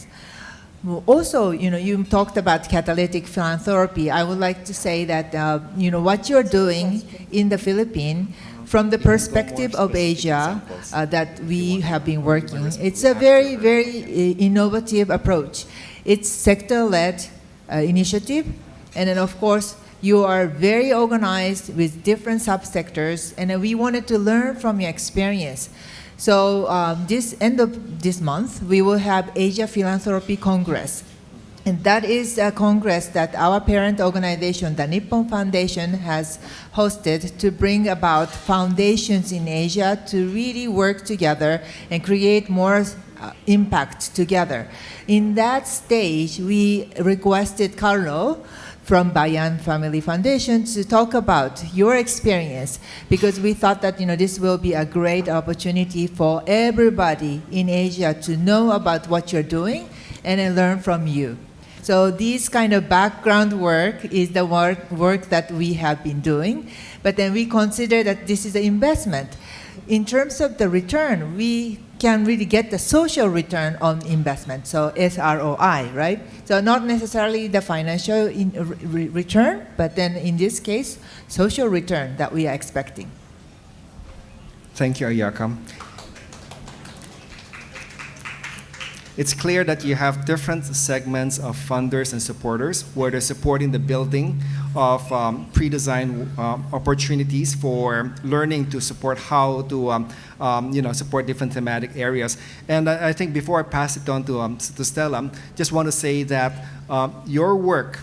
Also, you talked about catalytic philanthropy. I would like to say that, what you're doing in the Philippines, from the perspective of Asia that we have been working, it's a very, very innovative approach. It's sector-led initiative, and then of course, you are very organized with different subsectors, and we wanted to learn from your experience. So this end of this month, we will have Asia Philanthropy Congress. And that is a congress that our parent organization, the Nippon Foundation, has hosted to bring about foundations in Asia to really work together and create more impact together. In that stage, we requested Carlo from Bayan Family Foundation to talk about your experience, because we thought that this will be a great opportunity for everybody in Asia to know about what you're doing and then learn from you. So this kind of background work is the work that we have been doing, but then we consider that this is an investment. In terms of the return, we can really get the social return on investment, so SROI, right? So not necessarily the financial return, but then in this case, social return that we are expecting. Thank you, Ayaka. It's clear that you have different segments of funders and supporters, where they're supporting the building of pre-designed opportunities for learning to support how to support different thematic areas. And I think before I pass it on to Stella, just want to say that your work,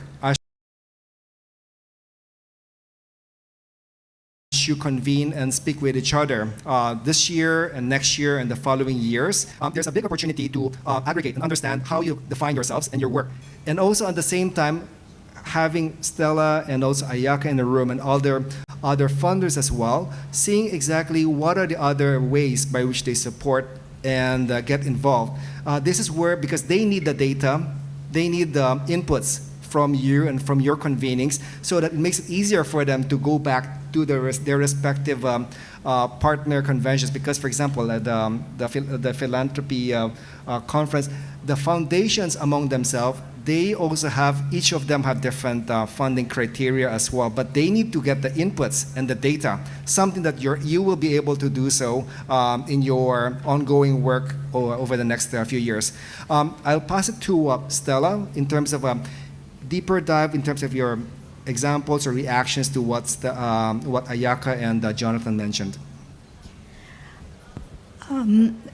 you convene and speak with each other this year and next year and the following years, there's a big opportunity to aggregate and understand how you define yourselves and your work. And also at the same time, having Stella and also Ayaka in the room and all their other funders as well, seeing exactly what are the other ways by which they support and get involved. This is where, because they need the data, they need the inputs from you and from your convenings, so that it makes it easier for them to go back to their respective partner conventions. Because, for example, at the philanthropy conference, the foundations among themselves, they also have, each of them have different funding criteria as well, but they need to get the inputs and the data, something that you will be able to do so in your ongoing work over the next few years. I'll pass it to Stella in terms of deeper dive in terms of your examples or reactions to what Ayaka and Jonathan mentioned.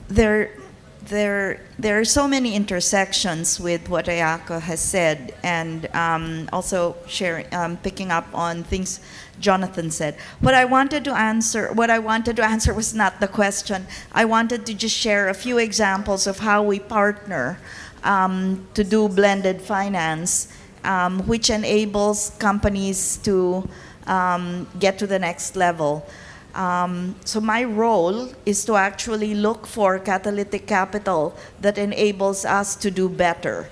There are so many intersections with what Ayaka has said, and also picking up on things Jonathan said. What I wanted to answer was not the question. I wanted to just share a few examples of how we partner to do blended finance, which enables companies to get to the next level. So my role is to actually look for catalytic capital that enables us to do better.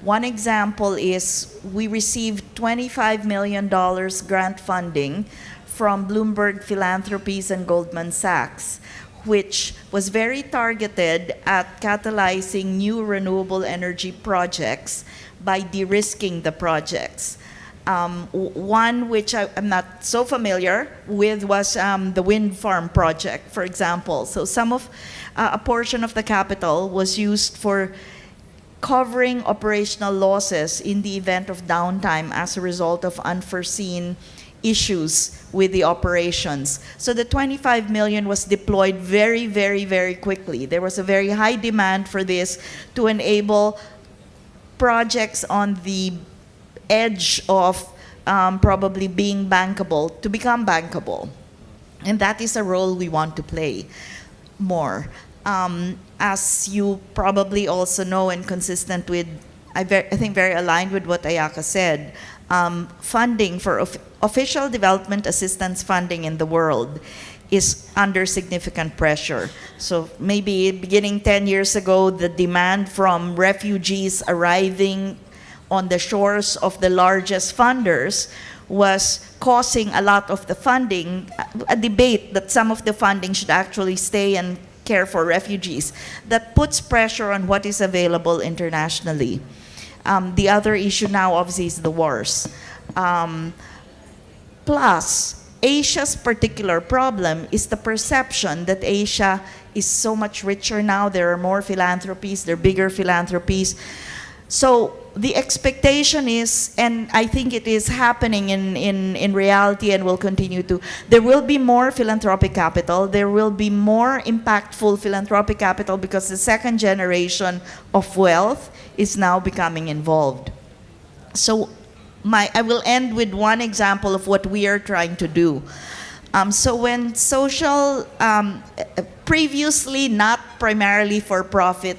One example is we received $25 million grant funding from Bloomberg Philanthropies and Goldman Sachs, which was very targeted at catalyzing new renewable energy projects by de-risking the projects. One which I'm not so familiar with was the wind farm project, for example. So a portion of the capital was used for covering operational losses in the event of downtime as a result of unforeseen issues with the operations. So the 25 million was deployed very, very, very quickly. There was a very high demand for this to enable projects on the edge of probably being bankable to become bankable. And that is a role we want to play more. As you probably also know, and consistent with, I think very aligned with what Ayaka said, funding for official development assistance funding in the world is under significant pressure. So maybe beginning 10 years ago, the demand from refugees arriving on the shores of the largest funders was causing a lot of the funding, a debate that some of the funding should actually stay and care for refugees. That puts pressure on what is available internationally. The other issue now obviously is the wars. Plus, Asia's particular problem is the perception that Asia is so much richer now. There are more philanthropies, there are bigger philanthropies. So the expectation is, and I think it is happening in reality and will continue to, there will be more philanthropic capital, there will be more impactful philanthropic capital because the second generation of wealth is now becoming involved. So I will end with one example of what we are trying to do. So when social, previously not primarily for-profit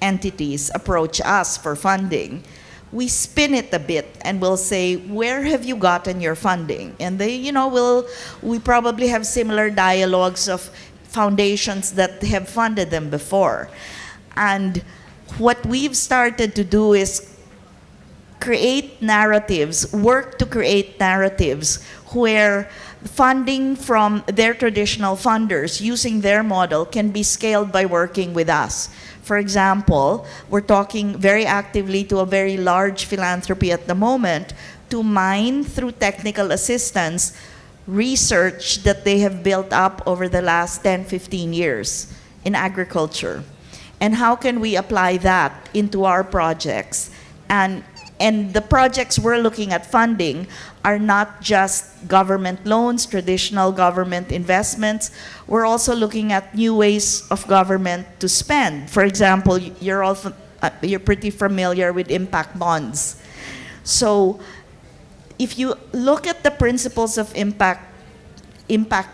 entities approach us for funding, we spin it a bit and we'll say, where have you gotten your funding? And they, we probably have similar dialogues of foundations that have funded them before. And what we've started to do is create narratives, work to create narratives where funding from their traditional funders using their model can be scaled by working with us. For example, we're talking very actively to a very large philanthropy at the moment to mine through technical assistance research that they have built up over the last 10, 15 years in agriculture. And how can we apply that into our projects? And the projects we're looking at funding are not just government loans, traditional government investments. We're also looking at new ways of government to spend. For example, you're pretty familiar with impact bonds. So if you look at the principles of impact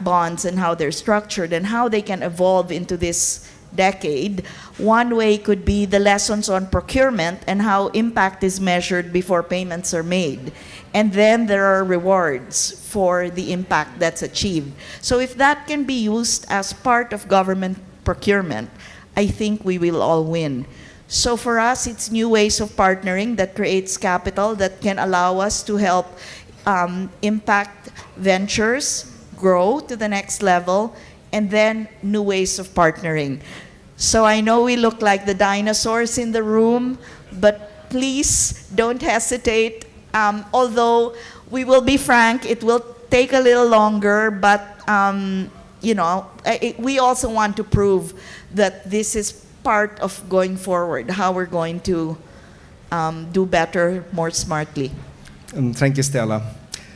bonds and how they're structured and how they can evolve into this decade, one way could be the lessons on procurement and how impact is measured before payments are made. And then there are rewards for the impact that's achieved. So if that can be used as part of government procurement, I think we will all win. So for us, it's new ways of partnering that creates capital that can allow us to help impact ventures grow to the next level, and then new ways of partnering. So I know we look like the dinosaurs in the room, but please don't hesitate. Although we will be frank, it will take a little longer, but we also want to prove that this is part of going forward, how we're going to do better, more smartly. Thank you, Stella.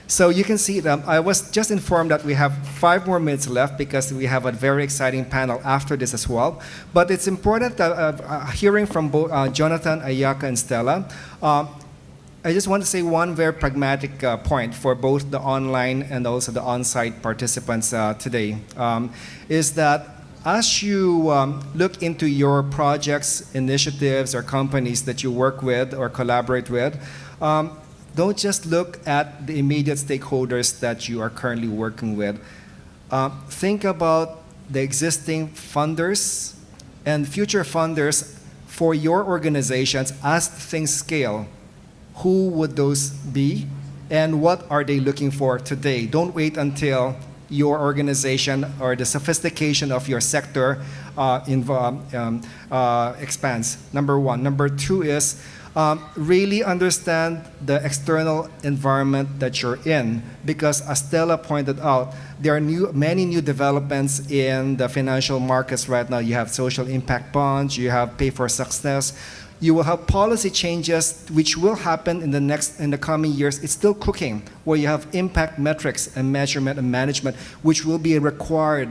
So you can see that I was just informed that we have 5 more minutes left because we have a very exciting panel after this as well. But it's important that hearing from both Jonathan, Ayaka, and Stella, I just want to say one very pragmatic point for both the online and also the on-site participants today, is that as you look into your projects, initiatives, or companies that you work with or collaborate with, don't just look at the immediate stakeholders that you are currently working with. Think about the existing funders and future funders for your organizations as things scale. Who would those be and what are they looking for today? Don't wait until your organization or the sophistication of your sector expands, number one. Number two is really understand the external environment that you're in, because as Stella pointed out, there are many new developments in the financial markets right now. You have social impact bonds, you have pay for success, you will have policy changes which will happen in the coming years. It's still cooking, where you have impact metrics and measurement and management, which will be required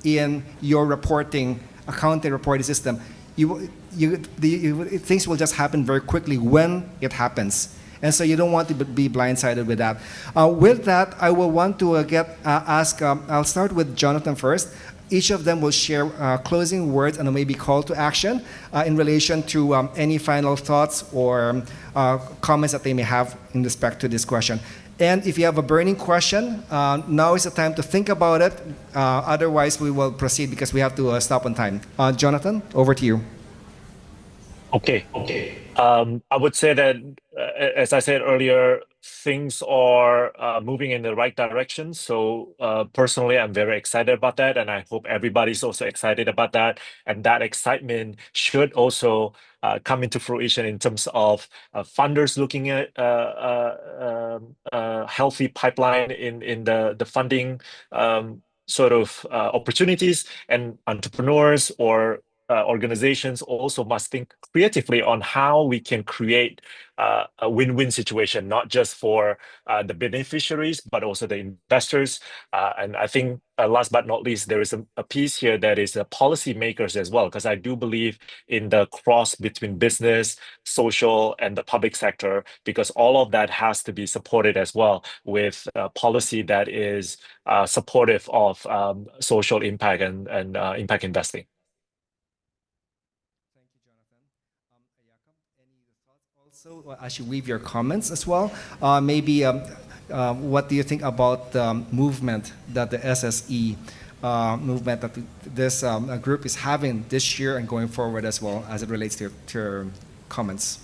in your reporting, accounting reporting system. Things will just happen very quickly when it happens. And so you don't want to be blindsided with that. With that, I will want to I'll start with Jonathan first. Each of them will share closing words and maybe call to action in relation to any final thoughts or comments that they may have in respect to this question. And if you have a burning question, now is the time to think about it. Otherwise, we will proceed because we have to stop on time. Jonathan, over to you. Okay. I would say that, as I said earlier, things are moving in the right direction. So personally, I'm very excited about that. And I hope everybody's also excited about that. And that excitement should also come into fruition in terms of funders looking at a healthy pipeline in the funding opportunities, and entrepreneurs or organizations also must think creatively on how we can create a win-win situation, not just for the beneficiaries, but also the investors. And I think last but not least, there is a piece here that is policymakers as well, because I do believe in the cross between business, social, and the public sector, because all of that has to be supported as well with policy that is supportive of social impact and impact investing. also as you leave your comments as well, maybe what do you think about the movement that the SSE movement that this group is having this year and going forward as well as it relates to your comments?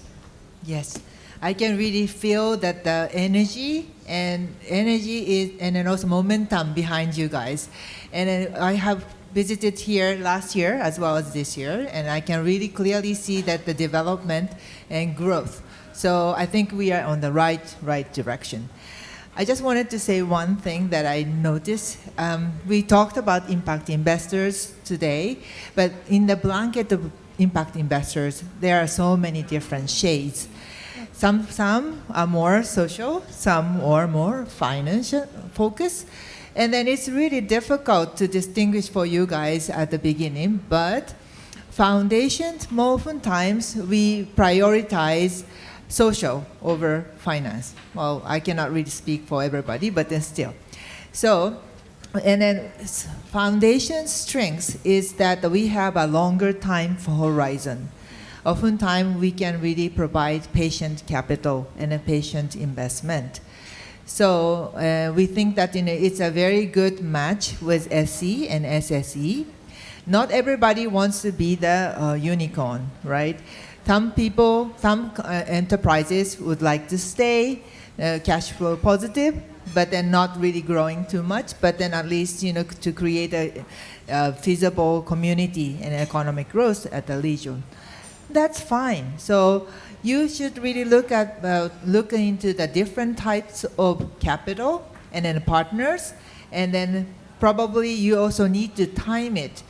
Yes, I can really feel that the energy is, and then also momentum behind you guys. And then I have visited here last year as well as this year, and I can really clearly see that the development and growth. So I think we are on the right direction. I just wanted to say one thing that I noticed. We talked about impact investors today, but in the blanket of impact investors, there are so many different shades. Some are more social, some are more financial focused. And then it's really difficult to distinguish for you guys at the beginning, but foundations, oftentimes we prioritize social over finance. Well, I cannot really speak for everybody, but then still. So, and then foundation strengths is that we have a longer time horizon. Oftentimes we can really provide patient capital and a patient investment. So we think that it's a very good match with SE and SSE. Not everybody wants to be the unicorn, right? Some people, some enterprises would like to stay cash flow positive, but then not really growing too much, but then at least, to create a feasible community and economic growth at the region. That's fine. So you should really look into the different types of capital and then partners, and then probably you also need to time it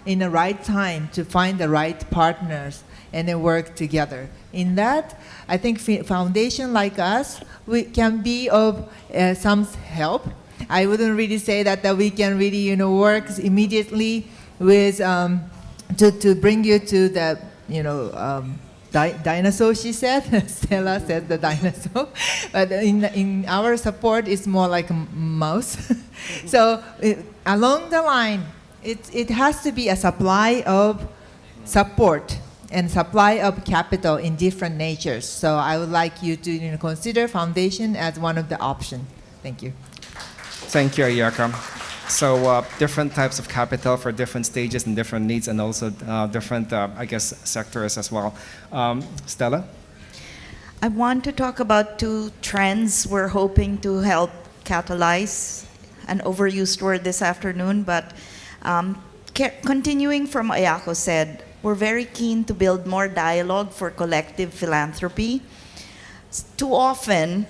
in the right time to find the right partners and then work together. In that, I think foundation like us, we can be of some help. I wouldn't really say that we can really work immediately with to bring you to the dinosaur, she said. Stella said the dinosaur. But in our support, it's more like a mouse. So along the line, it has to be a supply of support and supply of capital in different natures. So I would like you to consider foundation as one of the options. Thank you. Thank you, Ayaka. So different types of capital for different stages and different needs, and also different, sectors as well. Stella? I want to talk about two trends we're hoping to help catalyze, an overused word this afternoon, but continuing from Ayako said, we're very keen to build more dialogue for collective philanthropy. Too often,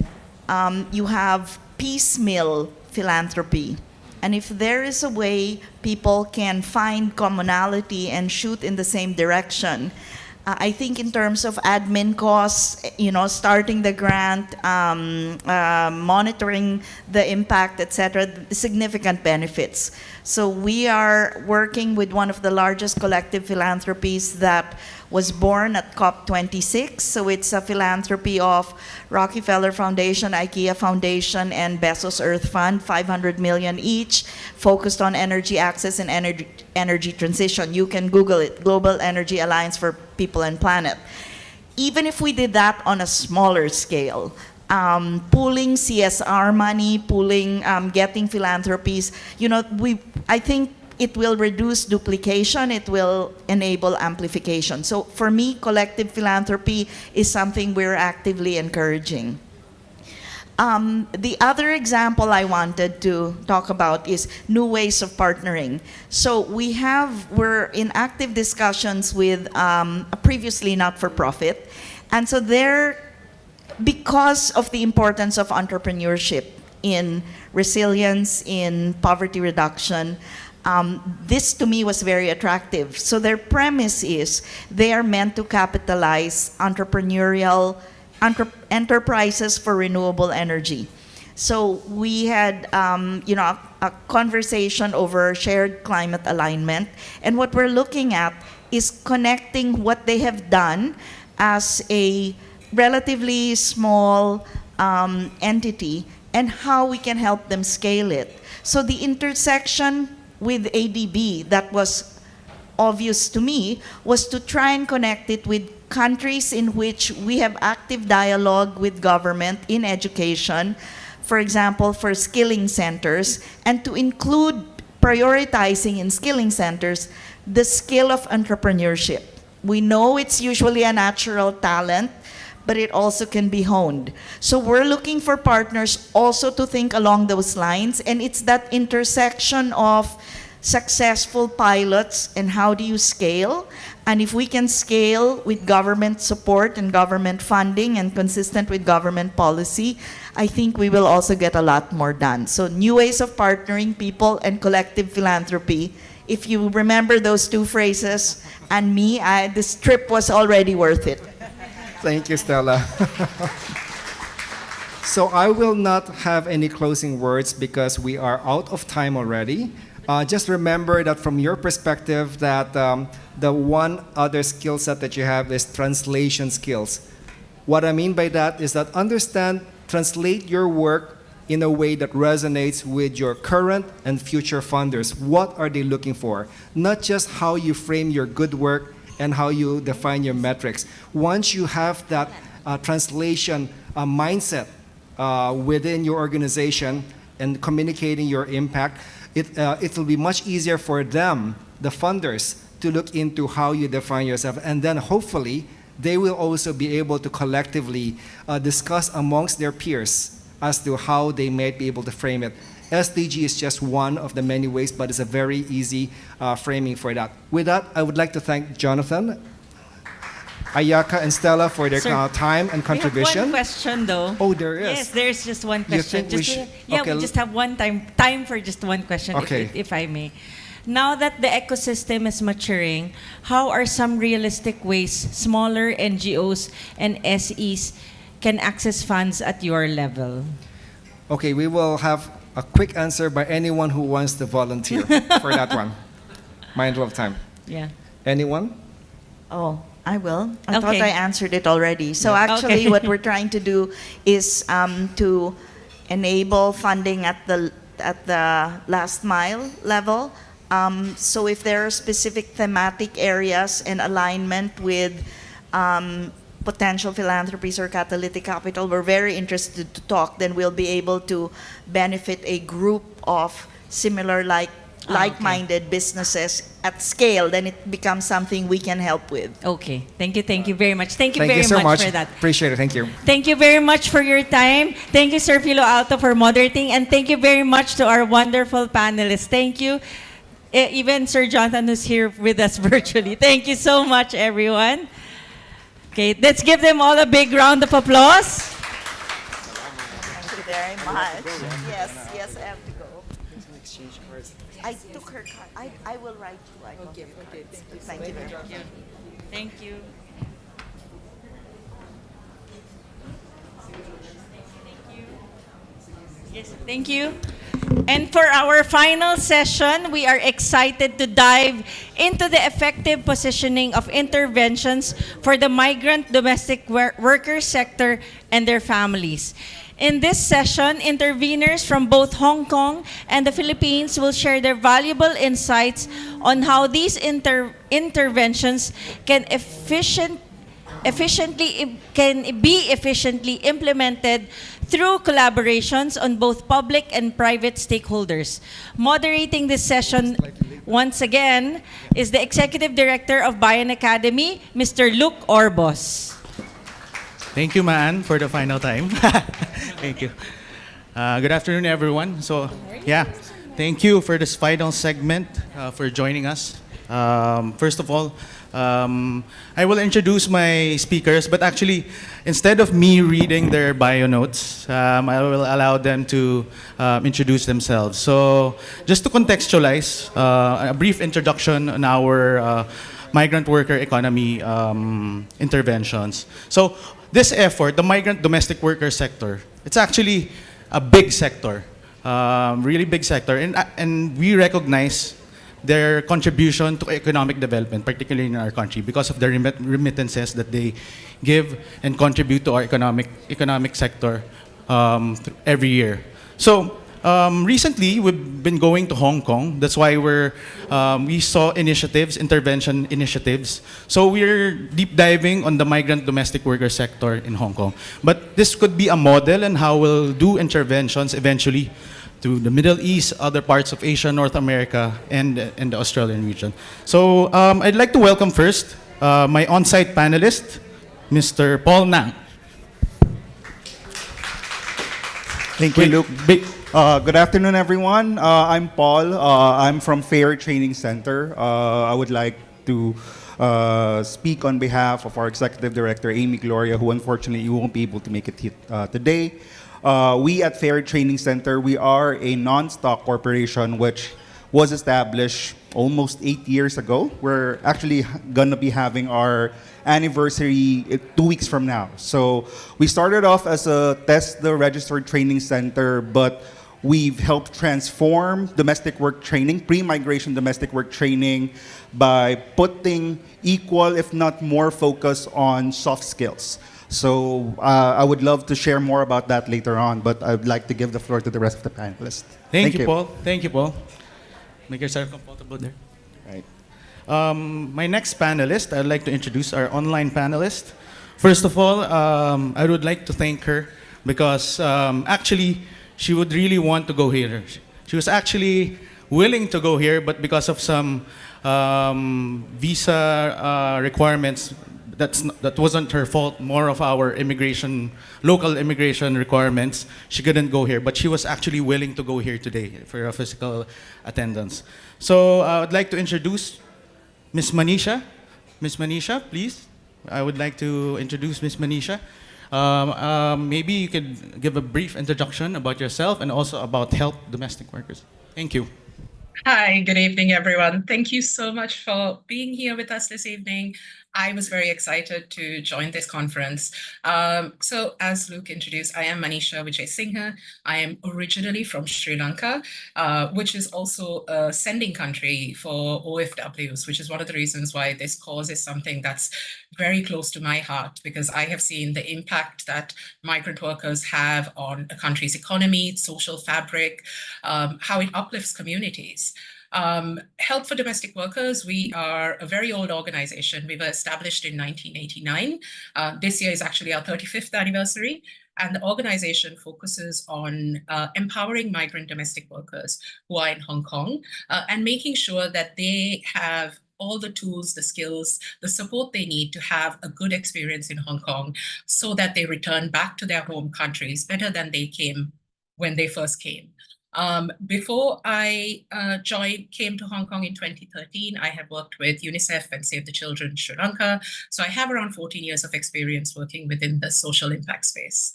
you have piecemeal philanthropy. And if there is a way people can find commonality and shoot in the same direction, I think in terms of admin costs, starting the grant, monitoring the impact, etc., significant benefits. So we are working with one of the largest collective philanthropies that was born at COP26. So it's a philanthropy of Rockefeller Foundation, IKEA Foundation, and Bezos Earth Fund, 500 million each, focused on energy access and energy transition. You can Google it, Global Energy Alliance for People and Planet. Even if we did that on a smaller scale, pooling CSR money, getting philanthropies, I think it will reduce duplication, it will enable amplification. So for me, collective philanthropy is something we're actively encouraging. The other example I wanted to talk about is new ways of partnering. So we're in active discussions with a previously not-for-profit, and so because of the importance of entrepreneurship in resilience, in poverty reduction, this to me was very attractive. So their premise is they are meant to capitalize entrepreneurial enterprises for renewable energy. So we had a conversation over shared climate alignment, and what we're looking at is connecting what they have done as a relatively small entity and how we can help them scale it. So the intersection with ADB that was obvious to me was to try and connect it with countries in which we have active dialogue with government in education, for example, for skilling centers, and to include prioritizing in skilling centers the skill of entrepreneurship. We know it's usually a natural talent, but it also can be honed. So we're looking for partners also to think along those lines, and it's that intersection of successful pilots and how do you scale, and if we can scale with government support and government funding and consistent with government policy, I think we will also get a lot more done. So new ways of partnering people and collective philanthropy. If you remember those two phrases and me, this trip was already worth it. Thank you, Stella. So I will not have any closing words because we are out of time already. Just remember that from your perspective that the one other skill set that you have is translation skills. What I mean by that is that translate your work in a way that resonates with your current and future funders. What are they looking for? Not just how you frame your good work and how you define your metrics. Once you have that translation mindset within your organization and communicating your impact, it will be much easier for them, the funders, to look into how you define yourself. And then hopefully, they will also be able to collectively discuss amongst their peers as to how they might be able to frame it. SDG is just one of the many ways, but it's a very easy framing for that. With that, I would like to thank Jonathan, Ayaka, and Stella for their time and contribution. We have one question though. Oh, there is? Yes, there's just one question. You think we just have time for just one question, okay. if I may. Now that the ecosystem is maturing, how are some realistic ways smaller NGOs and SEs can access funds at your level? Okay, we will have a quick answer by anyone who wants to volunteer for that one. Mindful of time. Yeah. Anyone? Oh, I will. I Okay. thought I answered it already. So Yeah. actually Okay. what we're trying to do is to enable funding at the last mile level. So if there are specific thematic areas in alignment with potential philanthropies or catalytic capital, we're very interested to talk, then we'll be able to benefit a group of similar like-minded businesses at scale, then it becomes something we can help with. Okay. Thank you very much. Thank you Thank very you so much for that. Appreciate it. Thank you. Thank you very much for your time. Thank you, Sir Philo Alto, for moderating. And thank you very much to our wonderful panelists. Thank you. Even Sir Jonathan, who's here with us virtually. Thank you so much, everyone. Okay, let's give them all a big round of applause. Thank you very much. Yes, I have to go. I took her card. I will write you. Okay. Thank you very much. Thank you. Yes, thank you. And for our final session, we are excited to dive into the effective positioning of interventions for the migrant domestic worker sector and their families. In this session, interveners from both Hong Kong and the Philippines will share their valuable insights on how these interventions can be efficiently implemented through collaborations on both public and private stakeholders. Moderating this session once again is the Executive Director of MLQ Academy, Mr. Luke Orbos. Thank you, Maan, for the final time. Thank you. Good afternoon, everyone. So, yeah, thank you for this final segment, for joining us. First of all, I will introduce my speakers, but actually, instead of me reading their bio notes, I will allow them to introduce themselves. So, just to contextualize, a brief introduction on our migrant worker economy interventions. So, this effort, the migrant domestic worker sector, it's actually a big sector, really big sector, and we recognize their contribution to economic development, particularly in our country, because of the remittances that they give and contribute to our economic sector every year. So Recently, we've been going to Hong Kong. That's why we saw initiatives, intervention initiatives. So we're deep diving on the migrant domestic worker sector in Hong Kong. But this could be a model on how we'll do interventions eventually to the Middle East, other parts of Asia, North America, and the Australian region. So I'd like to welcome first my on-site panelist, Mr. Paul Nang. Thank you, Luke. Good afternoon, everyone. I'm Paul. I'm from FAIR Training Center. I would like to speak on behalf of our Executive Director, Amy Gloria, who unfortunately won't be able to make it today. We at FAIR Training Center, we are a non-stock corporation which was established almost 8 years ago. We're actually gonna be having our anniversary 2 weeks from now. So we started off as a TESDA registered training center, but we've helped transform domestic work training, pre-migration domestic work training, by putting equal, if not more, focus on soft skills. So I would love to share more about that later on, but I'd like to give the floor to the rest of the panelists. Thank you, Paul. Thank you, Paul. Make yourself comfortable there. Right. My next panelist, I'd like to introduce our online panelist. First of all, I would like to thank her because actually she would really want to go here. She was actually willing to go here, but because of some visa requirements, that wasn't her fault, more of our local immigration requirements. She couldn't go here, but she was actually willing to go here today for a physical attendance. So I would like to introduce Ms. Manisha. Ms. Manisha, please. I would like to introduce Ms. Manisha. Maybe you could give a brief introduction about yourself and also about help domestic workers. Thank you. Hi, good evening, everyone. Thank you so much for being here with us this evening. I was very excited to join this conference. So as Luke introduced, I am Manisha Vijay Singha. I am originally from Sri Lanka, which is also a sending country for OFWs, which is one of the reasons why this cause is something that's very close to my heart, because I have seen the impact that migrant workers have on a country's economy, social fabric, how it uplifts communities. Help for Domestic Workers, we are a very old organization. We were established in 1989. This year is actually our 35th anniversary. And the organization focuses on empowering migrant domestic workers who are in Hong Kong and making sure that they have all the tools, the skills, the support they need to have a good experience in Hong Kong so that they return back to their home countries better than they came when they first came. Before I came to Hong Kong in 2013, I had worked with UNICEF and Save the Children Sri Lanka. So I have around 14 years of experience working within the social impact space.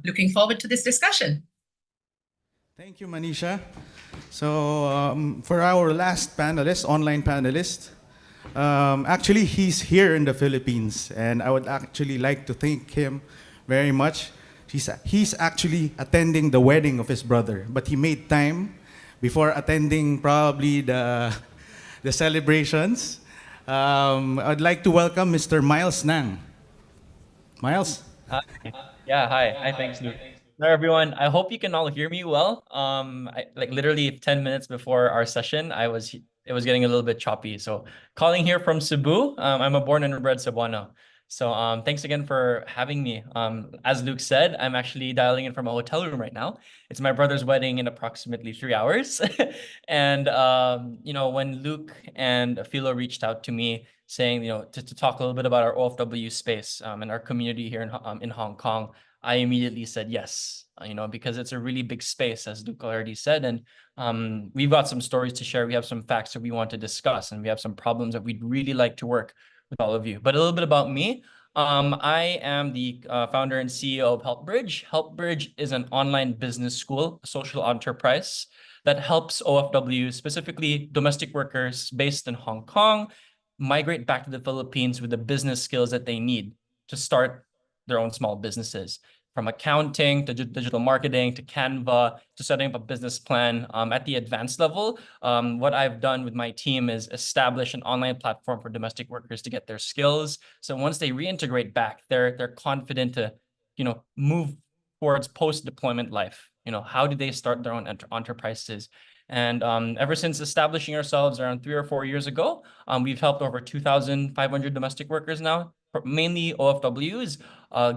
Looking forward to this discussion. Thank you, Manisha. So for our last panelist, online panelist, actually he's here in the Philippines, and I would actually like to thank him very much. He's actually attending the wedding of his brother, but he made time before attending probably the celebrations. I'd like to welcome Mr. Miles Nang. Miles? Hi. Yeah, hi. Hi, thanks, Luke. Hello, everyone. I hope you can all hear me well. Like literally 10 minutes before our session, it was getting a little bit choppy. So calling here from Cebu. I'm a born and bred Cebuano. So thanks again for having me. As Luke said, I'm actually dialing in from a hotel room right now. It's my brother's wedding in approximately 3 hours. And when Luke and Philo reached out to me saying, to talk a little bit about our OFW space and our community here in Hong Kong, I immediately said yes, because it's a really big space, as Luke already said. And we've got some stories to share. We have some facts that we want to discuss, and we have some problems that we'd really like to work with all of you. But a little bit about me. I am the founder and CEO of HelpBridge. HelpBridge is an online business school, a social enterprise that helps OFWs, specifically domestic workers based in Hong Kong, migrate back to the Philippines with the business skills that they need to start their own small businesses. From accounting to digital marketing to Canva to setting up a business plan at the advanced level. What I've done with my team is establish an online platform for domestic workers to get their skills. So once they reintegrate back, they're confident to move towards post-deployment life how do they start their own enterprises? And ever since establishing ourselves around 3 or 4 years ago, we've helped over 2,500 domestic workers now, mainly OFWs,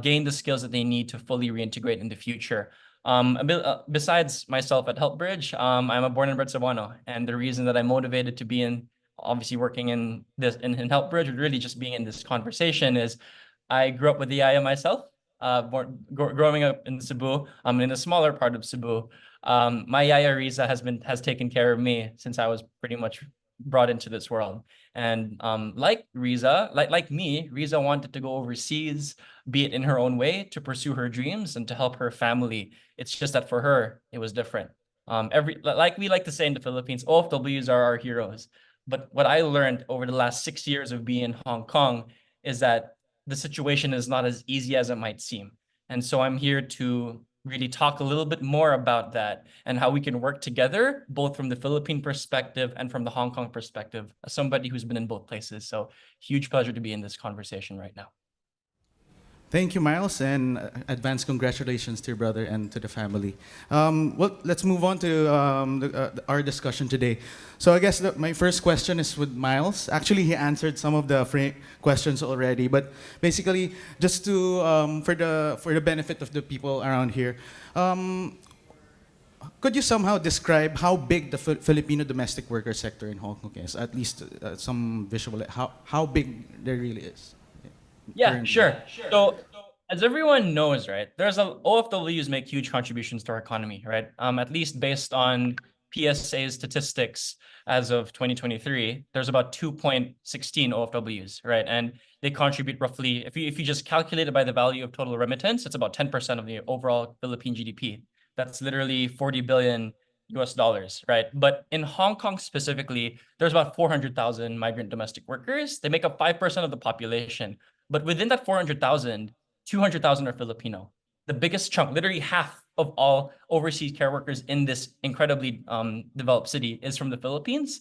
gain the skills that they need to fully reintegrate in the future. Besides myself at HelpBridge, I'm a born and bred Cebuano, and the reason that I'm motivated to be in, obviously working in this in HelpBridge, or really just being in this conversation, is I grew up with the Yaya myself. Growing up in Cebu, in a smaller part of Cebu, my Yaya Riza has taken care of me since I was pretty much brought into this world. And like Riza, like me, Riza wanted to go overseas, be it in her own way, to pursue her dreams and to help her family. It's just that for her, it was different. Like we like to say in the Philippines, OFWs are our heroes. But what I learned over the last 6 years of being in Hong Kong is that the situation is not as easy as it might seem. And so I'm here to really talk a little bit more about that and how we can work together, both from the Philippine perspective and from the Hong Kong perspective, as somebody who's been in both places. So huge pleasure to be in this conversation right now. Thank you, Miles, and advance congratulations to your brother and to the family. Well, let's move on to our discussion today. So I guess my first question is with Miles. Actually, he answered some of the questions already, but basically, just to for the benefit of the people around here, could you somehow describe how big the Filipino domestic worker sector in Hong Kong is? At least some visual, how big there really is. Yeah, Currently. sure. So as everyone knows, right, OFWs make huge contributions to our economy, right? At least based on PSA's statistics as of 2023, there's about 2.16 OFWs, right? And they contribute roughly, if you just calculate it by the value of total remittance, it's about 10% of the overall Philippine GDP. That's literally 40 billion US dollars, right? But in Hong Kong specifically, there's about 400,000 migrant domestic workers. They make up 5% of the population. But within that 400,000, 200,000 are Filipino. The biggest chunk, literally half of all overseas care workers in this incredibly developed city is from the Philippines.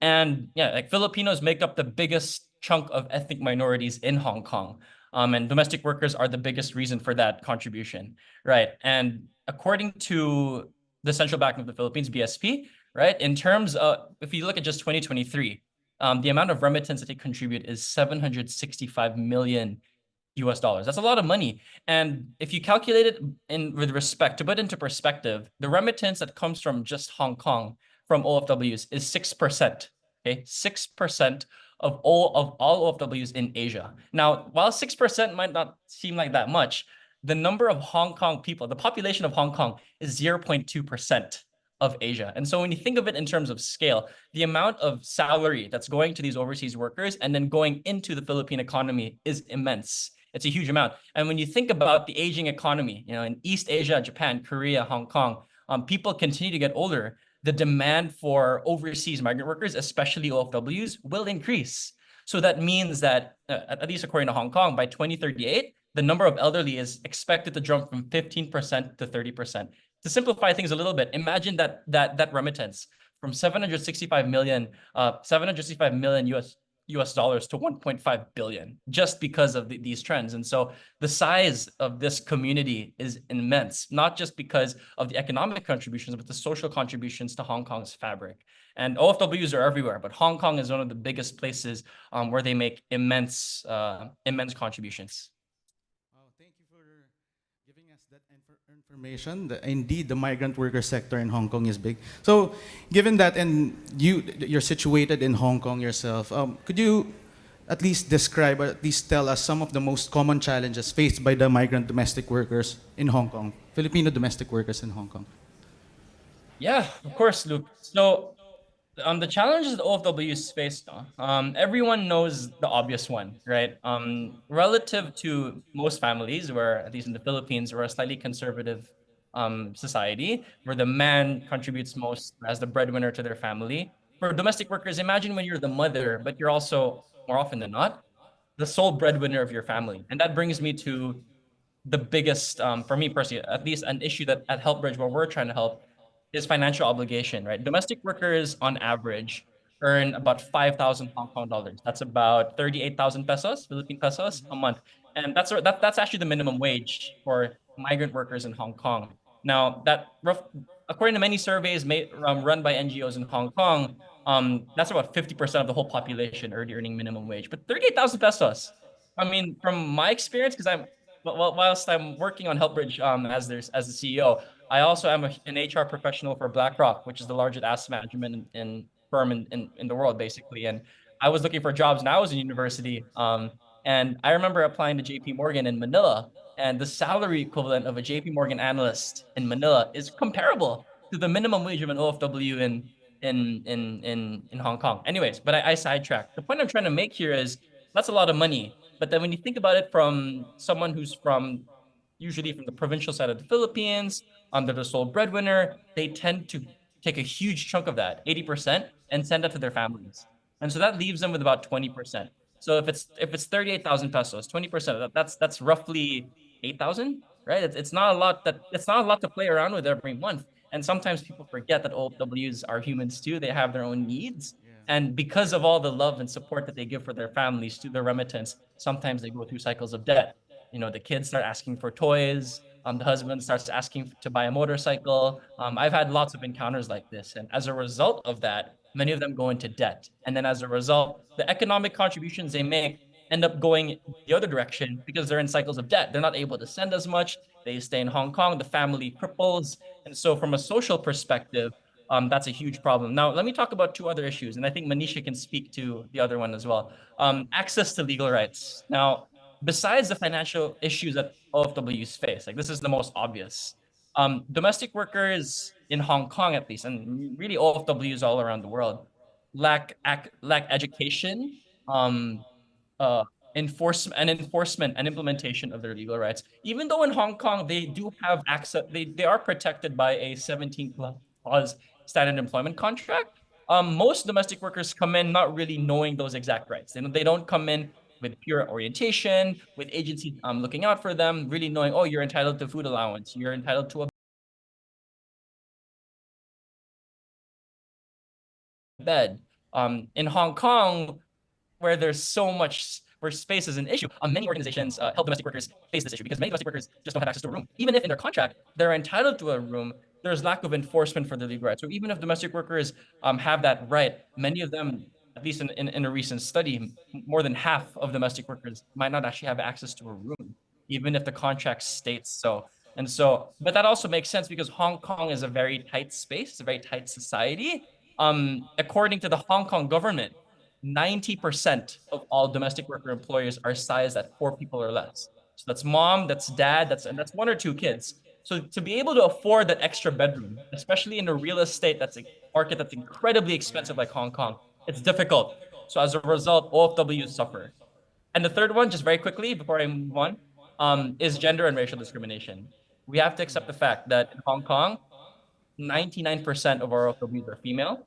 And yeah, like Filipinos make up the biggest chunk of ethnic minorities in Hong Kong. And domestic workers are the biggest reason for that contribution, right? And according to the Central Bank of the Philippines, BSP, right, in terms of, if you look at just 2023, the amount of remittance that they contribute is 765 million US dollars. That's a lot of money. And if you calculate it with respect, to put into perspective, the remittance that comes from just Hong Kong from OFWs is 6%. Okay, 6% of all OFWs in Asia. Now, while 6% might not seem like that much, the number of Hong Kong people, the population of Hong Kong is 0.2% of Asia. And so when you think of it in terms of scale, the amount of salary that's going to these overseas workers and then going into the Philippine economy is immense. It's a huge amount. And when you think about the aging economy, in East Asia, Japan, Korea, Hong Kong, people continue to get older. The demand for overseas migrant workers, especially OFWs, will increase. So that means that, at least according to Hong Kong, by 2038, the number of elderly is expected to jump from 15% to 30%. To simplify things a little bit, imagine that remittance from 765 million US dollars to 1.5 billion just because of these trends. And so the size of this community is immense, not just because of the economic contributions, but the social contributions to Hong Kong's fabric. And OFWs are everywhere, but Hong Kong is one of the biggest places where they make immense contributions. Information. Indeed, the migrant worker sector in Hong Kong is big. So, given that, and you're situated in Hong Kong yourself, could you at least describe or at least tell us some of the most common challenges faced by the migrant domestic workers in Hong Kong, Filipino domestic workers in Hong Kong? Yeah, of course, Luke. So, the challenges that OFWs face, everyone knows the obvious one, right? Relative to most families, where at least in the Philippines, we're a slightly conservative society, where the man contributes most as the breadwinner to their family. For domestic workers, imagine when you're the mother, but you're also, more often than not, the sole breadwinner of your family. And that brings me to the biggest, for me personally, at least an issue that at HelpBridge, where we're trying to help, is financial obligation, right? Domestic workers on average earn about 5,000 Hong Kong dollars. That's about 38,000 pesos, Philippine pesos a month. And that's actually the minimum wage for migrant workers in Hong Kong. Now, according to many surveys run by NGOs in Hong Kong, that's about 50% of the whole population already earning minimum wage. But 38,000 pesos. I mean, from my experience, because whilst I'm working on HelpBridge as the CEO, I also am an HR professional for BlackRock, which is the largest asset management firm in the world, basically. And I was looking for jobs when I was in university. And I remember applying to JP Morgan in Manila, and the salary equivalent of a JP Morgan analyst in Manila is comparable to the minimum wage of an OFW in Hong Kong. Anyways, but I sidetracked. The point I'm trying to make here is that's a lot of money. But then when you think about it from someone who's usually from the provincial side of the Philippines, they're the sole breadwinner, they tend to take a huge chunk of that, 80%, and send that to their families. And so that leaves them with about 20%. So if it's 38,000 pesos, 20%, that's roughly 8,000, right? It's not a lot to play around with every month. And sometimes people forget that OFWs are humans too. They have their own needs. And because of all the love and support that they give for their families through their remittance, sometimes they go through cycles of debt. You know, the kids start asking for toys. The husband starts asking to buy a motorcycle. I've had lots of encounters like this. And as a result of that, many of them go into debt. And then as a result, the economic contributions they make end up going the other direction because they're in cycles of debt. They're not able to send as much. They stay in Hong Kong. The family cripples. And so from a social perspective, that's a huge problem. Now, let me talk about two other issues, and I think Manisha can speak to the other one as well. Access to legal rights. Now, besides the financial issues that OFWs face, like this is the most obvious. Domestic workers in Hong Kong, at least, and really OFWs all around the world, lack education, enforcement and implementation of their legal rights. Even though in Hong Kong they do have access, they are protected by a 17 clause standard employment contract. Most domestic workers come in not really knowing those exact rights. They don't come in with pure orientation, with agencies looking out for them, really knowing, oh, you're entitled to food allowance, you're entitled to a bed. In Hong Kong, where there's so much, where space is an issue, many organizations help domestic workers face this issue because many domestic workers just don't have access to a room. Even if in their contract they're entitled to a room, there's lack of enforcement for their legal rights. So even if domestic workers have that right, many of them, at least in a recent study, more than half of domestic workers might not actually have access to a room, even if the contract states so. And so, but that also makes sense because Hong Kong is a very tight space, it's a very tight society. According to the Hong Kong government, 90% of all domestic worker employers are sized at 4 people or less. So that's mom, that's dad, that's 1 or 2 kids. So to be able to afford that extra bedroom, especially in a real estate that's a market that's incredibly expensive like Hong Kong, it's difficult. So as a result, OFWs suffer. And the third one, just very quickly before I move on, is gender and racial discrimination. We have to accept the fact that in Hong Kong, 99% of our OFWs are female,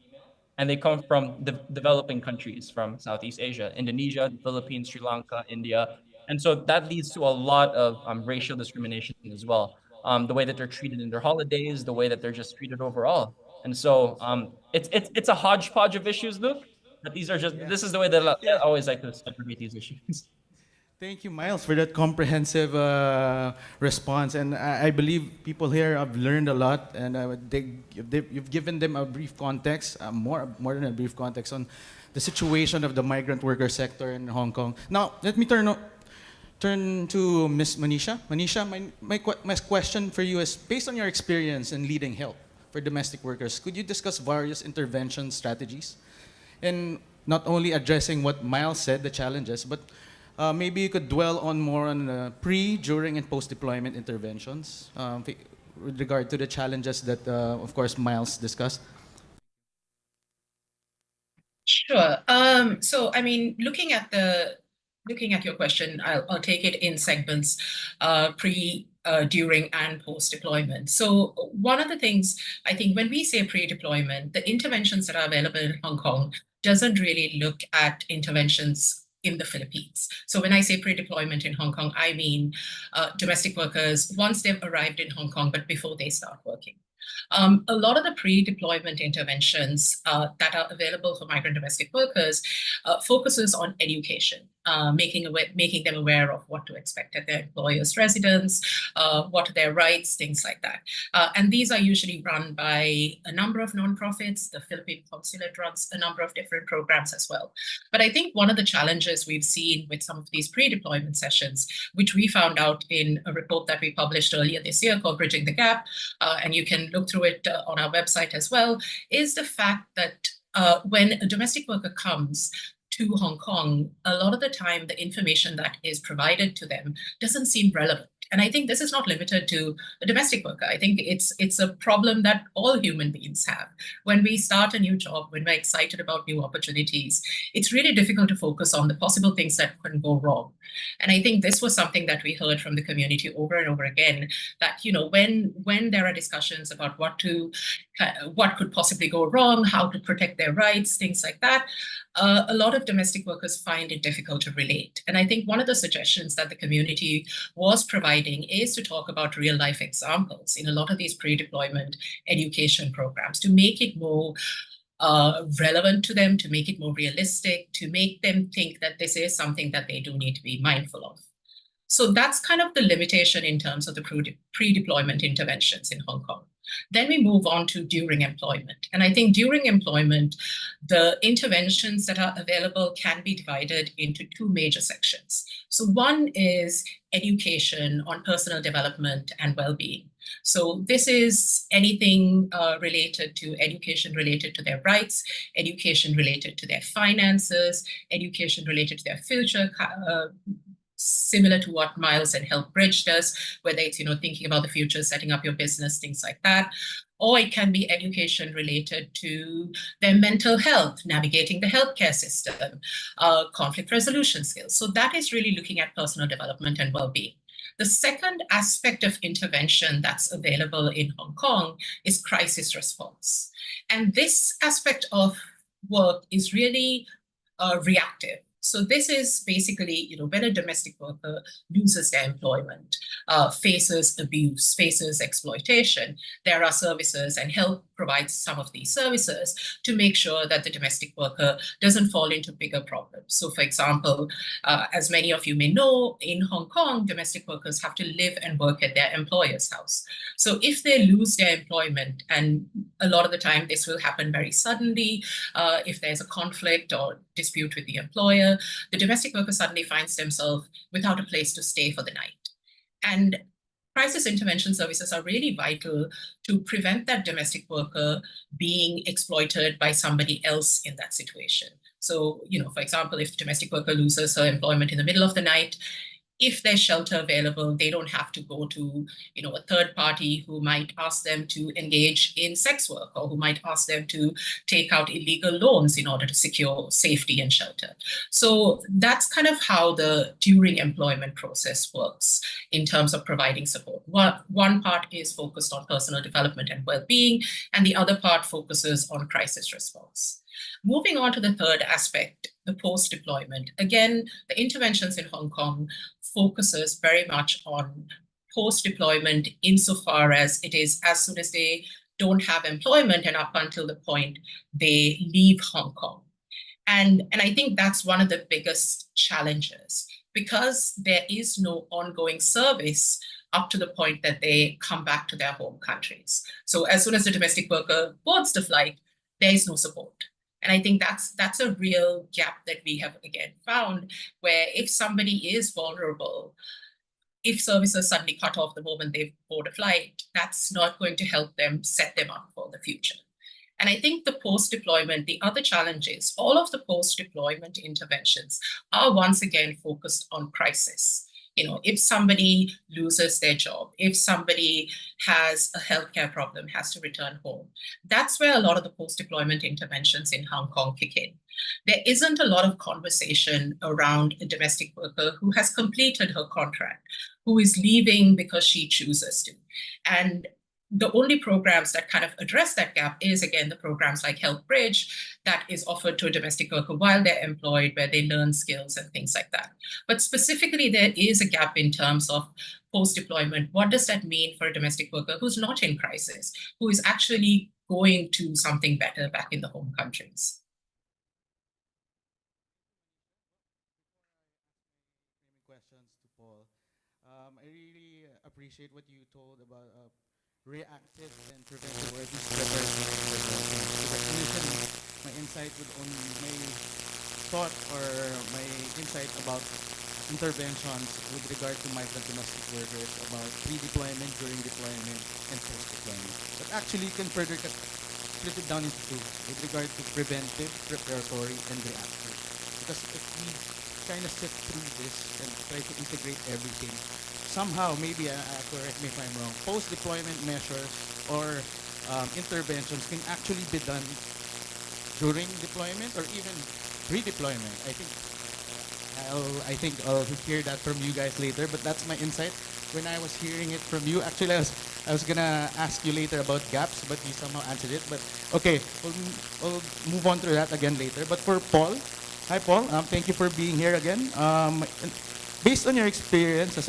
and they come from developing countries from Southeast Asia, Indonesia, the Philippines, Sri Lanka, India. And so that leads to a lot of racial discrimination as well. The way that they're treated in their holidays, the way that they're just treated overall. And so it's a hodgepodge of issues, Luke, but these are just, this is the way that I always like to segregate these issues. Thank you, Miles, for that comprehensive response. And I believe people here have learned a lot, and you've given them a brief context, more than a brief context, on the situation of the migrant worker sector in Hong Kong. Now, let me turn to Ms. Manisha. Manisha, my question for you is, based on your experience in leading help for domestic workers, could you discuss various intervention strategies? And not only addressing what Miles said, the challenges, but maybe you could dwell on more on pre, during, and post-deployment interventions with regard to the challenges that, of course, Miles discussed. Sure. So, I mean, looking at your question, I'll take it in segments, pre, during, and post-deployment. So one of the things, I think when we say pre-deployment, the interventions that are available in Hong Kong doesn't really look at interventions in the Philippines. So when I say pre-deployment in Hong Kong, I mean domestic workers once they've arrived in Hong Kong, but before they start working. A lot of the pre-deployment interventions that are available for migrant domestic workers focuses on education. making them aware of what to expect at their employer's residence, what are their rights, things like that. And these are usually run by a number of nonprofits. The Philippine Consulate runs a number of different programs as well. But I think one of the challenges we've seen with some of these pre-deployment sessions, which we found out in a report that we published earlier this year called Bridging the Gap, and you can look through it on our website as well, is the fact that when a domestic worker comes to Hong Kong, a lot of the time the information that is provided to them doesn't seem relevant. And I think this is not limited to a domestic worker. I think it's a problem that all human beings have. When we start a new job, when we're excited about new opportunities, it's really difficult to focus on the possible things that can go wrong. And I think this was something that we heard from the community over and over again, that when there are discussions about what could possibly go wrong, how to protect their rights, things like that, a lot of domestic workers find it difficult to relate. And I think one of the suggestions that the community was providing is to talk about real life examples in a lot of these pre-deployment education programs to make it more relevant to them, to make it more realistic, to make them think that this is something that they do need to be mindful of. So that's kind of the limitation in terms of the pre-deployment interventions in Hong Kong. Then we move on to during employment. And I think during employment, the interventions that are available can be divided into two major sections. So one is education on personal development and well-being. So this is anything related to education related to their rights, education related to their finances, education related to their future, similar to what Miles and Help Bridge does, whether it's thinking about the future, setting up your business, things like that. Or it can be education related to their mental health, navigating the healthcare system, conflict resolution skills. So that is really looking at personal development and well-being. The second aspect of intervention that's available in Hong Kong is crisis response. And this aspect of work is really reactive. So this is basically, when a domestic worker loses their employment, faces abuse, faces exploitation, there are services, and Help provides some of these services to make sure that the domestic worker doesn't fall into bigger problems. So for example, as many of you may know, in Hong Kong, domestic workers have to live and work at their employer's house. So if they lose their employment, and a lot of the time this will happen very suddenly, if there's a conflict or dispute with the employer, the domestic worker suddenly finds themselves without a place to stay for the night. And crisis intervention services are really vital to prevent that domestic worker being exploited by somebody else in that situation. So, for example, if the domestic worker loses her employment in the middle of the night, if there's shelter available, they don't have to go to, a third party who might ask them to engage in sex work, or who might ask them to take out illegal loans in order to secure safety and shelter. So that's kind of how the during employment process works in terms of providing support. One part is focused on personal development and well-being, and the other part focuses on crisis response. Moving on to the third aspect, the post-deployment. Again, the interventions in Hong Kong focuses very much on post-deployment insofar as it is as soon as they don't have employment and up until the point they leave Hong Kong. And I think that's one of the biggest challenges, because there is no ongoing service up to the point that they come back to their home countries. So as soon as the domestic worker boards the flight, there is no support. And I think that's a real gap that we have, again, found, where if somebody is vulnerable, if services suddenly cut off the moment they board a flight, that's not going to help them set them up for the future. And I think the post-deployment, the other challenge is all of the post-deployment interventions are once again focused on crisis. If somebody loses their job, if somebody has a healthcare problem, has to return home, that's where a lot of the post-deployment interventions in Hong Kong kick in. There isn't a lot of conversation around a domestic worker who has completed her contract, who is leaving because she chooses to. And the only programs that kind of address that gap is, again, the programs like Help Bridge that is offered to a domestic worker while they're employed, where they learn skills and things like that. But specifically, there is a gap in terms of post-deployment. What does that mean for a domestic worker who's not in crisis, who is actually going to something better back in the home countries? appreciate what you told about reactive and preventive, or at least preparedness interventions. Because initially, my insight would only, my thought or my insight about interventions with regard to migrant domestic workers about pre-deployment, during deployment, and post-deployment. But actually, you can further split it down into two with regard to preventive, preparatory, and reactive. Because if we kind of sift through this and try to integrate everything, somehow, maybe, correct me if I'm wrong, post-deployment measures or interventions can actually be done during deployment or even pre-deployment. I think I'll hear that from you guys later, but that's my insight. When I was hearing it from you, actually I was gonna ask you later about gaps, but you somehow answered it. But okay, we'll move on to that again later. But for Paul, hi Paul, thank you for being here again. Based on your experience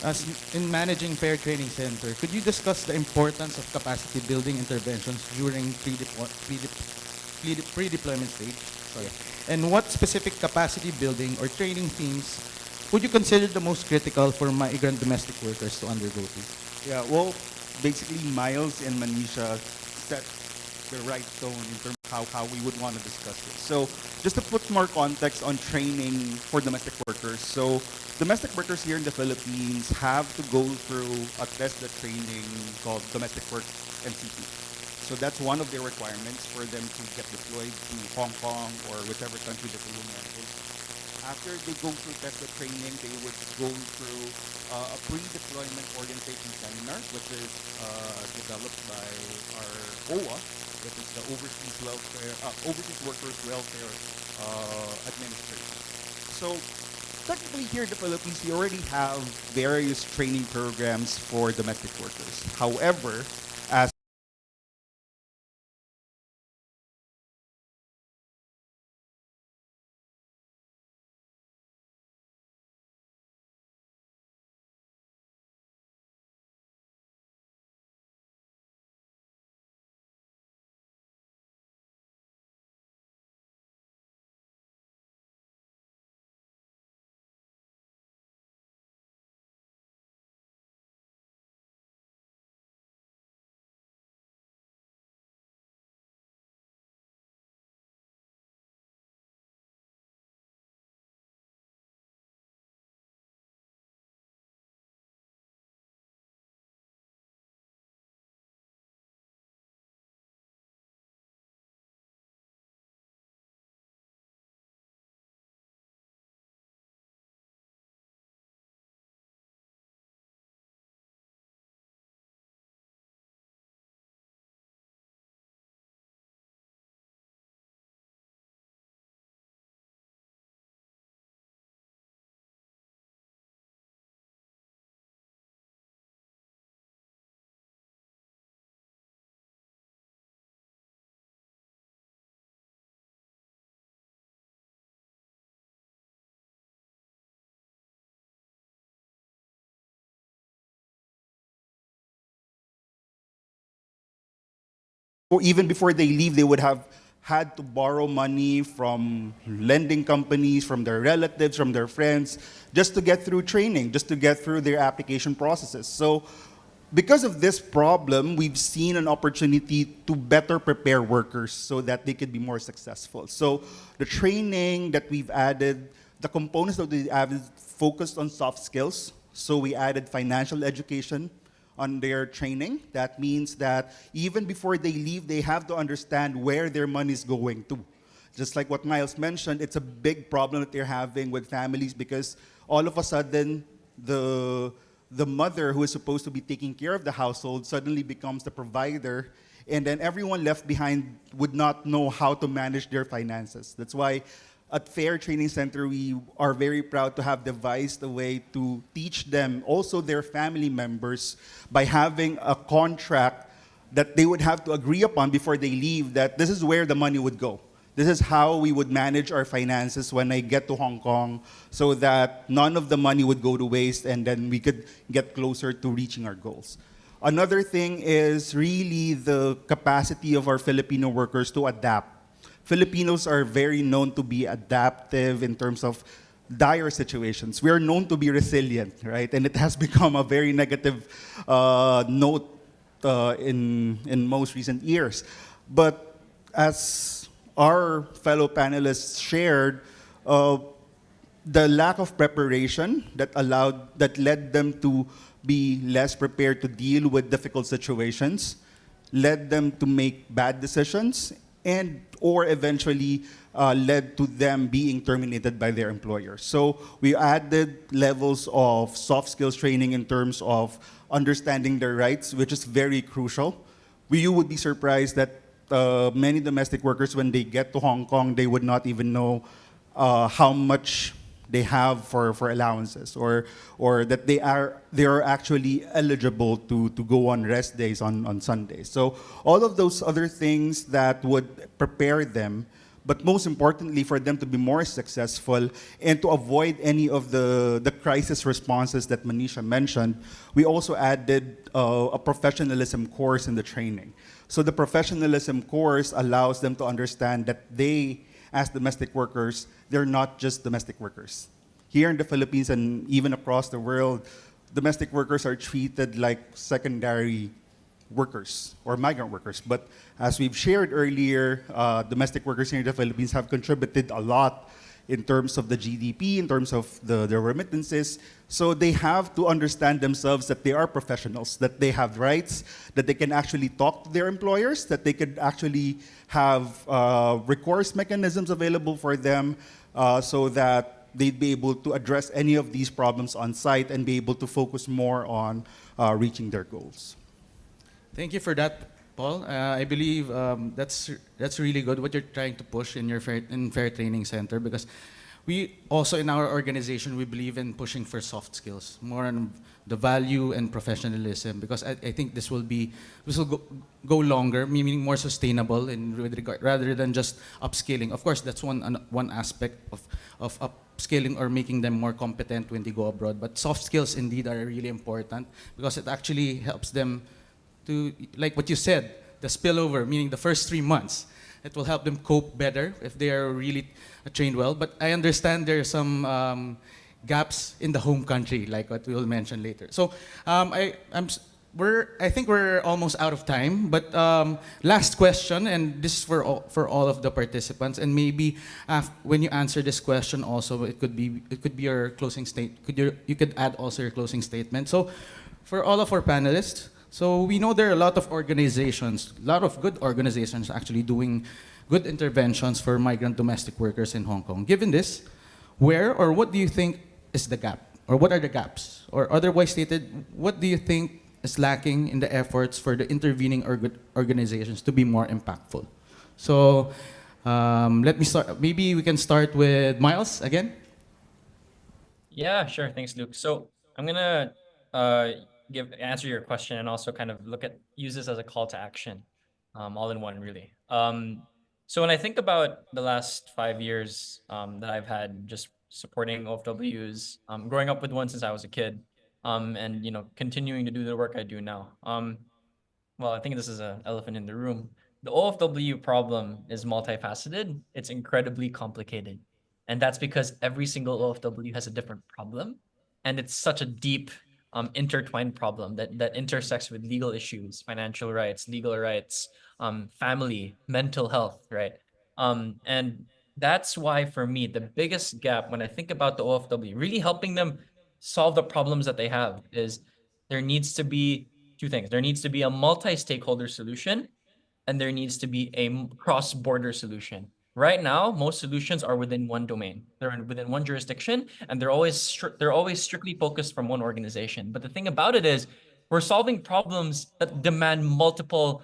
as in managing Fair Training Center, could you discuss the importance of capacity building interventions during pre-deployment stage? Sorry. And what specific capacity building or training themes would you consider the most critical for migrant domestic workers to undergo to? Yeah, well, basically Miles and Manisha set the right tone in terms of how we would want to discuss this. So just to put more context on training for domestic workers. So domestic workers here in the Philippines have to go through a tested training called Domestic Work MCT. So that's one of their requirements for them to get deployed to Hong Kong or whichever country that they will enter. After they go through tested training, they would go through a pre-deployment orientation seminar, which is developed by our OWA, which is the Overseas Workers Welfare Administration. So technically here in the Philippines, we already have various training programs for domestic workers. However, as or even before they leave, they would have had to borrow money from lending companies, from their relatives, from their friends, just to get through training, just to get through their application processes. So because of this problem, we've seen an opportunity to better prepare workers so that they could be more successful. So the training that we've added, the components that we added focused on soft skills. So we added financial education on their training. That means that even before they leave, they have to understand where their money is going to. Just like what Miles mentioned, it's a big problem that they're having with families because all of a sudden, the mother who is supposed to be taking care of the household suddenly becomes the provider, and then everyone left behind would not know how to manage their finances. That's why at Fair Training Center, we are very proud to have devised a way to teach them, also their family members, by having a contract that they would have to agree upon before they leave, that this is where the money would go. This is how we would manage our finances when I get to Hong Kong, so that none of the money would go to waste and then we could get closer to reaching our goals. Another thing is really the capacity of our Filipino workers to adapt. Filipinos are very known to be adaptive in terms of dire situations. We are known to be resilient, right? And it has become a very negative note in most recent years. But as our fellow panelists shared, the lack of preparation that led them to be less prepared to deal with difficult situations, led them to make bad decisions, and or eventually led to them being terminated by their employers. So we added levels of soft skills training in terms of understanding their rights, which is very crucial. You would be surprised that many domestic workers, when they get to Hong Kong, they would not even know how much they have for allowances, or that they are actually eligible to go on rest days on Sundays. So all of those other things that would prepare them, but most importantly for them to be more successful and to avoid any of the crisis responses that Manisha mentioned, we also added a professionalism course in the training. So the professionalism course allows them to understand that they, as domestic workers, they're not just domestic workers. Here in the Philippines and even across the world, domestic workers are treated like secondary workers or migrant workers. But as we've shared earlier, domestic workers here in the Philippines have contributed a lot in terms of the GDP, in terms of the remittances. So they have to understand themselves that they are professionals, that they have rights, that they can actually talk to their employers, that they could actually have recourse mechanisms available for them so that they'd be able to address any of these problems on site and be able to focus more on reaching their goals. Thank you for that, Paul. I believe that's really good what you're trying to push in your Fair Training Center, because we also in our organization we believe in pushing for soft skills, more on the value and professionalism, because I think this will go longer, meaning more sustainable in with regard rather than just upskilling. Of course, that's one aspect of upskilling or making them more competent when they go abroad. But soft skills indeed are really important because it actually helps them to, like what you said, the spillover, meaning the first 3 months. It will help them cope better if they are really trained well. But I understand there are some gaps in the home country, like what we will mention later. So I think we're almost out of time. But last question, and this is for all of the participants. And maybe when you answer this question, also it could be your closing statement. You could add also your closing statement. So for all of our panelists. So we know there are a lot of organizations, a lot of good organizations actually doing good interventions for migrant domestic workers in Hong Kong. Given this, where or what do you think is the gap? Or what are the gaps? Or otherwise stated, what do you think is lacking in the efforts for the intervening organizations to be more impactful? So let me start. Maybe we can start with Miles again. Yeah, sure. Thanks, Luke. So I'm gonna answer your question and also kind of use this as a call to action, all in one, really. So when I think about the last 5 years that I've had just supporting OFWs, growing up with one since I was a kid, and continuing to do the work I do now. Well, I think this is an elephant in the room. The OFW problem is multifaceted. It's incredibly complicated. And that's because every single OFW has a different problem. And it's such a deep, intertwined problem that intersects with legal issues, financial rights, legal rights, family, mental health, right? And that's why, for me, the biggest gap when I think about the OFW, really helping them solve the problems that they have, is there needs to be two things. There needs to be a multi-stakeholder solution, and there needs to be a cross-border solution. Right now, most solutions are within one domain. They're within one jurisdiction, and they're always strictly focused from one organization. But the thing about it is, we're solving problems that demand multiple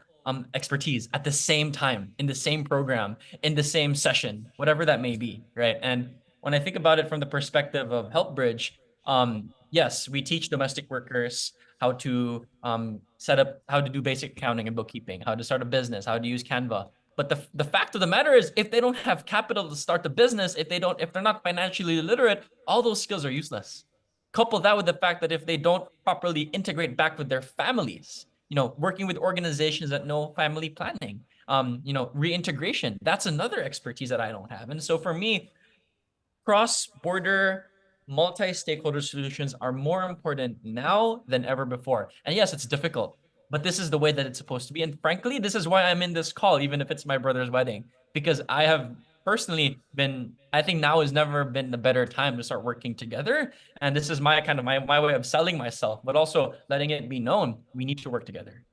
expertise at the same time, in the same program, in the same session, whatever that may be, right? And when I think about it from the perspective of HelpBridge, yes, we teach domestic workers how to how to do basic accounting and bookkeeping, how to start a business, how to use Canva. But the fact of the matter is, if they don't have capital to start the business, if they're not financially literate, all those skills are useless. Couple that with the fact that if they don't properly integrate back with their families, working with organizations that know family planning, reintegration, that's another expertise that I don't have. And so for me, cross-border multi-stakeholder solutions are more important now than ever before. And yes, it's difficult, but this is the way that it's supposed to be. And frankly, this is why I'm in this call, even if it's my brother's wedding, because I have personally been, I think now has never been a better time to start working together. And this is my kind of my way of selling myself, but also letting it be known we need to work together.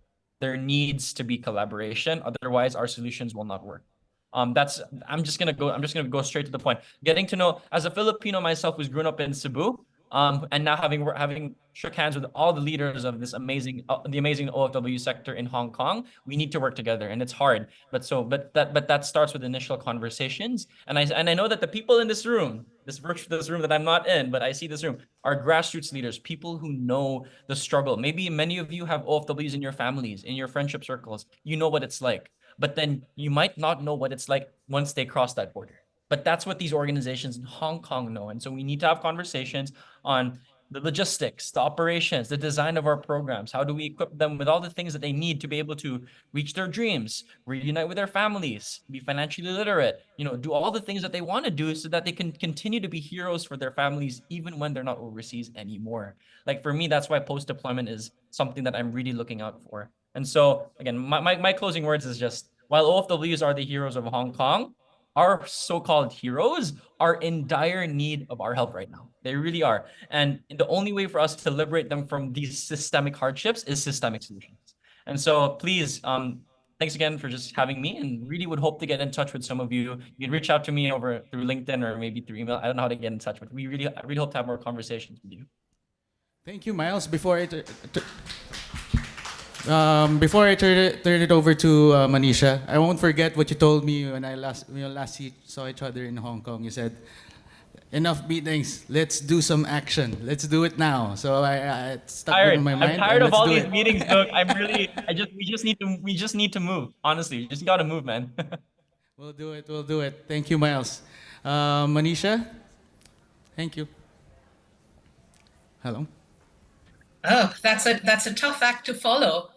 There needs to be collaboration. Otherwise, our solutions will not work. I'm just gonna go straight to the point. Getting to know, as a Filipino myself who's grown up in Cebu, and now having shook hands with all the leaders of this amazing OFW sector in Hong Kong, we need to work together, and it's hard. But that starts with initial conversations, and I know that the people in this room, this room that I'm not in, but I see this room, are grassroots leaders, people who know the struggle. Maybe many of you have OFWs in your families, in your friendship circles. You know what it's like. But then you might not know what it's like once they cross that border. But that's what these organizations in Hong Kong know. And so we need to have conversations on the logistics, the operations, the design of our programs. How do we equip them with all the things that they need to be able to reach their dreams, reunite with their families, be financially literate, do all the things that they want to do so that they can continue to be heroes for their families, even when they're not overseas anymore. Like for me, that's why post-deployment is something that I'm really looking out for. And so again, my closing words is just, while OFWs are the heroes of Hong Kong, our so-called heroes are in dire need of our help right now. They really are. And the only way for us to liberate them from these systemic hardships is systemic solutions. And so please, thanks again for just having me, and really would hope to get in touch with some of you. You can reach out to me over through LinkedIn or maybe through email. I don't know how to get in touch, but I really hope to have more conversations with you. Thank you, Miles. Before I turn it over to Manisha, I won't forget what you told me when we last saw each other in Hong Kong. You said, "Enough meetings. Let's do some action. Let's do it now." So it stuck in my mind. I'm tired of all these meetings, Doug. We just need to move. Honestly, you just gotta move, man. We'll do it. We'll do it. Thank you, Miles. Manisha, thank you. Hello. Oh, that's a tough act to follow.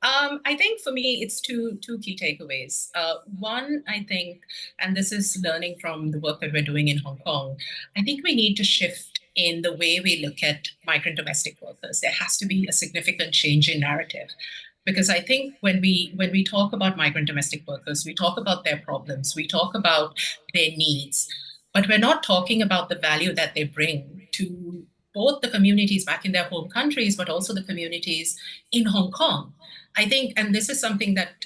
I think for me, it's two key takeaways. One, I think, and this is learning from the work that we're doing in Hong Kong, I think we need to shift in the way we look at migrant domestic workers. There has to be a significant change in narrative. Because I think when we talk about migrant domestic workers, we talk about their problems, we talk about their needs, but we're not talking about the value that they bring to both the communities back in their home countries, but also the communities in Hong Kong. I think, and this is something that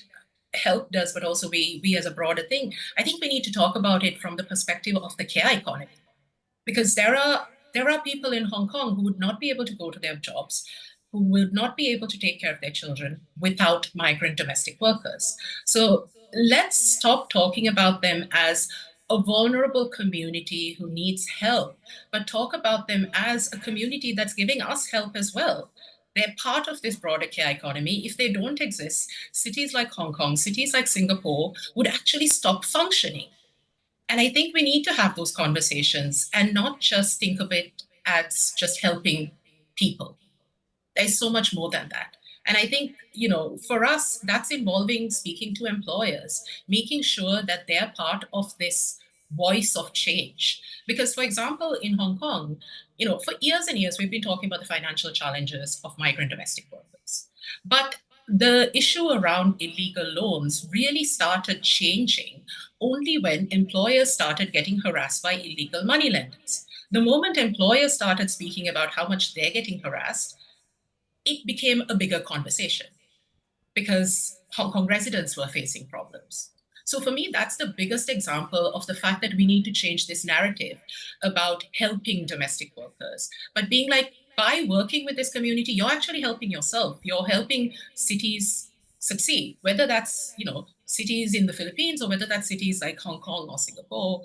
HELP does, but also we as a broader thing, I think we need to talk about it from the perspective of the care economy. Because there are people in Hong Kong who would not be able to go to their jobs, who will not be able to take care of their children without migrant domestic workers. So let's stop talking about them as a vulnerable community who needs help, but talk about them as a community that's giving us help as well. They're part of this broader care economy. If they don't exist, cities like Hong Kong, cities like Singapore would actually stop functioning. And I think we need to have those conversations and not just think of it as just helping people. There's so much more than that. And I think, for us, that's involving speaking to employers, making sure that they're part of this voice of change. Because, for example, in Hong Kong, for years and years, we've been talking about the financial challenges of migrant domestic workers. But the issue around illegal loans really started changing only when employers started getting harassed by illegal moneylenders. The moment employers started speaking about how much they're getting harassed, it became a bigger conversation because Hong Kong residents were facing problems. So for me, that's the biggest example of the fact that we need to change this narrative about helping domestic workers, but being like, by working with this community, you're actually helping yourself. You're helping cities succeed, whether that's, cities in the Philippines or whether that's cities like Hong Kong or Singapore.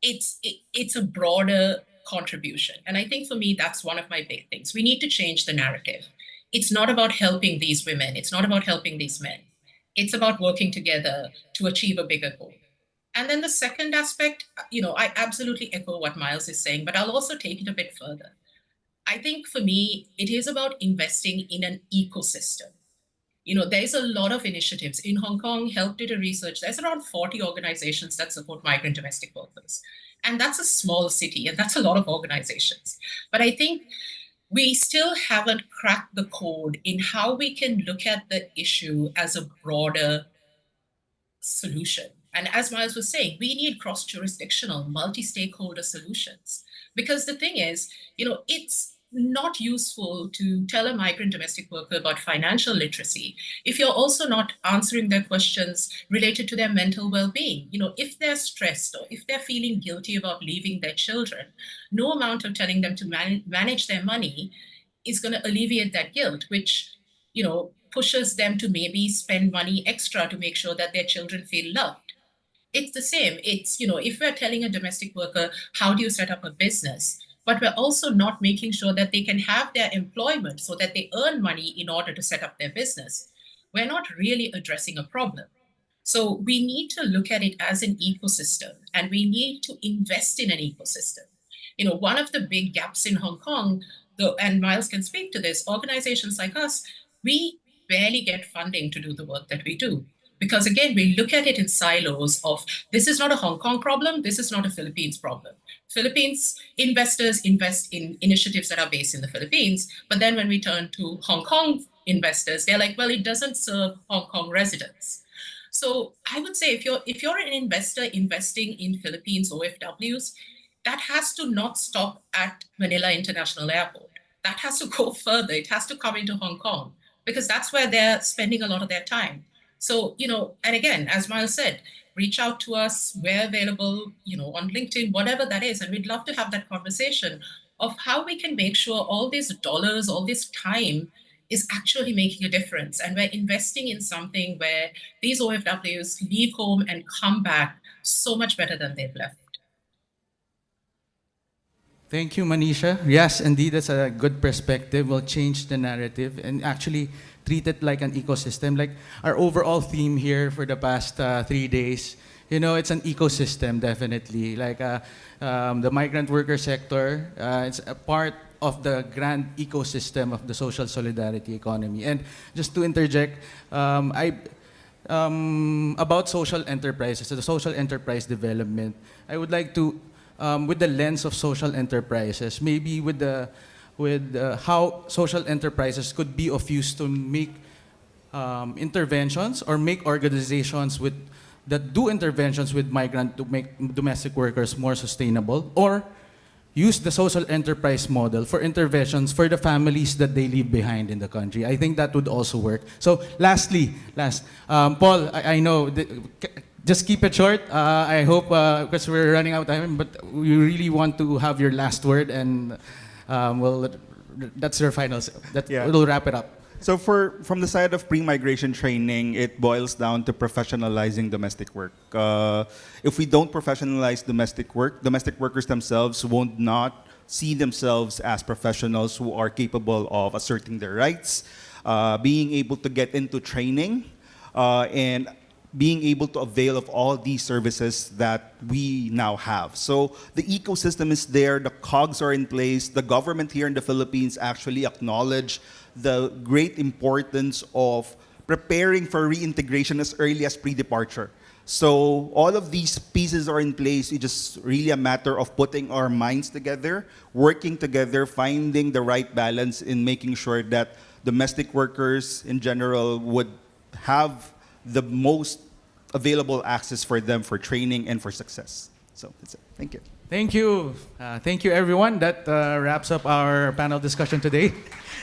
It's a broader contribution. And I think for me, that's one of my big things. We need to change the narrative. It's not about helping these women. It's not about helping these men. It's about working together to achieve a bigger goal. And then the second aspect, I absolutely echo what Miles is saying, but I'll also take it a bit further. I think for me, it is about investing in an ecosystem. There's a lot of initiatives. In Hong Kong, Help did a research. There's around 40 organizations that support migrant domestic workers. And that's a small city, and that's a lot of organizations. But I think we still haven't cracked the code in how we can look at the issue as a broader solution. And as Miles was saying, we need cross-jurisdictional, multi-stakeholder solutions. Because the thing is, it's not useful to tell a migrant domestic worker about financial literacy if you're also not answering their questions related to their mental well-being. If they're stressed or if they're feeling guilty about leaving their children, no amount of telling them to manage their money is going to alleviate that guilt, which pushes them to maybe spend money extra to make sure that their children feel loved. It's the same. It's, if we're telling a domestic worker, how do you set up a business? But we're also not making sure that they can have their employment so that they earn money in order to set up their business. We're not really addressing a problem. So we need to look at it as an ecosystem, and we need to invest in an ecosystem. One of the big gaps in Hong Kong, and Miles can speak to this, organizations like us, we barely get funding to do the work that we do. Because again, we look at it in silos of, this is not a Hong Kong problem, this is not a Philippines problem. Philippines investors invest in initiatives that are based in the Philippines, but then when we turn to Hong Kong investors, they're like, well, it doesn't serve Hong Kong residents. So I would say if you're an investor investing in Philippines OFWs, that has to not stop at Manila International Airport. That has to go further. It has to come into Hong Kong, because that's where they're spending a lot of their time. So, and again, as Miles said, reach out to us. We're available, on LinkedIn, whatever that is. And we'd love to have that conversation of how we can make sure all these dollars, all this time is actually making a difference. And we're investing in something where these OFWs leave home and come back so much better than they've left. Thank you, Manisha. Yes, indeed, that's a good perspective. We'll change the narrative and actually treat it like an ecosystem. Like our overall theme here for the past 3 days, it's an ecosystem, definitely. Like the migrant worker sector, it's a part of the grand ecosystem of the social solidarity economy. And just to interject, about social enterprises, the social enterprise development, I would like to, with the lens of social enterprises, maybe with how social enterprises could be of use to make interventions or make organizations that do interventions with migrant to make domestic workers more sustainable, or use the social enterprise model for interventions for the families that they leave behind in the country. I think that would also work. So last, Paul, I know, just keep it short. I hope, because we're running out of time, but we really want to have your last word, and that's your final. We'll wrap it up. So from the side of pre-migration training, it boils down to professionalizing domestic work. If we don't professionalize domestic workers themselves won't not see themselves as professionals who are capable of asserting their rights, being able to get into training, and being able to avail of all these services that we now have. So the ecosystem is there, the cogs are in place, the government here in the Philippines actually acknowledge the great importance of preparing for reintegration as early as pre-departure. So all of these pieces are in place. It's just really a matter of putting our minds together, working together, finding the right balance in making sure that domestic workers in general would have the most available access for them for training and for success. So that's it. Thank you. Thank you. Thank you, everyone. That wraps up our panel discussion today.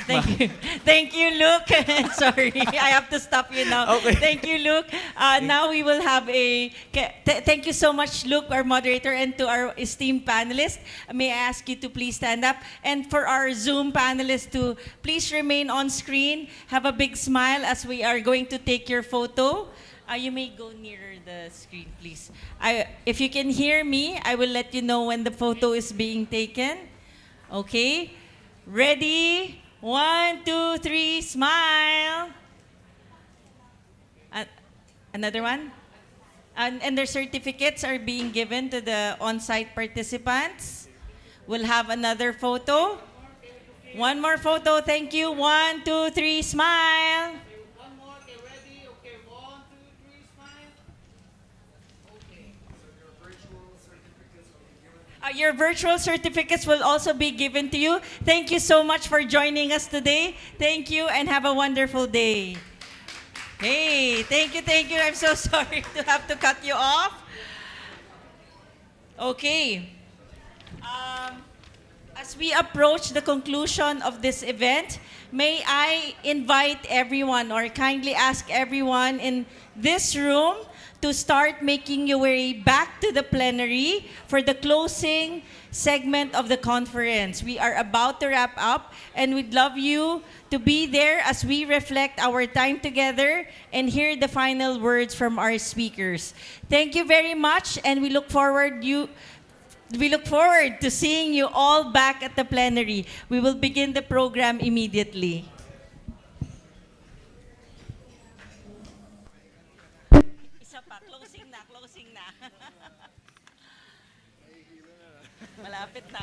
Thank you. Thank you, Luke. Sorry, I have to stop you now. Okay. Thank you, Luke. Now we will have thank you so much, Luke, our moderator, and to our esteemed panelists. May I ask you to please stand up? And for our Zoom panelists to please remain on screen. Have a big smile as we are going to take your photo. You may go nearer the screen, please. If you can hear me, I will let you know when the photo is being taken. Okay? Ready? 1, 2, 3, smile. Another one? And their certificates are being given to the on-site participants. We'll have another photo. One more photo, thank you. 1, 2, 3, smile. Your virtual certificates will also be given to you. Thank you so much for joining us today. Thank you and have a wonderful day. Hey, thank you, thank you. I'm so sorry to have to cut you off. Okay. As we approach the conclusion of this event, may I invite everyone or kindly ask everyone in this room to start making your way back to the plenary for the closing segment of the conference. We are about to wrap up and we'd love you to be there as we reflect our time together and hear the final words from our speakers. Thank you very much and we look forward to seeing you all back at the plenary. We will begin the program immediately. Isa pa, closing na. Malapit na.